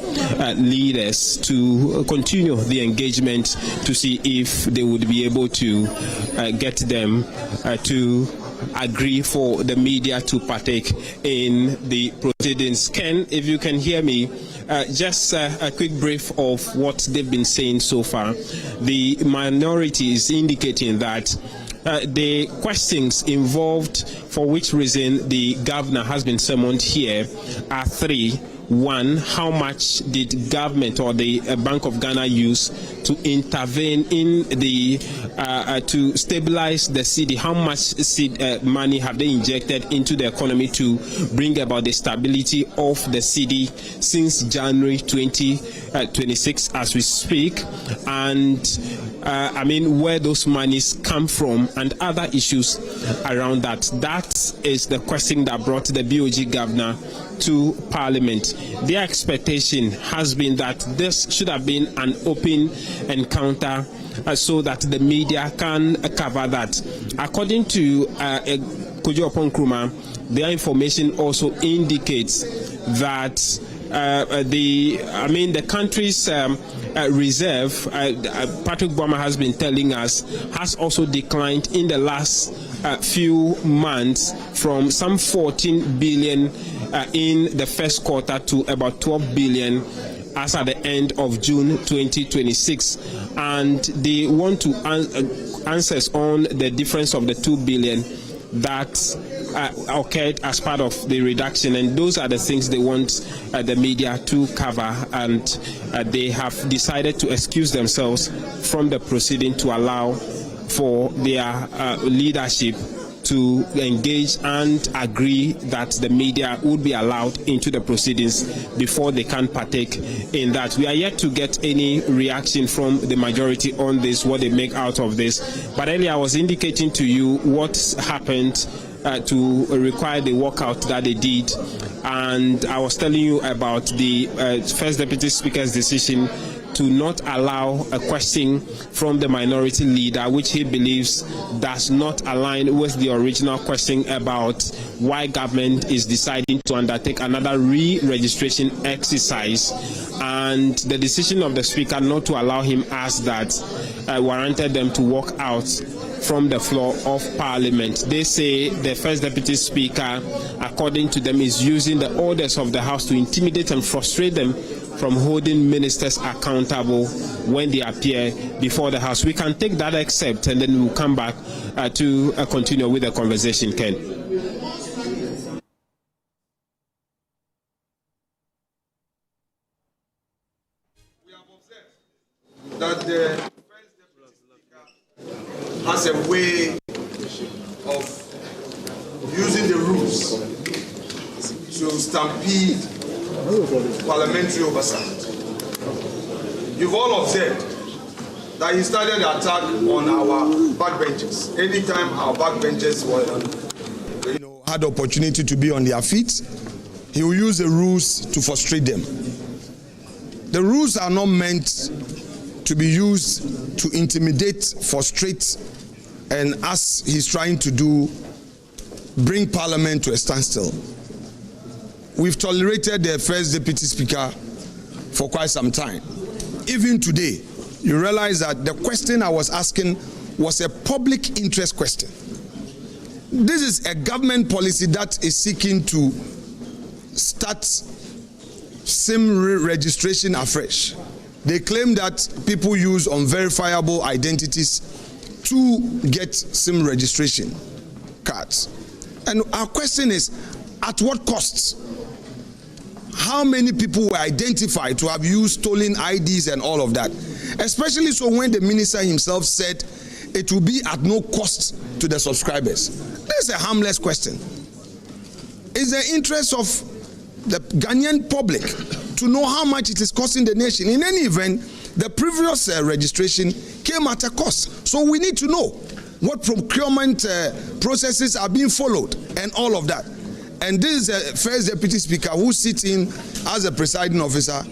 leaders to continue the engagement to see if they would be able to get them to agree for the media to partake in the proceedings. Ken, if you can hear me, just a quick brief of what they've been saying so far. The minority is indicating that the questions involved for which reason the governor has been summoned here are three. One, how much did government or the Bank of Ghana use to intervene in the to stabilize the cedi? How much money have they injected into the economy to bring about the stability of the cedi since January 2026 as we speak? And I mean, where those monies come from and other issues around that. That is the question that brought the BOG governor to Parliament. Their expectation has been that this should have been an open encounter so that the media can cover that. According to Akufo-Addo Nkrumah, their information also indicates that the country's reserve, Patrick Boma has been telling us, has also declined in the last few months from some 14 billion in the first quarter to about 12 billion as at the end of June 2026, and they want to answers on the difference of the 2 billion that occurred as part of the reduction, and those are the things they want the media to cover, and they have decided to excuse themselves from the proceeding to allow for their leadership to engage and agree that the media would be allowed into the proceedings before they can partake in that. We are yet to get any reaction from the majority on this, what they make out of this. But earlier I was indicating to you what happened to require the walkout that they did, and I was telling you about the First Deputy Speaker's decision to not allow a question from the minority leader, which he believes does not align with the original question about why government is deciding to undertake another re-registration exercise, and the decision of the Speaker not to allow him ask that warranted them to walk out from the floor of Parliament. They say the First Deputy Speaker, according to them, is using the orders of the House to intimidate and frustrate them from holding ministers accountable when they appear before the House. We can take that excerpt and then we'll come back to continue with the conversation, Ken. We have observed that the First Deputy Speaker has a way of using the rules to stampede parliamentary oversight. You've all observed that he started the attack on our backbenchers. Anytime our backbenchers were, had the opportunity to be on their feet, he will use the rules to frustrate them. The rules are not meant to be used to intimidate, frustrate, and as he's trying to do, bring Parliament to a standstill. We've tolerated the First Deputy Speaker for quite some time. Even today, you realize that the question I was asking was a public interest question. This is a government policy that is seeking to start SIM registration afresh. They claim that people use unverifiable identities to get SIM registration cards. And our question is, at what cost? How many people were identified to have used stolen IDs and all of that? Especially so when the minister himself said it will be at no cost to the subscribers. This is a harmless question. It's the interest of the Ghanaian public to know how much it is costing the nation. In any event, the previous registration came at a cost. So we need to know what procurement processes are being followed and all of that. And this is a First Deputy Speaker who sits in as a presiding officer,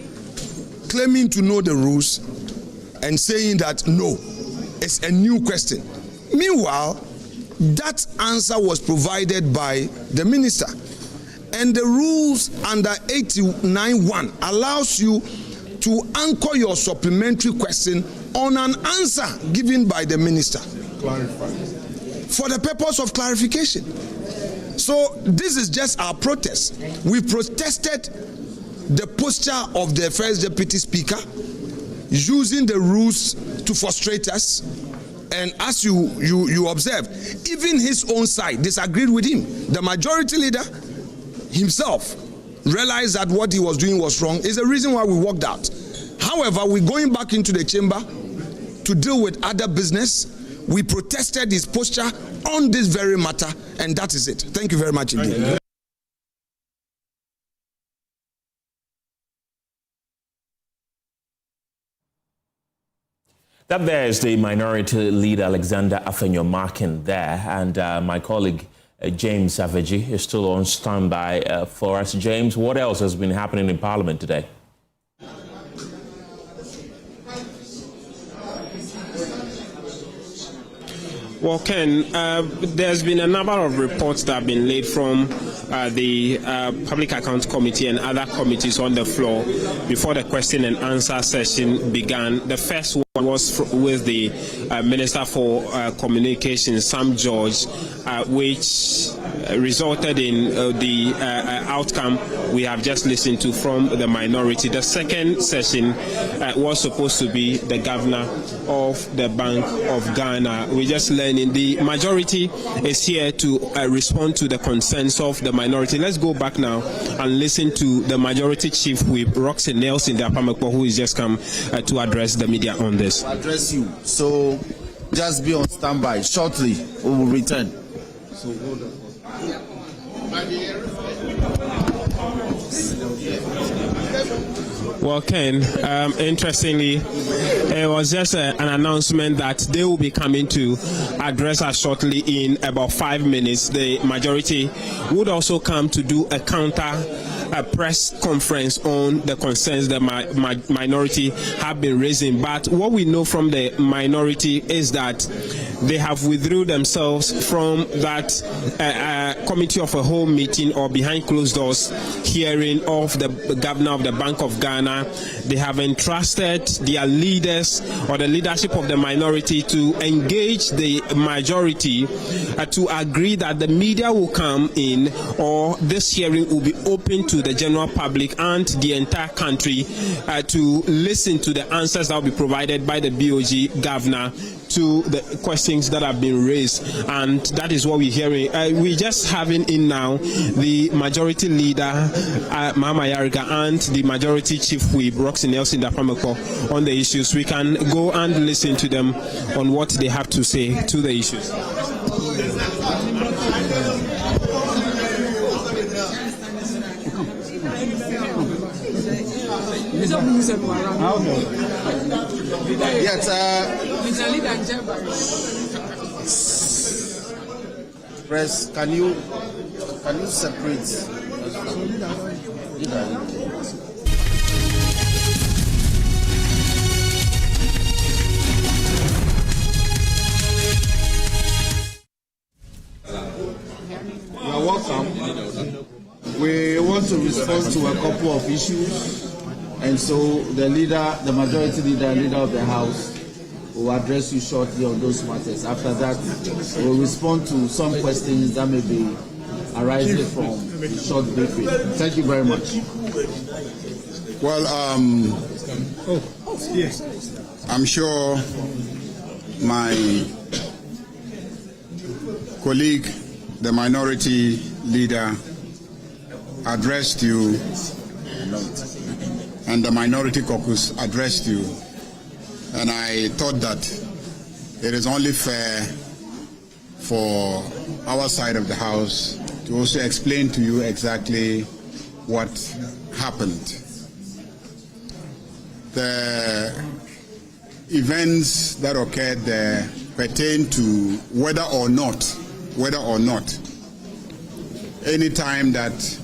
claiming to know the rules and saying that no, it's a new question. Meanwhile, that answer was provided by the minister. And the rules under 89(1) allows you to anchor your supplementary question on an answer given by the minister. Clarify. For the purpose of clarification. So this is just our protest. We protested the posture of the First Deputy Speaker using the rules to frustrate us. And as you observe, even his own side disagreed with him. The majority leader himself realized that what he was doing was wrong. Is the reason why we walked out. However, we're going back into the chamber to deal with other business. We protested his posture on this very matter, and that is it. Thank you very much indeed. That there is the minority leader, Alexander Afenyo-Markin there, and my colleague, James Savaji, is still on standby for us. James, what else has been happening in Parliament today? Well, Ken, there's been a number of reports that have been laid from the Public Accounts Committee and other committees on the floor before the question and answer session began. The first one was with the Minister for Communications, Sam George, which resulted in the outcome we have just listened to from the minority. The second session was supposed to be the governor of the Bank of Ghana. We're just learning the majority is here to respond to the concerns of the minority. Let's go back now and listen to the majority chief whip, Roxy Nelson Apamekpo, who has just come to address the media on this. Address you. So just be on standby. Shortly, we will return. So hold on. Well, Ken, interestingly, it was just an announcement that they will be coming to address us shortly in about 5 minutes. The majority would also come to do a press conference on the concerns the minority have been raising. But what we know from the minority is that they have withdrew themselves from that committee of a whole meeting or behind closed doors hearing of the governor of the Bank of Ghana. They have entrusted their leaders or the leadership of the minority to engage the majority to agree that the media will come in, or this hearing will be open to the general public and the entire country to listen to the answers that will be provided by the BOG governor to the questions that have been raised. And that is what we're hearing. We're just having in now the majority leader, Mahama Yarika, and the majority chief whip, Roxy Nelson Apamekpo, on the issues. We can go and listen to them on what they have to say to the issues. Yes, press, can you separate? You are welcome. We want to respond to a couple of issues. And so the majority leader of the House will address you shortly on those matters. After that, we'll respond to some questions that may be arising from the short briefing. Thank you very much. Well, I'm sure my colleague, the minority leader, addressed you, and the minority caucus addressed you, and I thought that it is only fair for our side of the House to also explain to you exactly what happened. The events that occurred there pertain to whether or not, any time that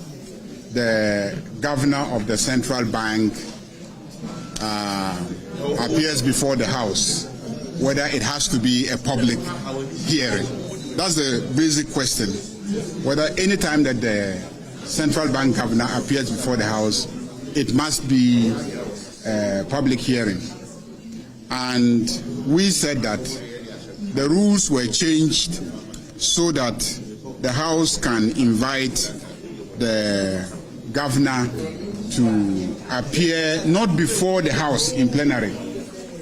the governor of the central bank appears before the House, whether it has to be a public hearing. That's the basic question. Whether any time that the central bank governor appears before the House, it must be a public hearing. And we said that the rules were changed so that the House can invite the governor to appear not before the House in plenary,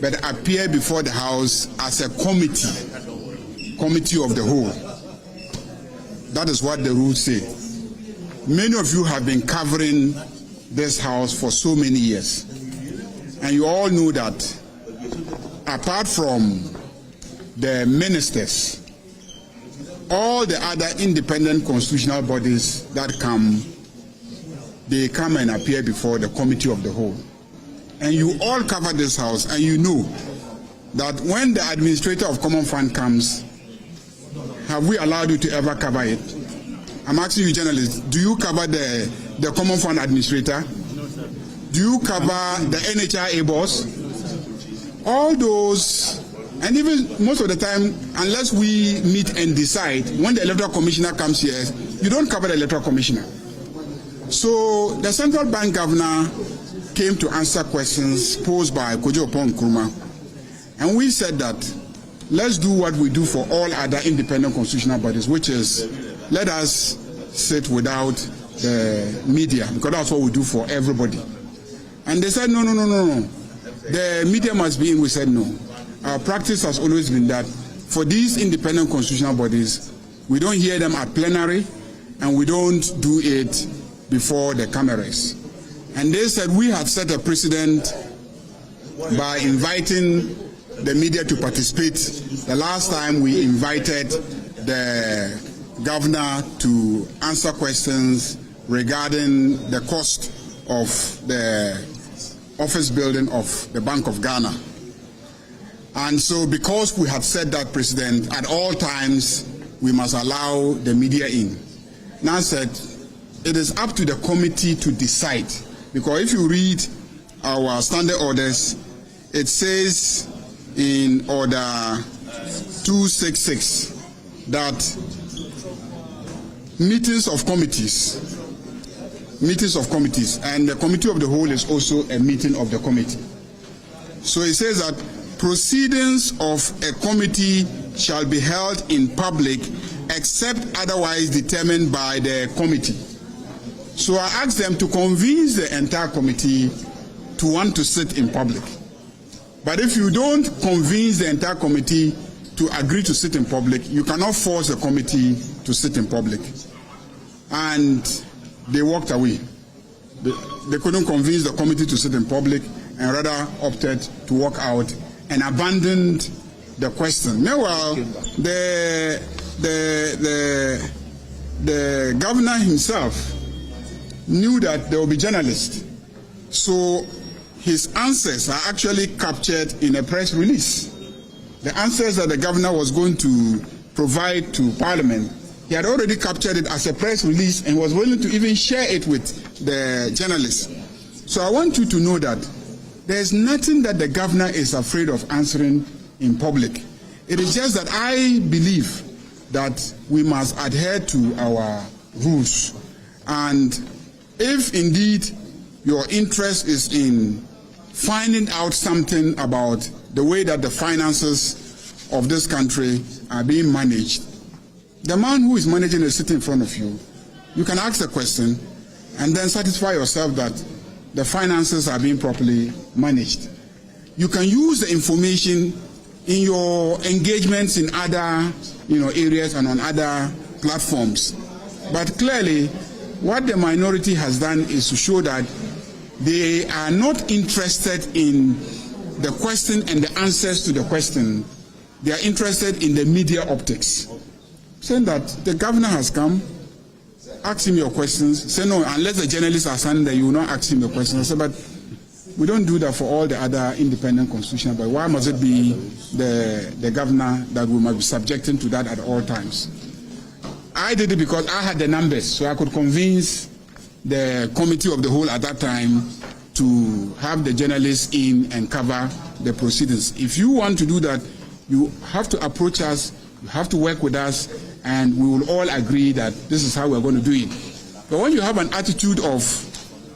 but appear before the House as a committee of the whole. That is what the rules say. Many of you have been covering this House for so many years, and you all know that apart from the ministers, all the other independent constitutional bodies that come, they come and appear before the committee of the whole. And you all cover this House, and you know that when the administrator of Common Fund comes, have we allowed you to ever cover it? I'm asking you journalists, do you cover the Common Fund administrator? Do you cover the NHRA boss? All those, and even most of the time, unless we meet and decide, when the electoral commissioner comes here, you don't cover the electoral commissioner. So the central bank governor came to answer questions posed by Kojo Nkrumah, and we said that let's do what we do for all other independent constitutional bodies, which is let us sit without the media, because that's what we do for everybody. And they said, no. The media must be in. We said no. Our practice has always been that for these independent constitutional bodies, we don't hear them at plenary and we don't do it before the cameras. And they said we have set a precedent by inviting the media to participate. The last time we invited the governor to answer questions regarding the cost of the office building of the Bank of Ghana. And so because we had set that precedent, at all times we must allow the media in. Now said, it is up to the committee to decide, because if you read our standard orders, it says in order 266 that meetings of committees, and the committee of the whole is also a meeting of the committee. So it says that proceedings of a committee shall be held in public except otherwise determined by the committee. So I asked them to convince the entire committee to want to sit in public. But if you don't convince the entire committee to agree to sit in public, you cannot force the committee to sit in public. And they walked away. They couldn't convince the committee to sit in public and rather opted to walk out and abandoned the question. Meanwhile, the governor himself knew that there will be journalists. So his answers are actually captured in a press release. The answers that the governor was going to provide to Parliament, he had already captured it as a press release and was willing to even share it with the journalists. So I want you to know that there's nothing that the governor is afraid of answering in public. It is just that I believe that we must adhere to our rules. And if indeed your interest is in finding out something about the way that the finances of this country are being managed, the man who is managing is sitting in front of you. You can ask the question and then satisfy yourself that the finances are being properly managed. You can use the information in your engagements in other areas and on other platforms. But clearly, what the minority has done is to show that they are not interested in the question and the answers to the question. They are interested in the media optics. Saying that the governor has come, ask him your questions. Say no, unless the journalists are standing there, you will not ask him the questions. I say, but we don't do that for all the other independent constitutional, but why must it be the governor that we must be subjecting to that at all times? I did it because I had the numbers, so I could convince the committee of the whole at that time to have the journalists in and cover the proceedings. If you want to do that, you have to approach us, you have to work with us, and we will all agree that this is how we're going to do it. But when you have an attitude of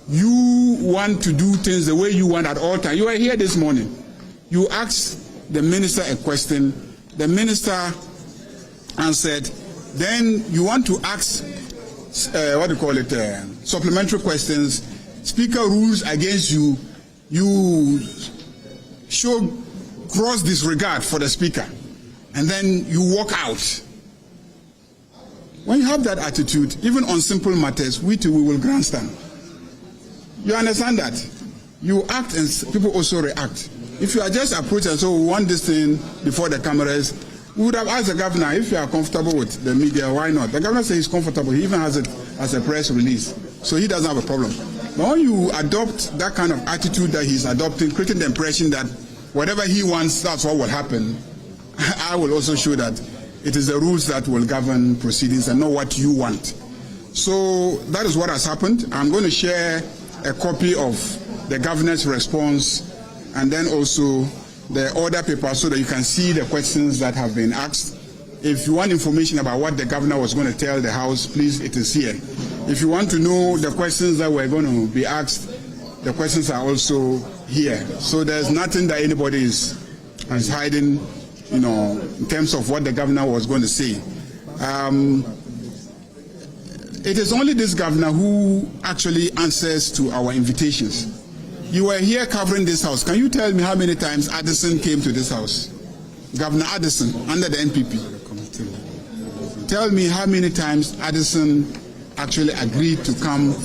you want to do things the way you want at all times, you were here this morning, you asked the minister a question, the minister answered, then you want to ask, supplementary questions, speaker rules against you, you show gross disregard for the speaker, and then you walk out. When you have that attitude, even on simple matters, we will grandstand. You understand that? You act and people also react. If you are just approaching and so we want this thing before the cameras, we would have asked the governor if you are comfortable with the media, why not? The governor says he's comfortable. He even has it as a press release. So he doesn't have a problem. But when you adopt that kind of attitude that he's adopting, creating the impression that whatever he wants, that's what will happen, I will also show that it is the rules that will govern proceedings and not what you want. So that is what has happened. I'm going to share a copy of the governor's response and then also the order paper so that you can see the questions that have been asked. If you want information about what the governor was going to tell the House, please, it is here. If you want to know the questions that were going to be asked, the questions are also here. So there's nothing that anybody is hiding in terms of what the governor was going to say. It is only this governor who actually answers to our invitations. You were here covering this house. Can you tell me how many times Addison came to this house? Governor Addison, under the NPP. Tell me how many times Addison actually agreed to come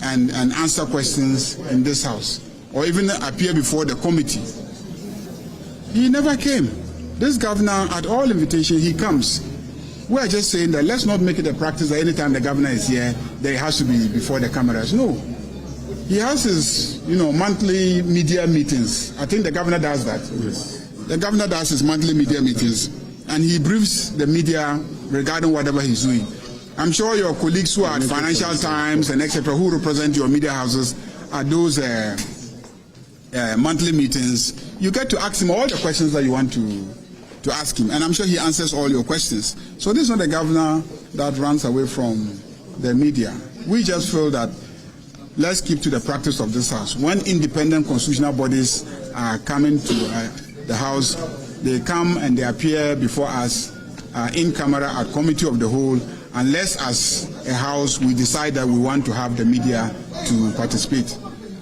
and answer questions in this house, or even appear before the committee. He never came. This governor, at all invitations, he comes. We are just saying that let's not make it a practice that anytime the governor is here, that he has to be before the cameras. No. He has his, monthly media meetings. I think the governor does that. Yes. The governor does his monthly media meetings, and he briefs the media regarding whatever he's doing. I'm sure your colleagues who are at Financial Times and etc., who represent your media houses at those monthly meetings, you get to ask him all the questions that you want to ask him, and I'm sure he answers all your questions. So this is not a governor that runs away from the media. We just feel that let's keep to the practice of this house. When independent constitutional bodies are coming to the house, they come and they appear before us in camera at committee of the whole, unless as a house we decide that we want to have the media to participate.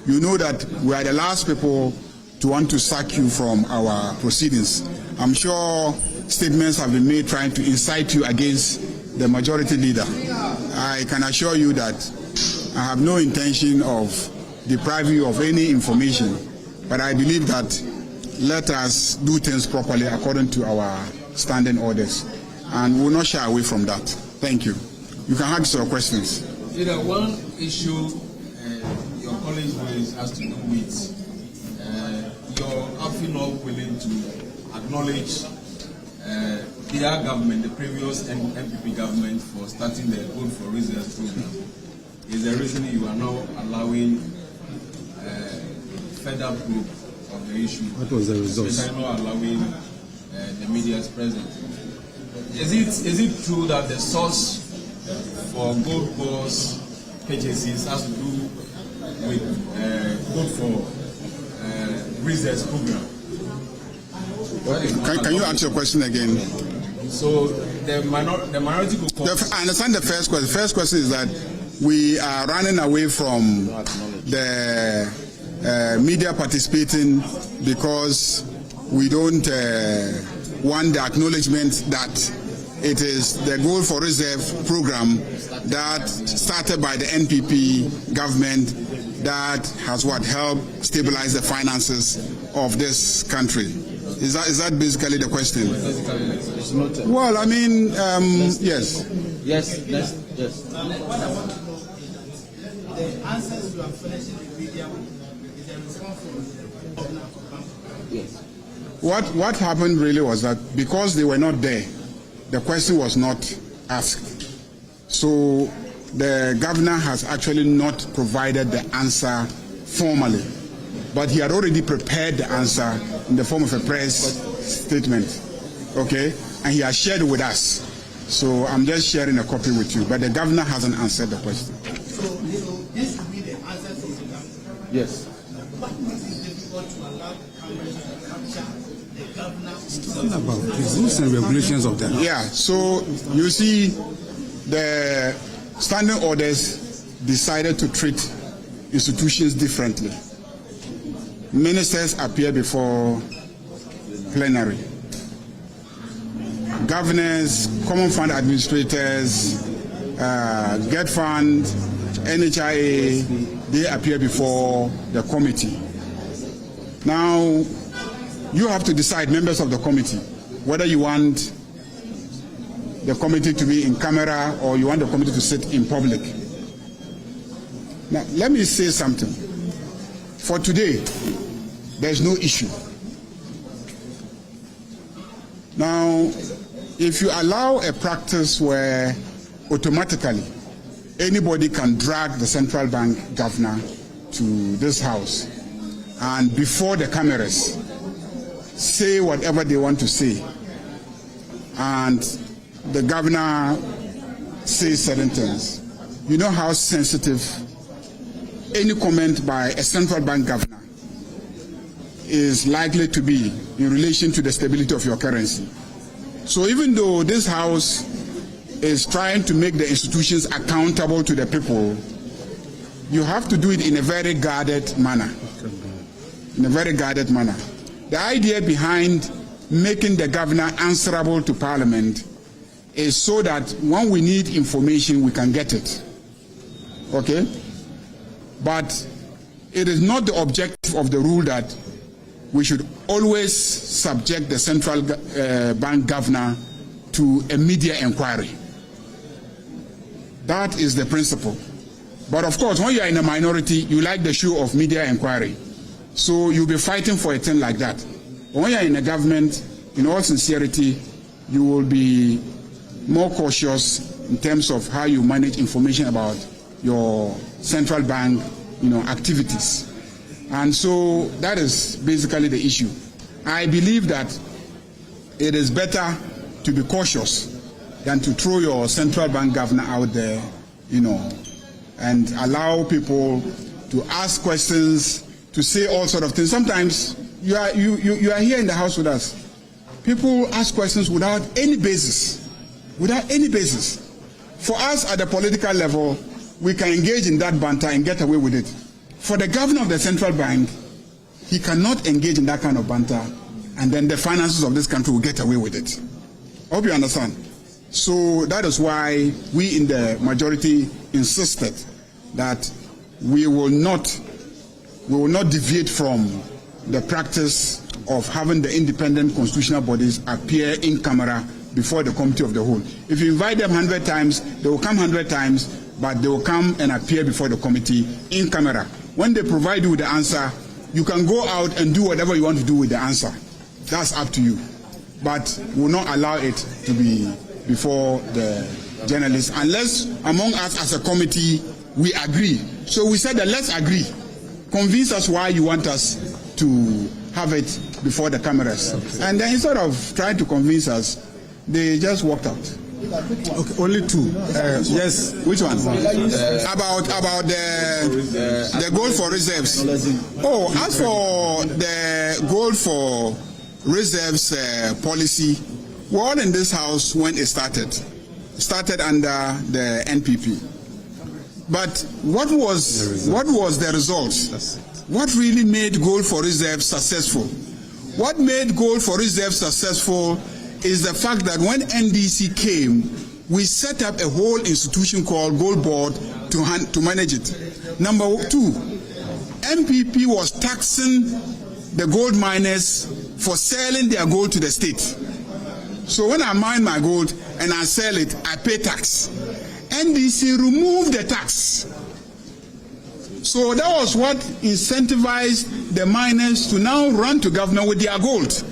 You know that we are the last people to want to sack you from our proceedings. I'm sure statements have been made trying to incite you against the majority leader. I can assure you that I have no intention of depriving you of any information, but I believe that let us do things properly according to our standing orders, and we will not shy away from that. Thank you. You can ask your questions. Leader, one issue your colleagues raised has to do with your often not willing to acknowledge their government, the previous MPP government, for starting the Vote for Reserves program. Is the reason you are now allowing further probe of the issue? What was the result? Especially not allowing the media's presence. Is it true that the source for gold course purchases has to do with Vote for Reserves program? Can you answer your question again? So the minority could I understand the first question. The first question is that we are running away from the media participating because we don't want the acknowledgement that it is the Goal for Reserve program that started by the NPP government that has helped stabilize the finances of this country. Is that basically the question? Well, I mean, yes. Yes. The answers you are furnishing the media with is a response from the governor for Yes. What happened really was that because they were not there, the question was not asked. So the governor has actually not provided the answer formally, but he had already prepared the answer in the form of a press statement, okay? And he has shared it with us. So I'm just sharing a copy with you, but the governor hasn't answered the question. So this will be the answer from the governor? Yes. What makes it difficult to allow the cameras to capture the governor? Talking about the rules and regulations of the house. Yeah, so you see the standing orders decided to treat institutions differently. Ministers appear before plenary. Governors, common fund administrators, Get Fund, NHIA, they appear before the committee. Now, you have to decide, members of the committee, whether you want the committee to be in camera or you want the committee to sit in public. Now, let me say something. For today, there's no issue. Now, if you allow a practice where automatically anybody can drag the central bank governor to this house and before the cameras say whatever they want to say, and the governor says certain things, you know how sensitive any comment by a central bank governor is likely to be in relation to the stability of your currency. So even though this House is trying to make the institutions accountable to the people, you have to do it in a very guarded manner. In a very guarded manner. The idea behind making the governor answerable to Parliament is so that when we need information, we can get it. Okay? But it is not the objective of the rule that we should always subject the central bank governor to a media inquiry. That is the principle. But of course, when you are in a minority, you like the show of media inquiry. So you'll be fighting for a thing like that. But when you are in a government, in all sincerity, you will be more cautious in terms of how you manage information about your central bank, activities. And so that is basically the issue. I believe that it is better to be cautious than to throw your central bank governor out there, and allow people to ask questions, to say all sort of things. Sometimes you are here in the House with us. People ask questions without any basis. Without any basis. For us at the political level, we can engage in that banter and get away with it. For the governor of the central bank, he cannot engage in that kind of banter, and then the finances of this country will get away with it. I hope you understand. So that is why we in the majority insisted that we will not deviate from the practice of having the independent constitutional bodies appear in camera before the committee of the whole. If you invite them 100 times, they will come 100 times, but they will come and appear before the committee in camera. When they provide you with the answer, you can go out and do whatever you want to do with the answer. That's up to you. But we will not allow it to be before the journalists, unless among us as a committee we agree. So we said that let's agree. Convince us why you want us to have it before the cameras. Okay. And then instead of trying to convince us, they just walked out. Okay, only two. Yes. Which one? About the goal for reserves. Oh, as for the goal for reserves policy, we're all in this House when it started. Started under the NPP. But what was the result? What really made goal for reserves successful? What made goal for reserves successful is the fact that when NDC came, we set up a whole institution called Gold Board to manage it. Number two, MPP was taxing the gold miners for selling their gold to the state. So when I mine my gold and I sell it, I pay tax. NDC removed the tax. So that was what incentivized the miners to now run to government with their gold.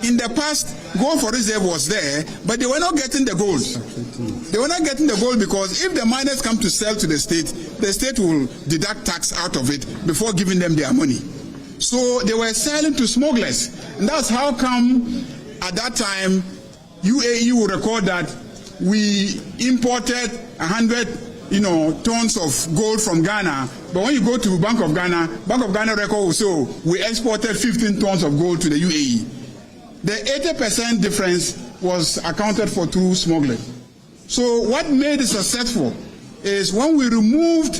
In the past, gold for reserve was there, but they were not getting the gold. They were not getting the gold because if the miners come to sell to the state will deduct tax out of it before giving them their money. So they were selling to smugglers. And that's how come at that time UAE will record that we imported 100 tons of gold from Ghana, but when you go to Bank of Ghana record will say we exported 15 tons of gold to the UAE. The 80% difference was accounted for through smuggling. So what made it successful is when we removed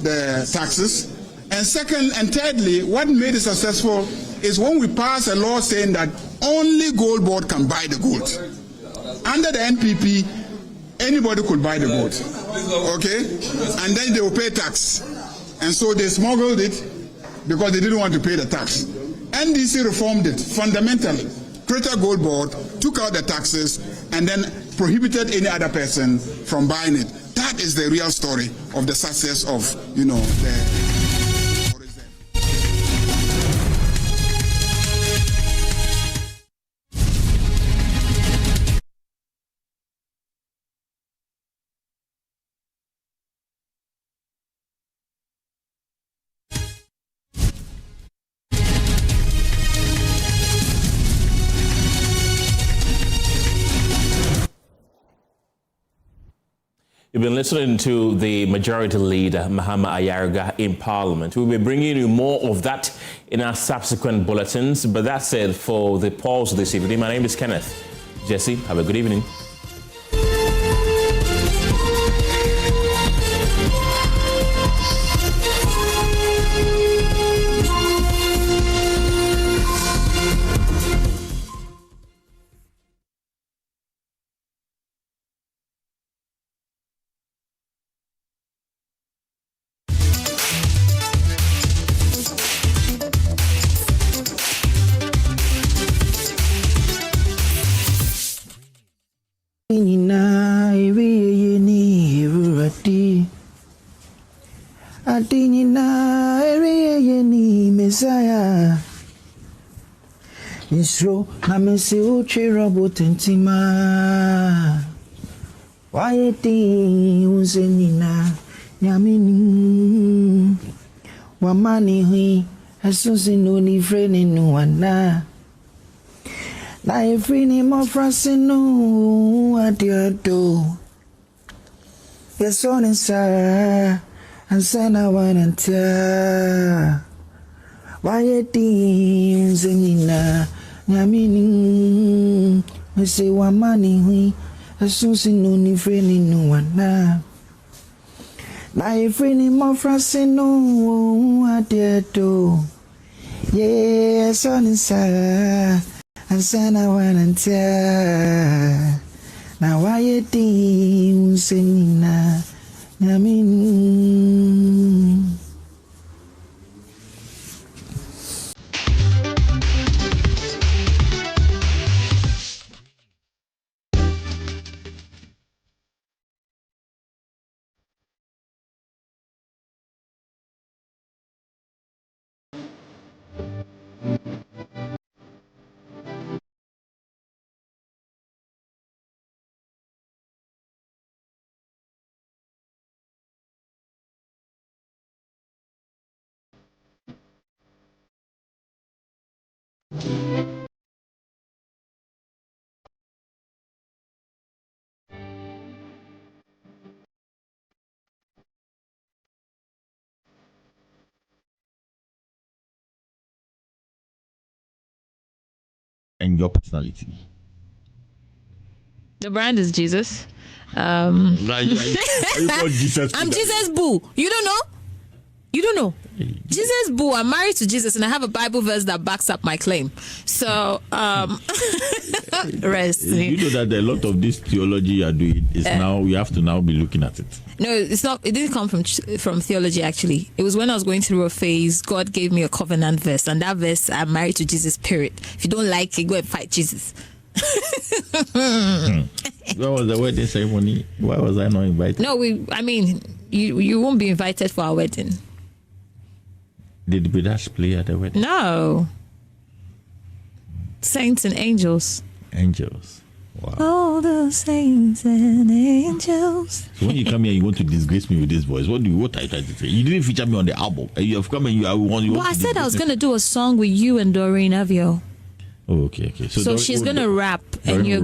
the taxes, and second and thirdly, what made it successful is when we passed a law saying that only Gold Board can buy the gold. Under the NPP, anybody could buy the gold, okay? And then they will pay tax. And so they smuggled it because they didn't want to pay the tax. NDC reformed it fundamentally. Created Gold Board, took out the taxes, and then prohibited any other person from buying it. That is the real story of the success of, the... You've been listening to the Majority Leader, Mahama Ayariga, in Parliament. We'll be bringing you more of that in our subsequent bulletins. But that's it for the pause this evening. My name is Kenneth Gyasi. Have a good evening. Messiah Misro namesi uchi robot entima Wayeti unzenina Nyamini Wamani hui Esusi nuni freni nuana Na efrini mofrasi nu Adiado Yesoni sa Ansana wananta Wayeti unzenina Nyamini Mese wamani hui Esusi nuni freni nuana Na ifrini mofrasi nu Adiado Yesoni sa Ansana wananta Na wayeti unzenina Nyamini And your personality. The brand is Jesus. You call Jesus? I'm Jesus Boo. You don't know? You don't know? Jesus Boo. I'm married to Jesus, and I have a Bible verse that backs up my claim. So, rest. You know that a lot of this theology you are doing is now we have to now be looking at it. No, it's not. It didn't come from theology. Actually, it was when I was going through a phase. God gave me a covenant verse, and that verse, I'm married to Jesus. Period. If you don't like it, go and fight Jesus. Where was the wedding ceremony? Why was I not invited? No, you won't be invited for our wedding. Did Bidash play at the wedding? No. Saints and angels. Angels. Wow. All the saints and angels. So when you come here, you want to disgrace me with this voice. What are you trying to say? You didn't feature me on the album. You have come and you want. Well, I said I was going to do a song with you and Doreen Avio. Oh, okay. So she's going to rap and you're